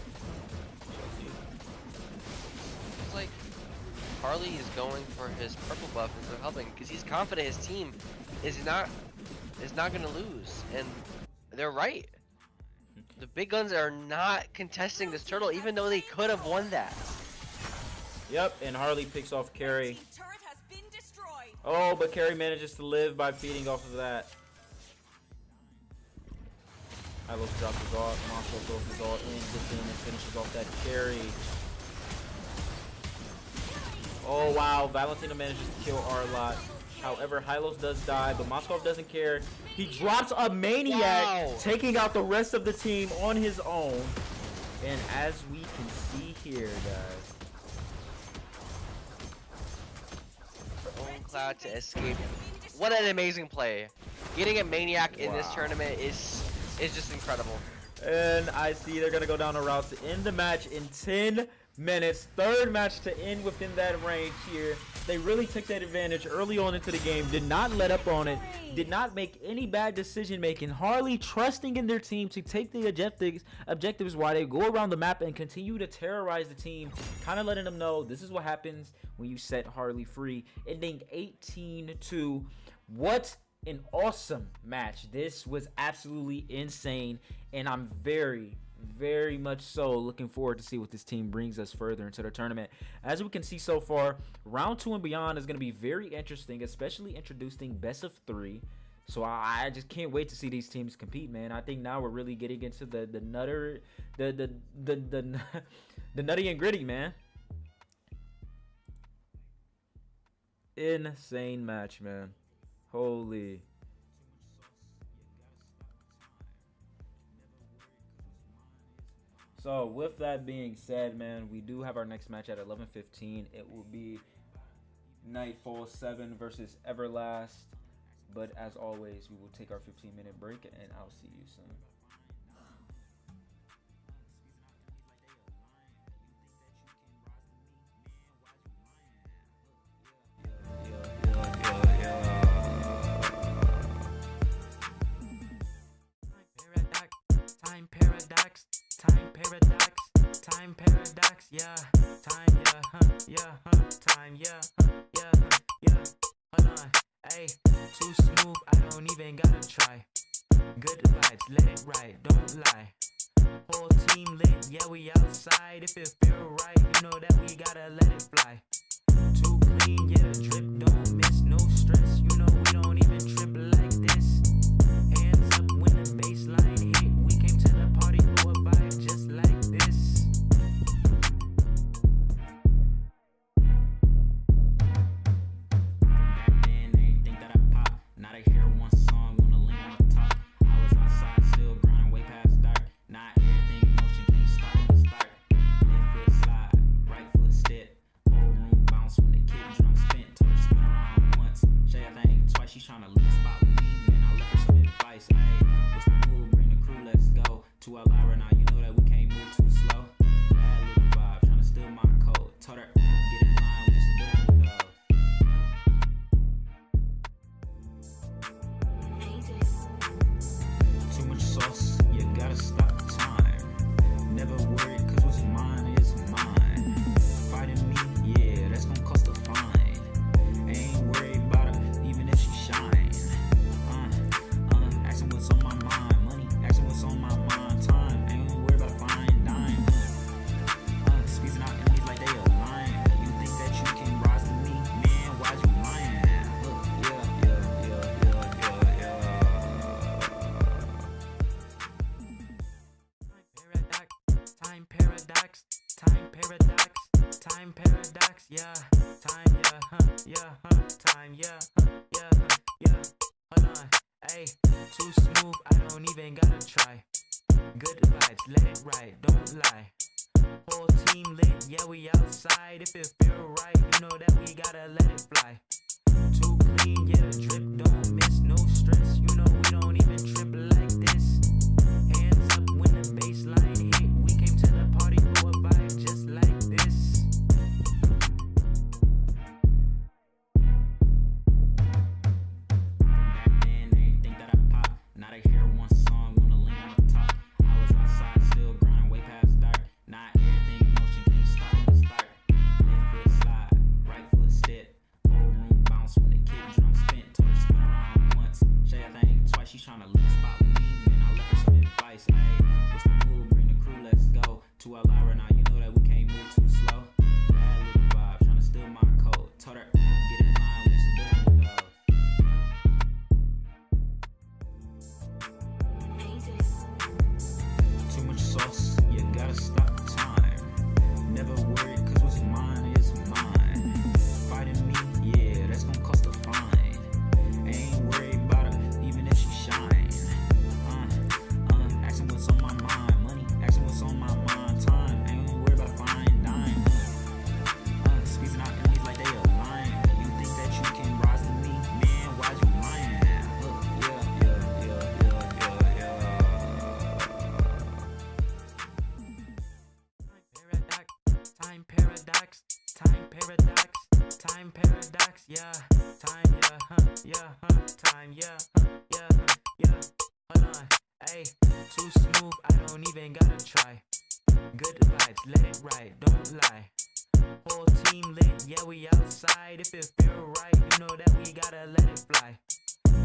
It's like Harley is going for his purple buff instead of helping because he's confident his team is not going to lose, and they're right. The big guns are not contesting this turtle, even though they could have won that. Yep, and Harley picks off Carrie. Oh, but Carrie manages to live by feeding off of that. Hylos drops his ult. Monster throws his ult in, gets in, and finishes off that Carrie. Oh, wow. Valentina manages to kill Arlott. However, Hylos does die, but Moskov doesn't care. He drops a Maniac, taking out the rest of the team on his own. And as we can see here, guys, Cloud to escape. What an amazing play. Getting a Maniac in this tournament is just incredible. And I see they're gonna go down a route to end the match in 10 minutes. Third match to end within that range here. They really took that advantage early on into the game, did not let up on it, did not make any bad decision making. Harley trusting in their team to take the objectives while they go around the map and continue to terrorize the team, kind of letting them know this is what happens when you set Harley free, ending 18-2. What an awesome match. This was absolutely insane, and I'm very much so looking forward to see what this team brings us further into the tournament. As we can see so far, round 2 and beyond is going to be very interesting, especially introducing best of 3. So I just can't wait to see these teams compete, man. I think now we're really getting into the nutty and gritty, man. Insane match, man. Holy. So with that being said, man, we do have our next match at 11:15. It will be Nightfall 7 versus Everlast. But as always, we will take our 15-minute break, and I'll see you soon. Time paradox, yeah, time, yeah, time, yeah, hold on, ayy, too smooth, I don't even gotta try, good vibes, let it ride, don't lie, whole team lit, yeah, we outside, if it feel right, you know that we gotta let it fly, too clean, yeah, drip, don't miss, no stress, you know we don't even trip like this, hands up when the baseline hit, we came to the party for a vibe just like this. She's trying to live spot with me, man. I left her some advice. Hey, what's the move? Bring the crew, let's go. To Elvira now, you know that we can't move too slow. Bad little vibe, trying to steal my code. Told her, get in line, we just doing those. Too much sauce, you gotta stop the time. Never worry, cause what's mine is mine. Fighting me, yeah, that's gonna cost a fine. Ain't worried about it. Shine. Asking what's on my mind. Money, asking what's on my mind. Time, ain't worried about a fine dime. Squeezing out enemies like they a line. Ayy, too smooth, I don't even gotta try. Good vibes, let it ride, don't lie. Whole team lit, yeah, we outside. If it feel right, you know that we gotta let it fly. Too clean, yeah, drip, don't miss, no stress. You know we don't even trip like this. Hands up when the baseline hit. We came to the party for a vibe just like this. Back then, they ain't think that I pop. Now they hear one song, wanna lean on the top. I was outside, still grinding way past dark. Not everything in motion, can't stop when it start. Left foot slide, right foot step. Whole room bounce when the kid drum spin. Told her spin around once, say a thing twice. She tryna leave the spot with me, and I left her some advice. Ayy, what's the move? Bring the crew, let's go. To Alara now, you know that we can't move too slow. Bad little vibe, tryna steal my code. Told her, get in line, we some dealing with those. Too much sauce, you gotta stop the time. Never worry, cause what's mine is mine. Fighting me, yeah, that's gonna cost a fine. Ain't worried about her, even if she shine. Asking what's on my mind. Money, asking what's on my mind. Time, ain't worried about a fine dime. Squeezing out enemies like they a lion. You think that you can rise to me? Man, why'd you lying? Time paradox, time paradox, time paradox, yeah, time, yeah, time, yeah, yeah. Hold on, ayy, too smooth, I don't even gotta try. Good vibes, let it ride, don't lie. Whole team lit, yeah, we outside. If it feel right, you know that we gotta let it fly.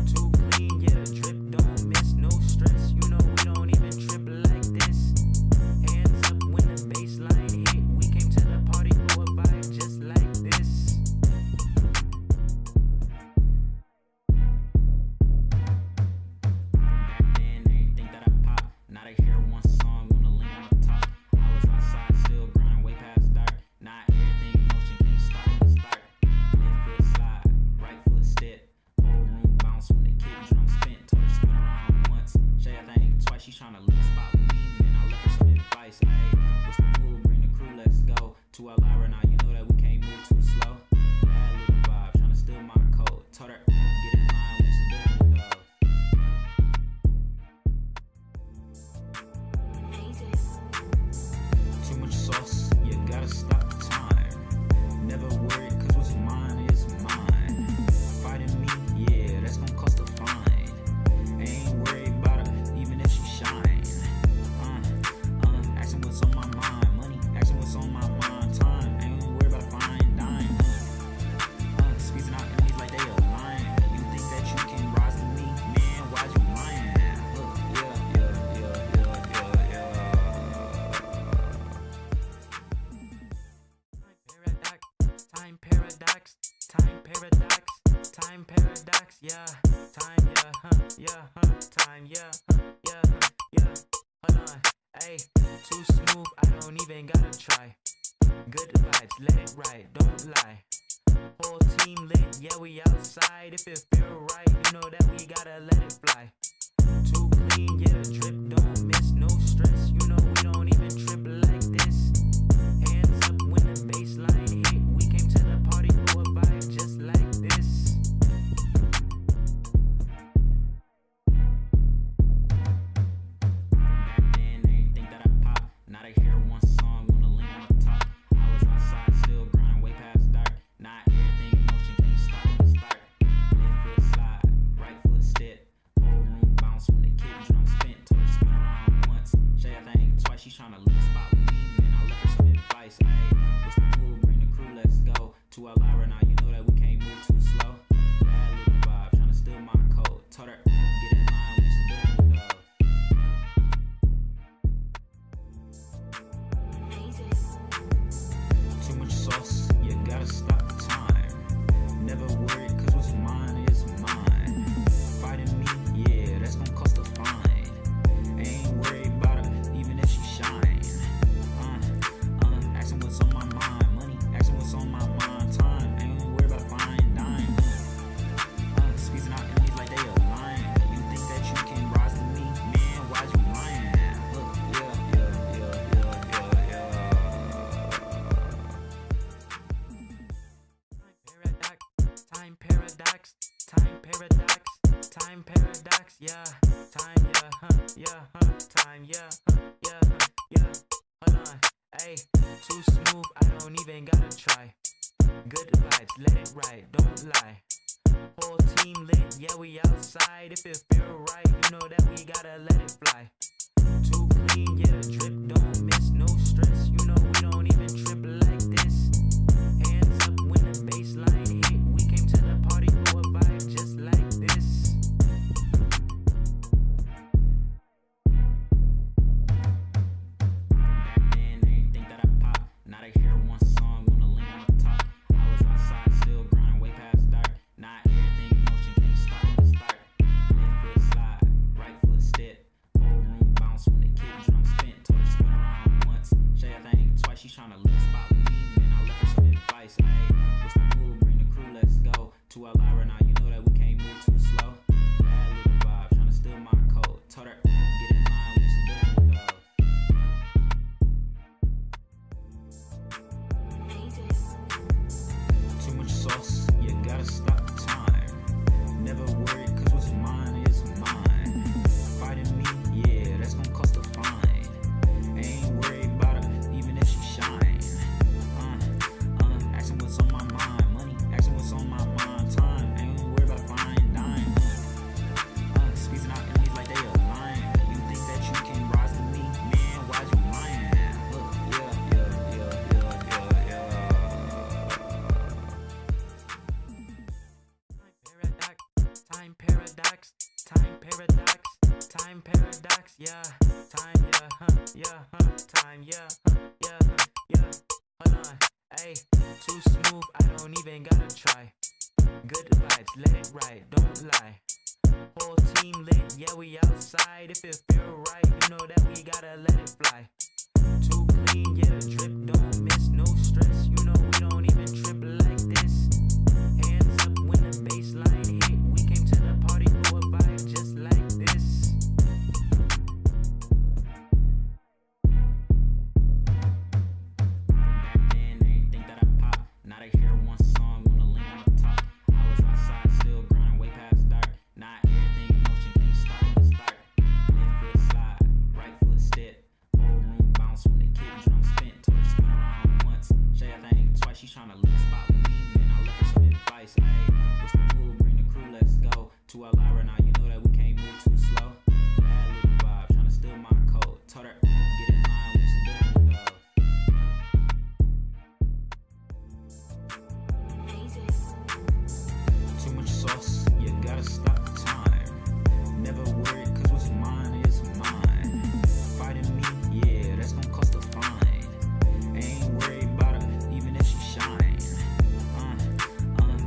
Too clean, yeah, drip, don't miss, no stress. You know we don't even trip like this. Hands up when the baseline hit. We came to the party for a vibe just like this. Back then, they ain't think that I pop. Now they hear one song, wanna lean on the top. I was outside, still grinding way past dark. Not everything in motion, can't stop when it start. Left foot slide, right foot step. Whole room bounce when the kid drum spin. Told her spin around once, say a thing twice. She tryna leave the spot with me, and I left her some advice. Ayy, what's the move? Bring the crew, let's go. To Alara now, you know that we can't move too slow. Bad little vibe, tryna steal my code. Told her, get in line, we some dealing with those. Too much sauce, you gotta stop the time. Never worry, cause what's mine is mine. Fighting me, yeah, that's gonna cost a fine. Ain't worried about her, even if she shine. Asking what's on my mind. Money, asking what's on my mind. Time, ain't worried about a fine dime. Squeezing out enemies like they a lion. You think that you can rise to me? Man, why'd you lying? Time paradox, time paradox, time paradox, yeah, time, yeah, time, yeah, yeah. Hold on, ayy, too smooth, I don't even gotta try. Good vibes, let it ride, don't lie. Whole team lit, yeah, we outside. If it feel right, you know that we gotta let it fly. Too clean, yeah, drip, don't miss, no stress. You know we don't even trip like this. Hands up when the baseline hit. We came to the party for a vibe just like this. Back then, they ain't think that I pop. Now they hear one song, wanna lean on the top. I was outside, still grinding way past dark. Not everything in motion, can't stop when it start. Left foot slide, right foot step. Whole room bounce when the kid drum spin. yeah. Time, yeah, time, yeah, yeah. Hold on, ayy, too smooth, I don't even gotta try. Good vibes, let it ride, don't lie. Whole team lit, yeah, we outside. If it feel right, you know that we gotta let it fly. Too clean, yeah, drip, don't miss, no stress. You know we don't even trip like this. Hands up when the baseline hit. We came to the party for a vibe just like this. Back then, they didn't think that I pop. Now they hear one song, wanna lean on the top. I was outside, still grinding way past dark. Not everything in motion, can't stop when it start. Left foot slide, right foot step. Whole room bounce when the kid drum spin. Told her spin around once, say a thing twice. She tryna lick a spot with me, man. I left her some advice. Ayy, what's the move? Bring the crew, let's go. To Elvira, now you know that we can't move too slow. Bad little vibe, tryna steal my code. Told her, get in line when it's done goes. Too much sauce, you gotta stop the time. Never worry, cause what's mine is mine. Fighting me, yeah, that's gonna cost a fine. Ain't worried about her, even if she shine. Asking what's on my mind. Money, asking what's on my mind. Time, ain't worried about fine dime. Squeezing out enemies like they a lion. You think that you can rise to me? Man, why'd you lying? Time paradox, time paradox, time paradox, yeah. Time, yeah, time, yeah, yeah. Hold on, ayy, too smooth, I don't even gotta try. Good vibes, let it ride, don't lie. Whole team lit, yeah, we outside. If it feel right, you know that we gotta let it fly. Too clean, yeah, drip, don't miss, no stress. You know we don't even trip like this. Hands up when the baseline hit. We came to the party for a vibe just like this. Back then, they didn't think that I pop. Now they hear one song, wanna lean on the top. I was outside, still grinding way past dark. Not everything in motion, can't stop when it start. Left foot slide, right foot step. Whole room bounce when the kid drum spin. Told her spin around once, say a thing twice. She tryna lick a spot with me, man. I left her some advice. Ayy, what's the move? Bring the crew, let's go. To Elvira, now you know that we can't move too slow. Bad little vibe, tryna steal my code. Told her, get in line when it's done goes. Too much sauce, you gotta stop the time. Never worry, cause what's mine is mine. Fighting me, yeah, that's gonna cost a fine. Ain't worried about her, even if she shine.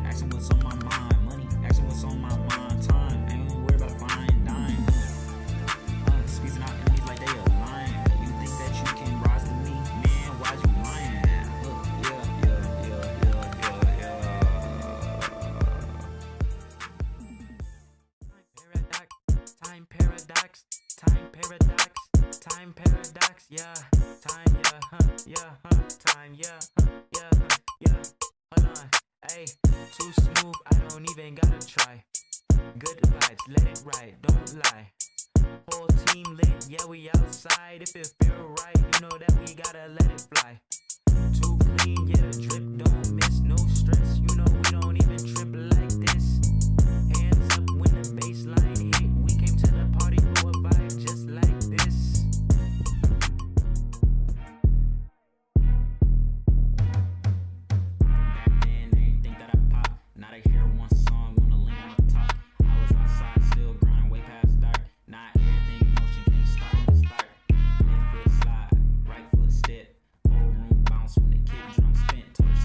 Asking what's on my mind. Money, asking what's on my mind. Time, ain't worried about fine dime. Squeezing out enemies like they a lion. You think that you can rise to me? Man, why'd you lying? Time paradox, time paradox, time paradox, yeah. Time, yeah, time, yeah. Hold on, ayy, too smooth, I don't even gotta try. Good vibes, let it ride, don't lie. Whole team lit, yeah, we outside. If it feel right, you know that we gotta let it fly. Too clean, yeah, drip, don't miss, no stress. You know we don't even trip like this. Hands up when the baseline hit. We came to the party for a vibe just like this. Back then, they didn't think that I pop. Now they hear one song, wanna lean on the top. I was outside, still grinding way past dark. Not everything in motion, can't stop when it start. Left foot slide, right foot step. Whole room bounce when the kid drum spin. Told her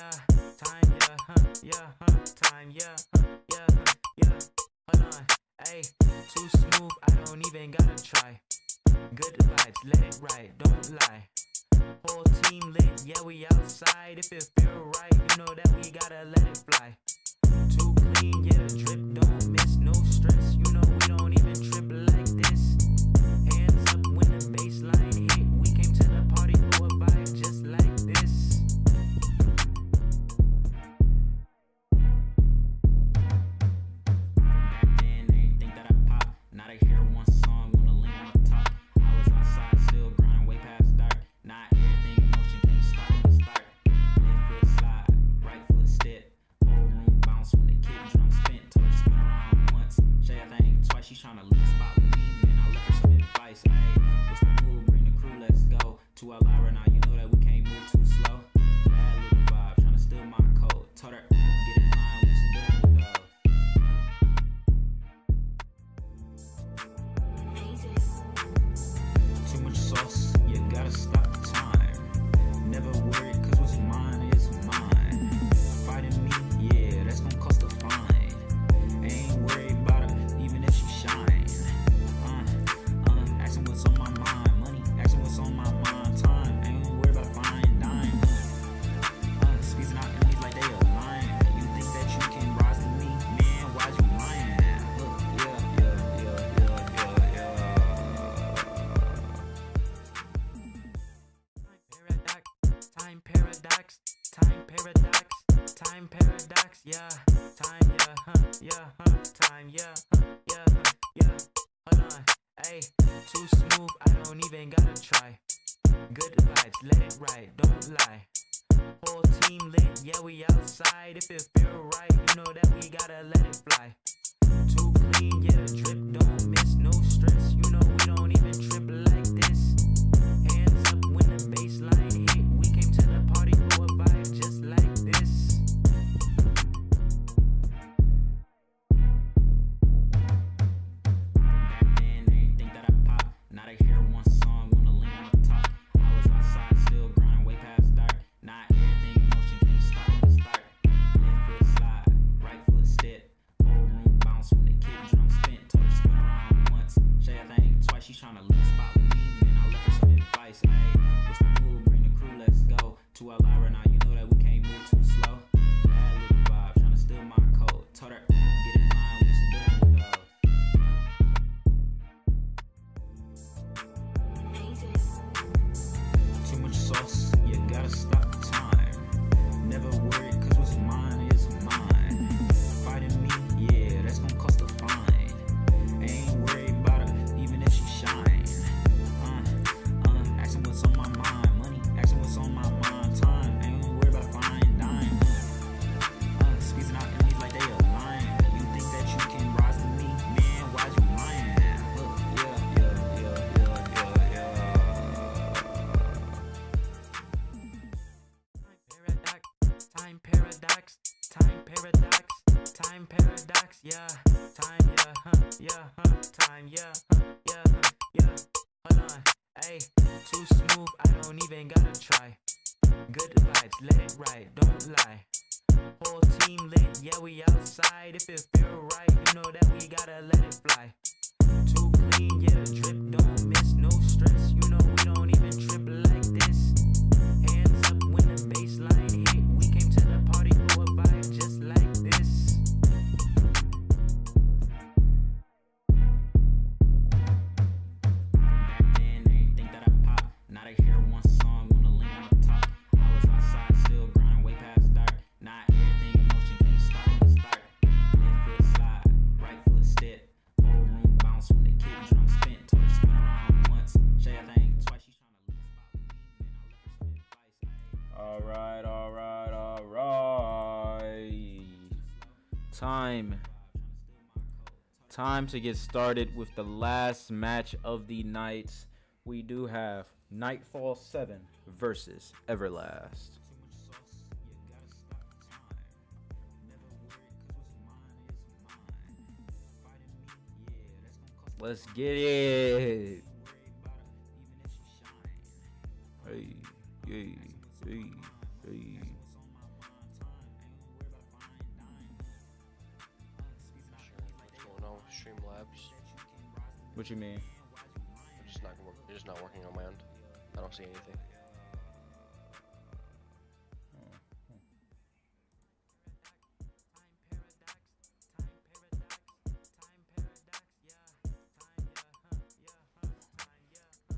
yeah. Time, yeah, time, yeah, yeah. Hold on, ayy, too smooth, I don't even gotta try. Good vibes, let it ride, don't lie. Whole team lit, yeah, we outside. If it feel right, you know that we gotta let it fly. Too clean, yeah, drip, don't miss, no stress. You know we don't even trip like this. Hands up when the baseline hit. We came to the party for a vibe just like this. Back then, they ain't think that I pop. Now they hear one song, wanna lean on the top. I was outside, still grinding way past dark. Not everything in motion, can't stop when it start. Left foot slide, right foot step. Whole room bounce when the kid drum spin. Told her spin around once, say a thing twice. She tryna leave the spot with me, and I left her some advice. Ayy, what's the move? Bring the crew, let's go. To Alara now, you know that we can't move too slow. Bad little vibe, tryna steal my code. Told her, get in line, we some done with those. Too much sauce, you gotta stop the time. Never worry, cause what's mine is mine. Fighting me, yeah, that's gonna cost a fine. Ain't worried about her, even if she shine. Asking what's on my mind, money, asking what's on my mind, time. Ain't worried about fine dime. Squeezing out enemies like they a lion. You think that you can rise to me, man? Why'd you lying? Time paradox, time paradox, yeah. Time, yeah, time, yeah. Hold on, ayy, too smooth, I don't even gotta try. Good vibes, let it ride, don't lie. Whole team lit, yeah, we outside. If it feel right, you know that we gotta let it fly. Too clean, yeah, drip, don't miss, no stress. You know we don't even trip like this. Hands up when the baseline hit. We came to the party for a vibe just like this. Back then, they ain't think that I pop. Now they hear one song, wanna lean on the top. I was outside, still grinding way past dark. Not everything in motion, can't stop when it start. Left foot slide, right foot step. Whole room bounce when the kid drum spin. Told her spin around once, say a thing twice. She tryna leave the spot with me, and I left her some advice. Ayy, what's the move? Bring the crew, let's go. To Alara now, you know that we can't move too slow. Bad little vibe, tryna steal my code. Told her, get in line, we some done with those. Too much sauce, you gotta stop the time. Never worry, cause what's mine is mine. Fighting me, yeah, that's gonna cost a fine. Ain't worried about her, even if she shine. Asking what's on my mind, money, asking what's on my mind, time. Ain't worried about fine dime. Squeezing out enemies like they a lion. You think that you can rise to me, man? Why'd you lying? Time paradox, yeah. Time, time, yeah. Hold on, ayy, too smooth, I don't even gotta try. Good vibes, let it ride, don't lie. Whole team lit, yeah, we outside. If it feel right, you know that we gotta let it fly. Too clean, yeah, drip, don't miss, no stress. You know we don't even trip like this. Hands up when the baseline hit. We came to the party for a vibe just like this. Back then, they ain't think that I pop. Now they hear one song, wanna lean on the top. I was outside, still grinding way past dark. Not everything in motion, can't stop when it start. Left foot slide, right foot step. Whole room bounce when the kid drum spin. Told her spin around once, say a thing twice. She tryna leave the spot with me, and I left her some advice. Alright. Time to get started with the last match of the night. We do have Nightfall 7 versus Everlast. Let's get it. Hey. What you mean? It's just not working on my end. I don't see anything.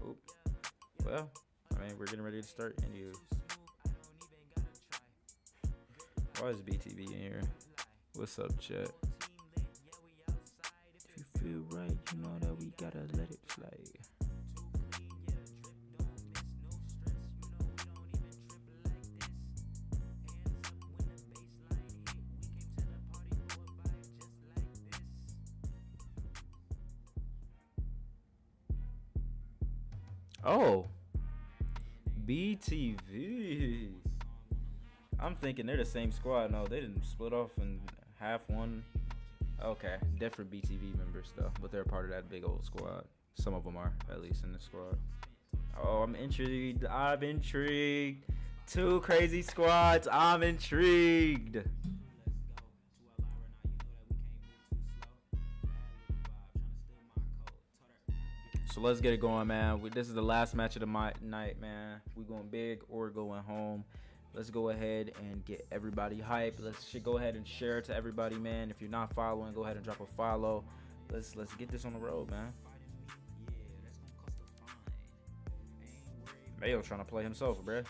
Oop. Well, I mean, we're getting ready to start. And you. Why is BTV in here? What's up, chat? If you feel right, you know that we gotta let it fly. Oh, BTV. I'm thinking they're the same squad. No, they didn't split off in half one. Okay, different BTV members though, but they're part of that big old squad. Some of them are, at least in the squad. Oh, I'm intrigued. I'm intrigued. Two crazy squads. I'm intrigued. So let's get it going, man. This is the last match of the night, man. We going big or going home. Let's go ahead and get everybody hyped. Let's go ahead and share it to everybody, man. If you're not following, go ahead and drop a follow. Let's get this on the road, man. Mayo trying to play himself, bruh.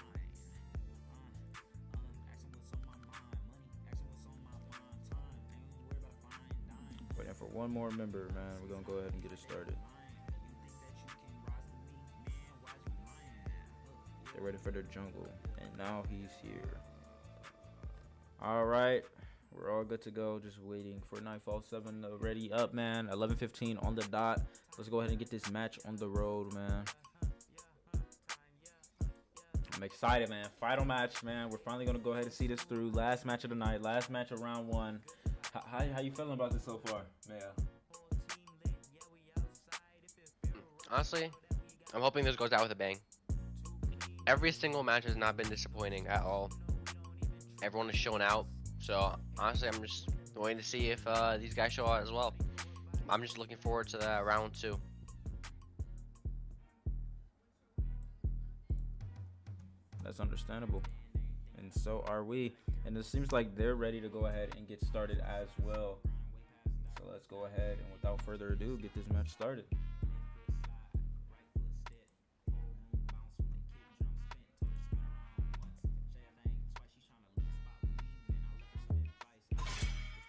Waiting for one more member, man. We're gonna go ahead and get it started. They're ready for their jungle, and now he's here. All right, we're all good to go. Just waiting for Nightfall 7 to ready up, man. 11:15 on the dot. Let's go ahead and get this match on the road, man. I'm excited, man. Final match, man. We're finally gonna go ahead and see this through. Last match of the night. Last match of round one. How you feeling about this so far, man? Honestly, I'm hoping this goes out with a bang. Every single match has not been disappointing at all. Everyone is showing out. So honestly, I'm just waiting to see if these guys show out as well. I'm just looking forward to that round 2. That's understandable, and so are we. And it seems like they're ready to go ahead and get started as well. So let's go ahead and without further ado, get this match started.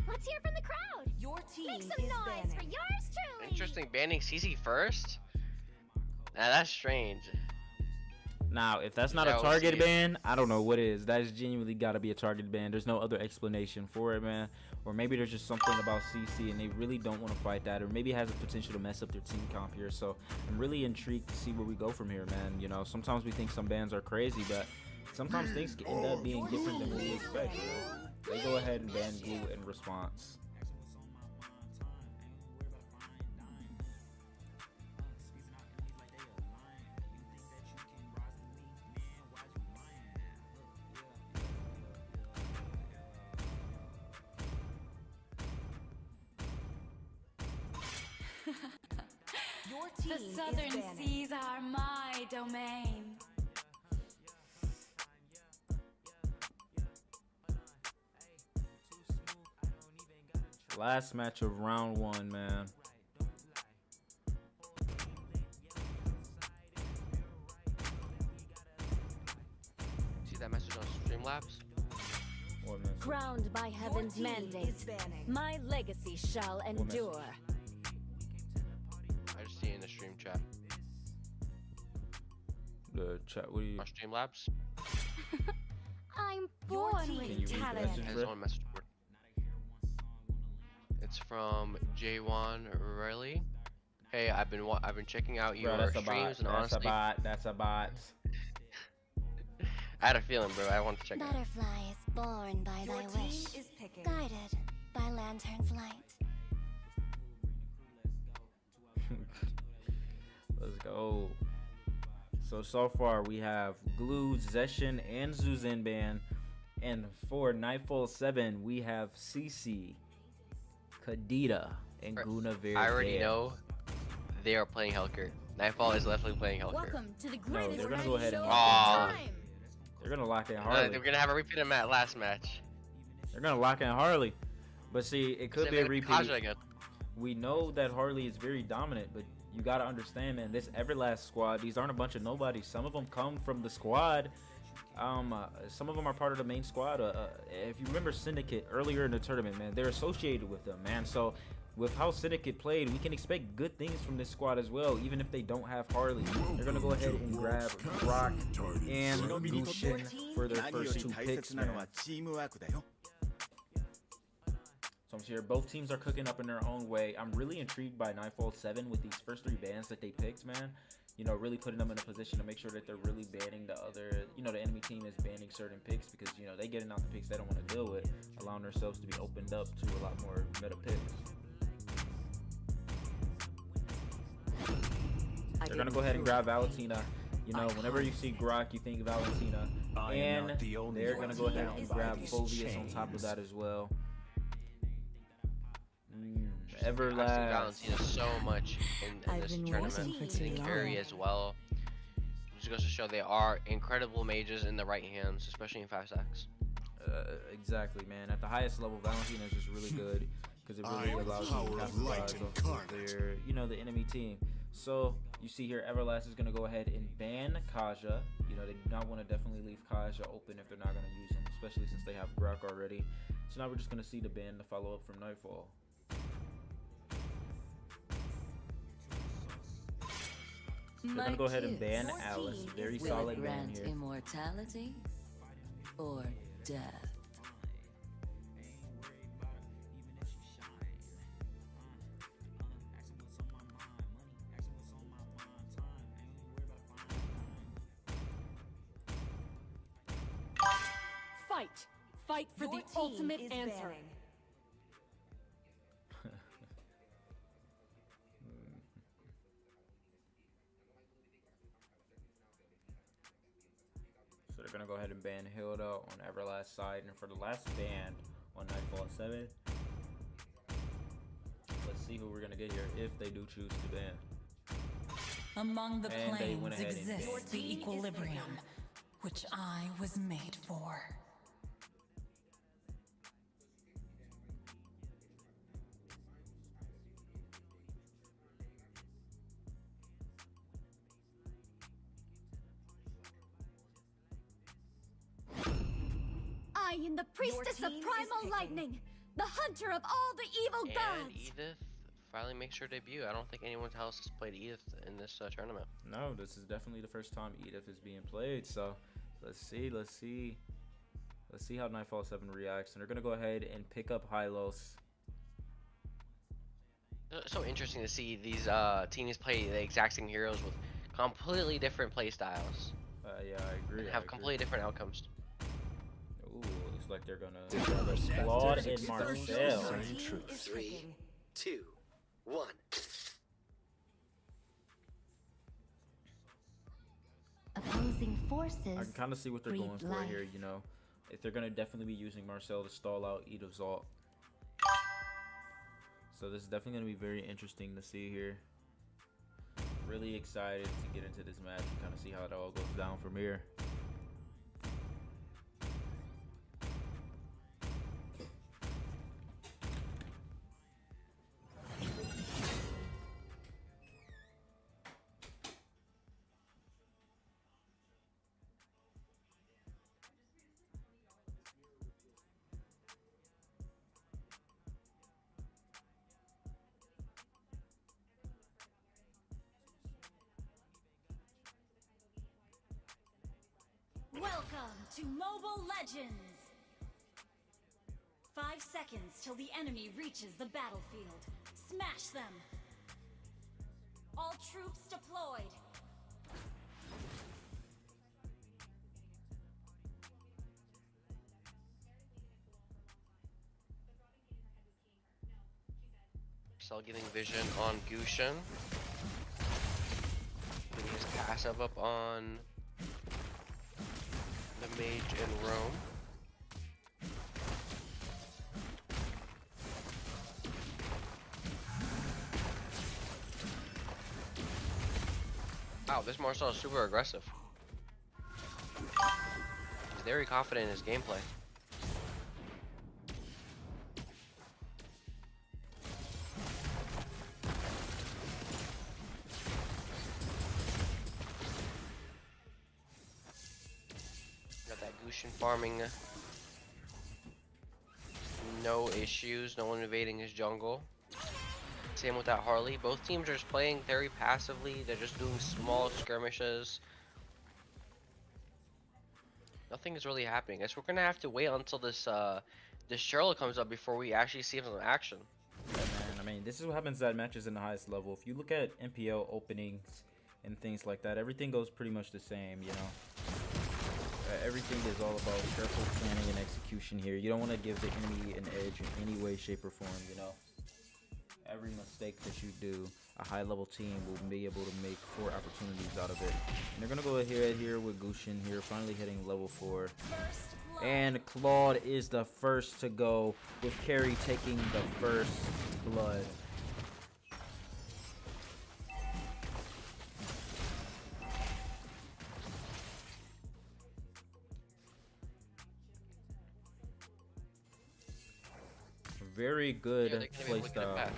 Let's hear from the crowd. Your team Make some noise for yours truly. Interesting, banning CC first? Now that's strange. Now, if that's not Yeah, a we'll target see. ban, I don't know what is. That's genuinely got to be a target ban. There's no other explanation for it, man. Or maybe there's just something about CC and they really don't want to fight that. Or maybe it has the potential to mess up their team comp here. So I'm really intrigued to see where we go from here, man. You know, sometimes we think some bans are crazy, but sometimes things can end up being different than we expect. You know? They go ahead and ban Glue in response. Your team The southern is banning. seas are my domain. Last match of round one, man. See that message on Streamlabs? What message? Crowned by heaven's team mandate, is banning. my legacy shall endure. I just see it in the stream chat. The chat. What do you? On Streamlabs? I'm Your born team with Can you read the talent. message? There's one message board. It's from J1 Riley. Hey, I've been checking out your Bro, that's a bot. streams and That's honestly, a bot. That's a bot. I had a feeling, bro. I wanted to check it out. Butterflies born by Your thy team wish, is picking. guided by lantern's light. Let's go. So far we have Glue, Zeshin, and Zuzenban. And for Nightfall 7, we have CC, Kadita, and Guna Verde. I already know they are playing Helker. Nightfall is definitely playing Helker. Welcome to the No, greatest they're gonna go ahead and show lock of in. time. They're gonna lock in Harley. We're gonna have a repeat of Matt last match. They're gonna lock in Harley. But see, it could be a repeat. Kaja again. We know that Harley is very dominant, but you gotta understand, man, this Everlast squad, these aren't a bunch of nobodies. Some of them come from the squad. Some of them are part of the main squad. If you remember Syndicate earlier in the tournament, man, they're associated with them, man. So with how Syndicate played, we can expect good things from this squad as well, even if they don't have Harley. They're gonna go ahead and grab Brock and Lucian for their first 2 picks, man. So I'm here, both teams are cooking up in their own way. I'm really intrigued by Nightfall 7 with these first 3 bans that they picked, man. You know, really putting them in a position to make sure that they're really banning the other, you know, the enemy team is banning certain picks because, you know, they getting out the picks they don't want to deal with, allowing themselves to be opened up to a lot more meta picks. They're going to go ahead and grab Valentina. You know, whenever you see Grok, you think Valentina. And they're going to go ahead and grab Phoveus on top of that as well. Everlast. I've seen Valentina so much in this tournament. In Fury as well. Just goes to show they are incredible mages in the right hands, especially in 5 stacks. Exactly, man. At the highest level, Valentina is just really good because it really allows you to capitalize off of their, you know, the enemy team. So you see here, Everlast is going to go ahead and ban Kaja. You know, they do not want to definitely leave Kaja open if they're not going to use him, especially since they have Grok already. So now we're just going to see the ban to follow up from Nightfall. They're going to go ahead and ban Alice. Very solid ban here. Immortality or death? Fight! Fight for the ultimate answer. So they're gonna go ahead and ban Hilda on Everlast side, and for the last ban on Nightfall 7, let's see who we're gonna get here if they do choose to ban. Among the planes exists the equilibrium, which I was made for. I am the priestess of primal lightning, the hunter of all the evil And gods. Edith finally makes her debut. I don't think anyone else has played Edith in this tournament. No, this is definitely the first time Edith is being played. So let's see how Nightfall 7 reacts. And they're gonna go ahead and pick up Hylos. It's so interesting to see these teams play the exact same heroes with completely different play styles. Yeah, I agree. And have completely different outcomes. Ooh, looks like they're gonna grab Claude and Marcel. 3, 2, 1. Opposing forces. I can kind of see what they're going for here, you know. If they're gonna definitely be using Marcel to stall out Edith's ult. So this is definitely gonna be very interesting to see here. Really excited to get into this match and kind of see how it all goes down from here. Welcome to Mobile Legends! 5 seconds till the enemy reaches the battlefield. Smash them! All troops deployed! Marcel getting vision on Gushin. Getting his passive up on the mage in Rome. Wow, this Marcel is super aggressive. He's very confident in his gameplay. Got that Gushin farming. No issues, no one invading his jungle. Same with that Harley. Both teams are just playing very passively. They're just doing small skirmishes. Nothing is really happening. I guess we're gonna have to wait until this this Charlotte comes up before we actually see some action. Yeah, man. I mean, this is what happens at matches in the highest level. If you look at MPL openings and things like that, everything goes pretty much the same, you know. Everything is all about careful planning and execution here. You don't want to give the enemy an edge in any way, shape, or form, you know. Every mistake that you do, a high-level team will be able to make 4 opportunities out of it. And they're going to go ahead here with Gushin here, finally hitting level 4. And Claude is the first to go, with Carry taking the first blood. Very good playstyle.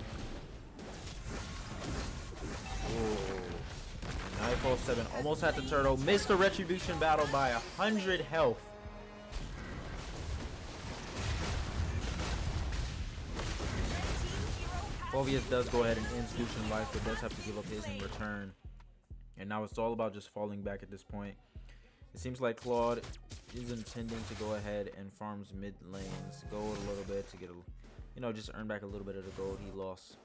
Nightfall 7 almost had the turtle. Missed the retribution battle by 100 health. Phoveus does go ahead and ends Gushin life, but does have to give up his in return. And now it's all about just falling back at this point. It seems like Claude is intending to go ahead and farms mid lanes, go a little bit to get a, you know, just earn back a little bit of the gold he lost.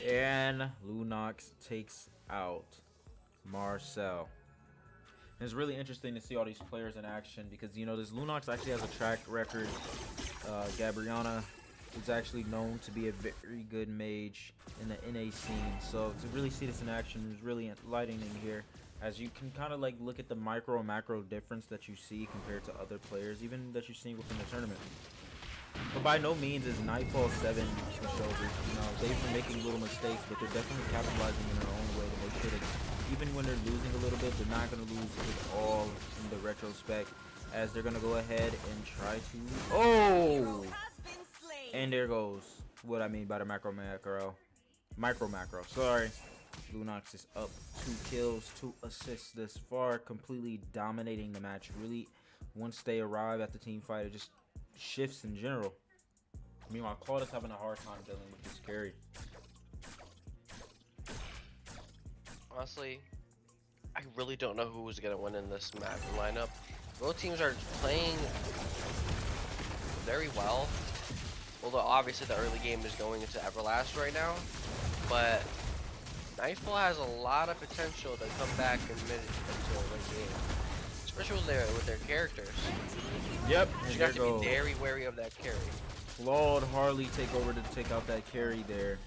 And Lunox takes out Marcel. And it's really interesting to see all these players in action because, you know, this Lunox actually has a track record. Gabriana is actually known to be a very good mage in the NA scene. So to really see this in action is really enlightening here, as you can kind of like look at the micro and macro difference that you see compared to other players, even that you've seen within the tournament. But by no means is Nightfall 7 pushovers. You know, they've been making little mistakes, but they're definitely capitalizing in their own way to make sure that even when they're losing a little bit, they're not going to lose it all in the retrospect, as they're going to go ahead and try to... Oh! And there goes what I mean by the micro. Sorry. Lunox is up 2 kills, 2 assists this far, completely dominating the match. Really, once they arrive at the team fight, it just shifts in general. Meanwhile, Claude is having a hard time dealing with this carry. Honestly, I really don't know who's gonna win in this match lineup. Both teams are playing very well. Although obviously the early game is going into Everlast right now, but Nightfall has a lot of potential to come back and mid into a late game, especially with their characters. Yep, you have to be very wary of that carry. Claude Harley take over to take out that carry there.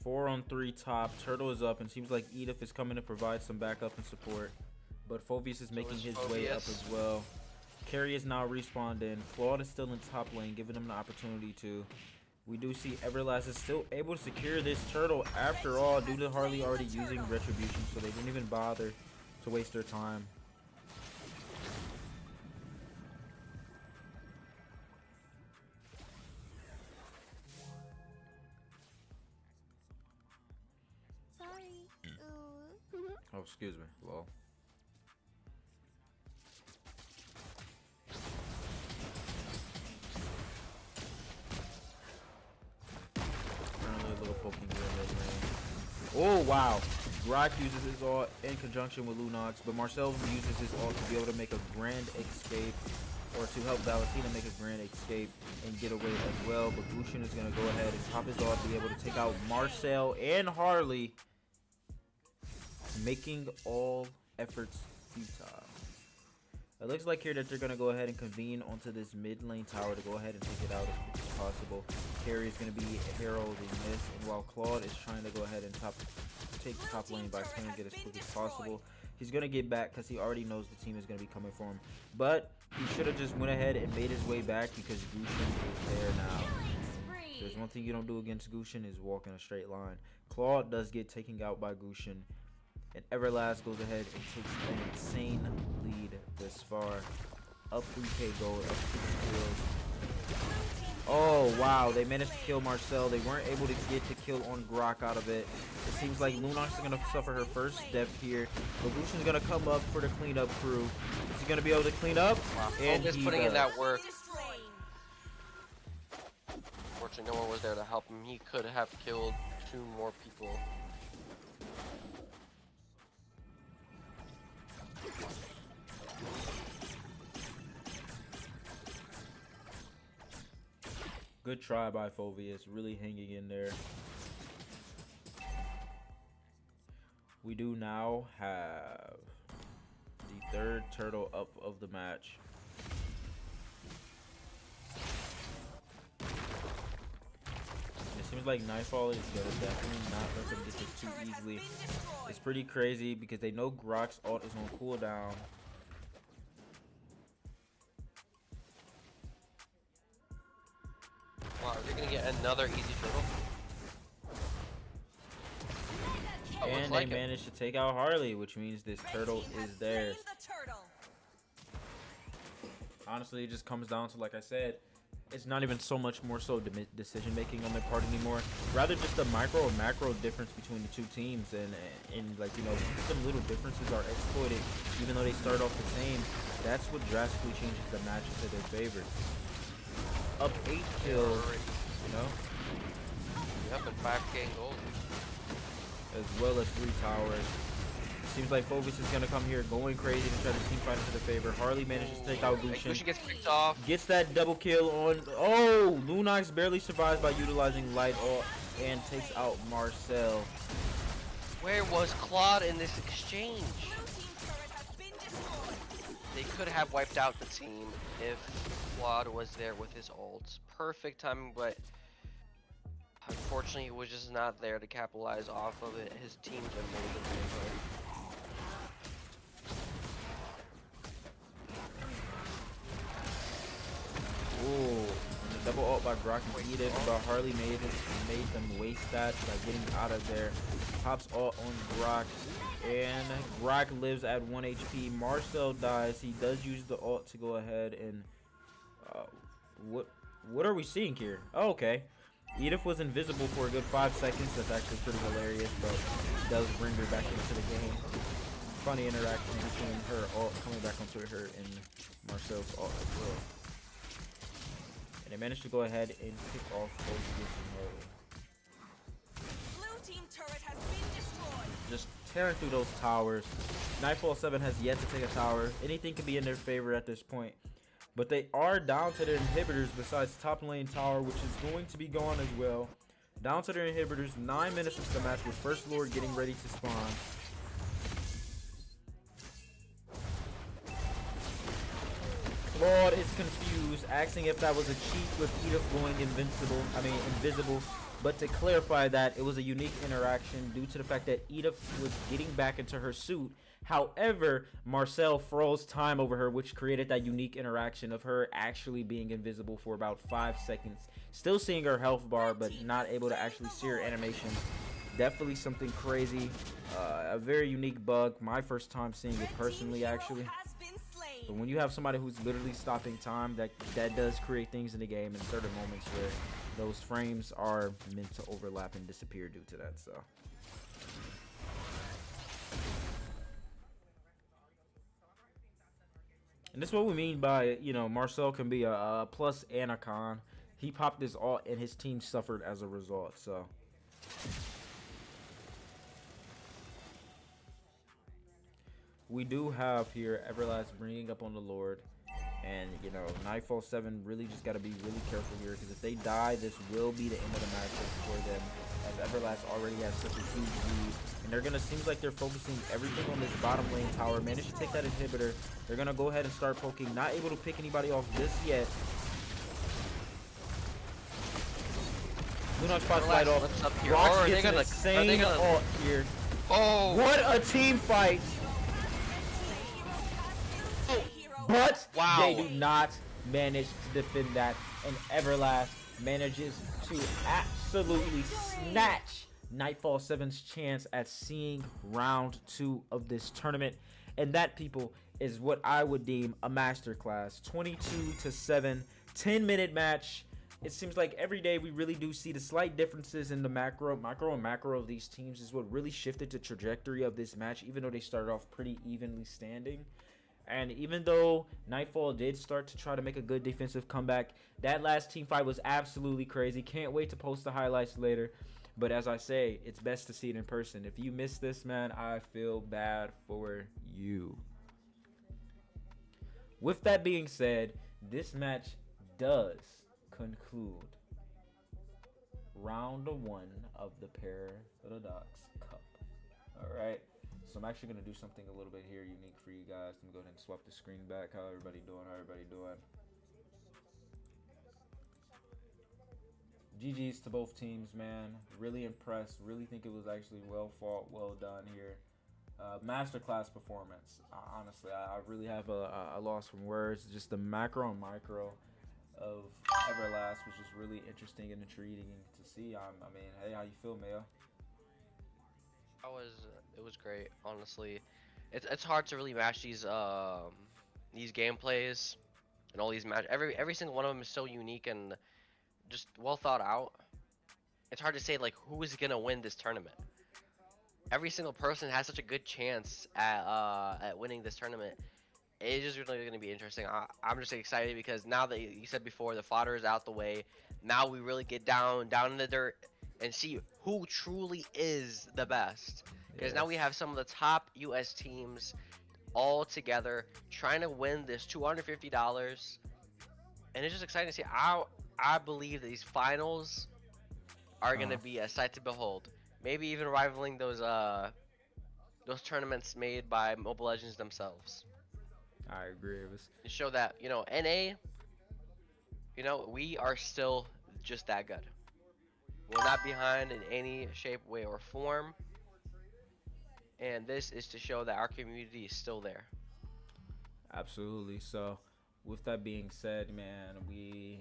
4 on 3 top. Turtle is up, and seems like Edith is coming to provide some backup and support. But Phoveus is making his way up as well. Carry is now respawned in. Claude is still in top lane, giving him the opportunity to. We do see Everlast is still able to secure this turtle after all, due to Harley already using retribution, so they didn't even bother to waste their time. Oh, excuse me. Lol. Apparently a little poking here in that lane. Oh, wow. Grok uses his ult in conjunction with Lunox, but Marcel uses his ult to be able to make a grand escape, or to help Valentina make a grand escape and get away as well. But Gushin is going to go ahead and pop his ult to be able to take out Marcel and Harley, making all efforts futile. It looks like here that they're going to go ahead and convene onto this mid lane tower to go ahead and take it out as quick as possible. Carry is going to be heralding this, and while Claude is trying to go ahead and take the top lane by turning it as quick as possible, he's going to get back because he already knows the team is going to be coming for him. But He should have just went ahead and made his way back because Gusion is there now. There's one thing you don't do against Gusion is walk in a straight line. Claude does get taken out by Gusion, and Everlast goes ahead and takes an insane lead this far. Up 3k gold, up 6 kills. Oh wow, they managed to kill Marcel. They weren't able to get the kill on Grok out of it. It seems like Lunox is going to suffer her first death here. But Lucian's going to come up for the cleanup crew. Is he going to be able to clean up? Wow. And just putting in that work. Unfortunately, no one was there to help him. He could have killed 2 more people. Good try by Phoveus, really hanging in there. We do now have the 3rd turtle up of the match. It seems like Nightfall is gonna definitely not let them get this too easily. It's pretty crazy because they know Grok's ult is on cooldown. Wow, are they gonna get another easy turtle? Oh, and they managed to take out Harley, which means this turtle is theirs. Honestly, it just comes down to, like I said, it's not even so much more so decision making on their part anymore. Rather just the micro or macro difference between the two teams, and like, you know, some little differences are exploited, even though they start off the same. That's what drastically changes the match into their favor. Up 8 kills, you know. Yep, and 5k in gold. As well as 3 towers. Seems like Phoveus is gonna come here going crazy to try to team fight into the favor. Harley manages to take out Gusion. Gusion gets picked off. Gets that double kill on. Oh, Lunox barely survives by utilizing light ult and takes out Marcel. Where was Claude in this exchange? They could have wiped out the team if Claude was there with his ults. Perfect timing, but unfortunately he was just not there to capitalize off of it. His team's amazing. Ooh, and the double ult by Grok and Edith, but Harley made them waste that by getting out of there. Pops ult on Grok, and Grok lives at 1 HP. Marcel dies. He does use the ult to go ahead and what are we seeing here? Oh, okay. Edith was invisible for a good 5 seconds. That's actually pretty hilarious, but it does bring her back into the game. Funny interaction between her ult coming back onto her and Marcel's ult as well. And they managed to go ahead and pick off both Blue team turret has been destroyed. Just tearing through those towers. Nightfall 7 has yet to take a tower. Anything can be in their favor at this point. But they are down to their inhibitors besides top lane tower, which is going to be gone as well. Down to their inhibitors, 9 minutes into the match with First Lord getting ready to spawn. Claude is confused, asking if that was a cheat with Edith going invisible. But to clarify that, it was a unique interaction due to the fact that Edith was getting back into her suit. However, Marcel froze time over her, which created that unique interaction of her actually being invisible for about 5 seconds. Still seeing her health bar, but not able to actually see her animation. Definitely something crazy. A very unique bug. My first time seeing it personally, actually. But when you have somebody who's literally stopping time, that does create things in the game in certain moments where those frames are meant to overlap and disappear due to that. So. And this is what we mean by, you know, Marcel can be a plus and a con. He popped this ult and his team suffered as a result, so. We do have here Everlast bringing up on the Lord. And, you know, Nightfall 7 really just got to be really careful here, because if they die, this will be the end of the match for them, as Everlast already has such a huge lead. And they're going to, seems like they're focusing everything on this bottom lane tower. Managed to take that inhibitor. They're going to go ahead and start poking. Not able to pick anybody off just yet. Lunox spots light off. Rox gets an insane ult here. Oh! What a team fight! but Wow. they do not manage to defend that, and Everlast manages to absolutely snatch Nightfall 7's chance at seeing round 2 of this tournament. And that, people, is what I would deem a masterclass. 22-7, 10-minute match. It seems like every day we really do see the slight differences in the micro and macro of these teams is what really shifted the trajectory of this match, even though they started off pretty evenly standing. And even though Nightfall did start to try to make a good defensive comeback, that last team fight was absolutely crazy. Can't wait to post the highlights later. But as I say, it's best to see it in person. If you missed this, man, I feel bad for you. With that being said, this match does conclude round 1 of the Paradox Cup. Alright, so I'm actually going to do something a little bit here unique for you guys. Let me go ahead and swap the screen back. How everybody doing? GG's to both teams, man. Really impressed. Really think it was actually well fought, well done here. Masterclass performance. Honestly, I really have a loss from words. Just the macro and micro of Everlast was just really interesting and intriguing to see. I mean, hey, how you feel, Mayo? It was great, honestly. It's hard to really match these gameplays and all these match. Every single one of them is so unique and just well thought out. It's hard to say like who is gonna win this tournament. Every single person has such a good chance at winning this tournament. It's just really going to be interesting. I'm just excited because now that you said before the fodder is out the way, now we really get down in the dirt and see who truly is the best. Because now we have some of the top US teams all together trying to win this $250, and it's just exciting to see. I believe that these finals are going to be a sight to behold. Maybe even rivaling those tournaments made by Mobile Legends themselves. I agree. It was to show that, you know, NA, you know, we are still just that good. We're not behind in any shape, way, or form. And this is to show that our community is still there. Absolutely. So, with that being said, man, we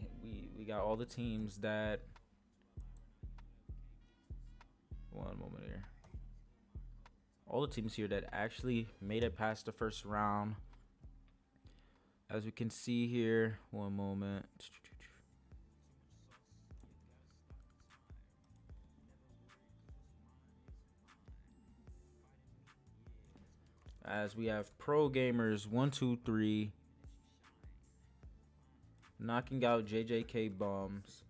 got all the teams that. One moment here. All the teams here that actually made it past the first round. As we can see here, one moment. As we have Pro Gamers 123 knocking out JJK Bums.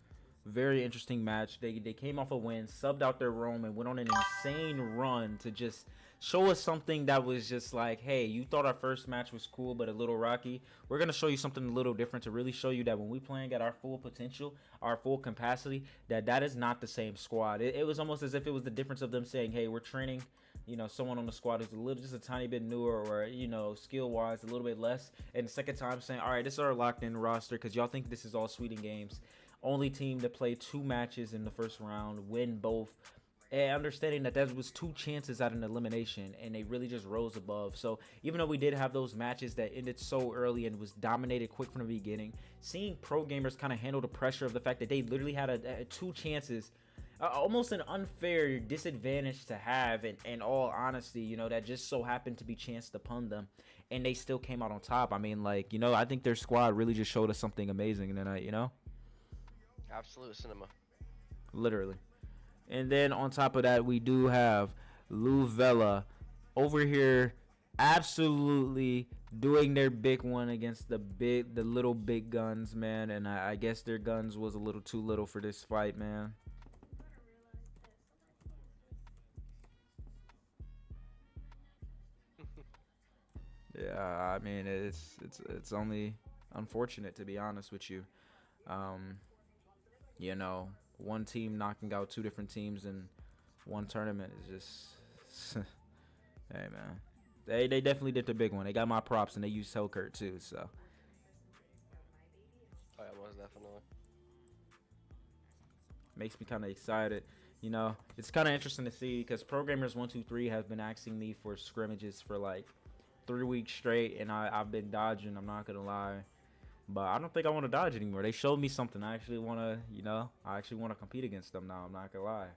Very interesting match. They came off a win, subbed out their roam, and went on an insane run to just show us something that was just like, hey, you thought our first match was cool but a little rocky. We're going to show you something a little different to really show you that when we playing at our full potential, our full capacity, that is not the same squad. It was almost as if it was the difference of them saying, hey, we're training, you know, someone on the squad who's just a tiny bit newer or, you know, skill-wise a little bit less. And the second time saying, all right, this is our locked-in roster because y'all think this is all sweet and games. Only team to play 2 matches in the first round, win both. And understanding that was 2 chances at an elimination, and they really just rose above. So even though we did have those matches that ended so early and was dominated quick from the beginning, seeing Pro Gamers kind of handle the pressure of the fact that they literally had 2 chances, almost an unfair disadvantage to have, in all honesty, you know, that just so happened to be chanced upon them, and they still came out on top. I mean, like, you know, I think their squad really just showed us something amazing tonight, you know? Absolute cinema. Literally. And then on top of that, we do have Luvella over here absolutely doing their big one against the little big guns, man. And I guess their guns was a little too little for this fight, man. Yeah, I mean, it's only unfortunate, to be honest with you. You know, one team knocking out 2 different teams in one tournament is just hey, man, they definitely did the big one. They got my props, and they used Hellkurt too, so oh, yeah, most definitely makes me kind of excited. You know, it's kind of interesting to see because Pro Gamers 123 has been asking me for scrimmages for like 3 weeks straight, and I've been dodging. I'm not gonna lie, but I don't think I want to dodge anymore. They showed me something. I actually want to, I actually want to compete against them now. I'm not gonna lie.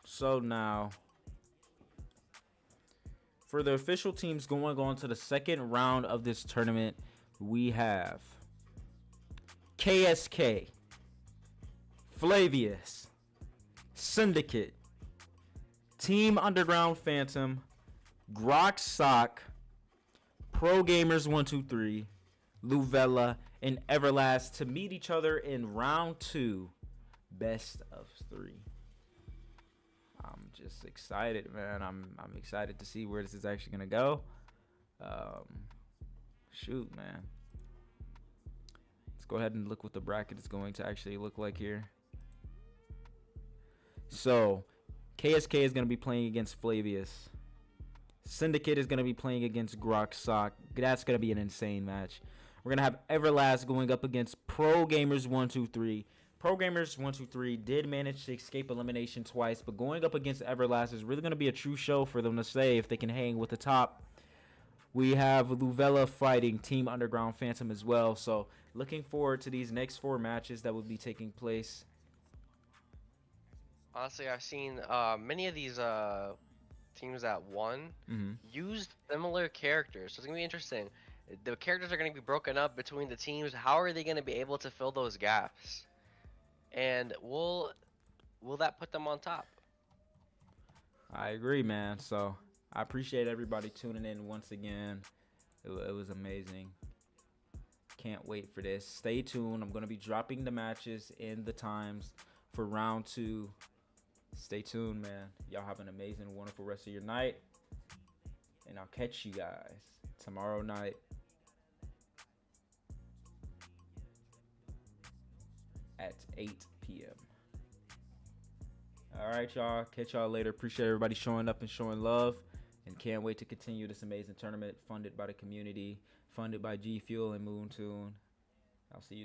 So now, for the official teams going on to the second round of this tournament, we have KSK, Flavius, Syndicate, Team Underground Phantom, Grok Sock, Pro Gamers 123, Luvella, and Everlast to meet each other in round 2, best of 3. I'm just excited, man. I'm excited to see where this is actually gonna go. Shoot, man. Let's go ahead and look what the bracket is going to actually look like here. So, KSK is gonna be playing against Flavius. Syndicate is gonna be playing against Grok Sock. That's gonna be an insane match. We're gonna have Everlast going up against Pro Gamers 123. Pro Gamers 123 did manage to escape elimination twice, but going up against Everlast is really going to be a true show for them to say if they can hang with the top. We have Luvella fighting Team Underground Phantom as well, so looking forward to these next 4 matches that will be taking place. Honestly, I've seen many of these teams that won use similar characters, so it's going to be interesting. The characters are going to be broken up between the teams. How are they going to be able to fill those gaps? And will that put them on top? I agree, man. So I appreciate everybody tuning in once again. It was amazing. Can't wait for this. Stay tuned. I'm going to be dropping the matches in the times for round 2. Stay tuned, man. Y'all have an amazing, wonderful rest of your night. And I'll catch you guys tomorrow night at 8 p.m. All right, y'all. Catch y'all later. Appreciate everybody showing up and showing love. And can't wait to continue this amazing tournament funded by the community, funded by G Fuel and Moon Tune. I'll see you.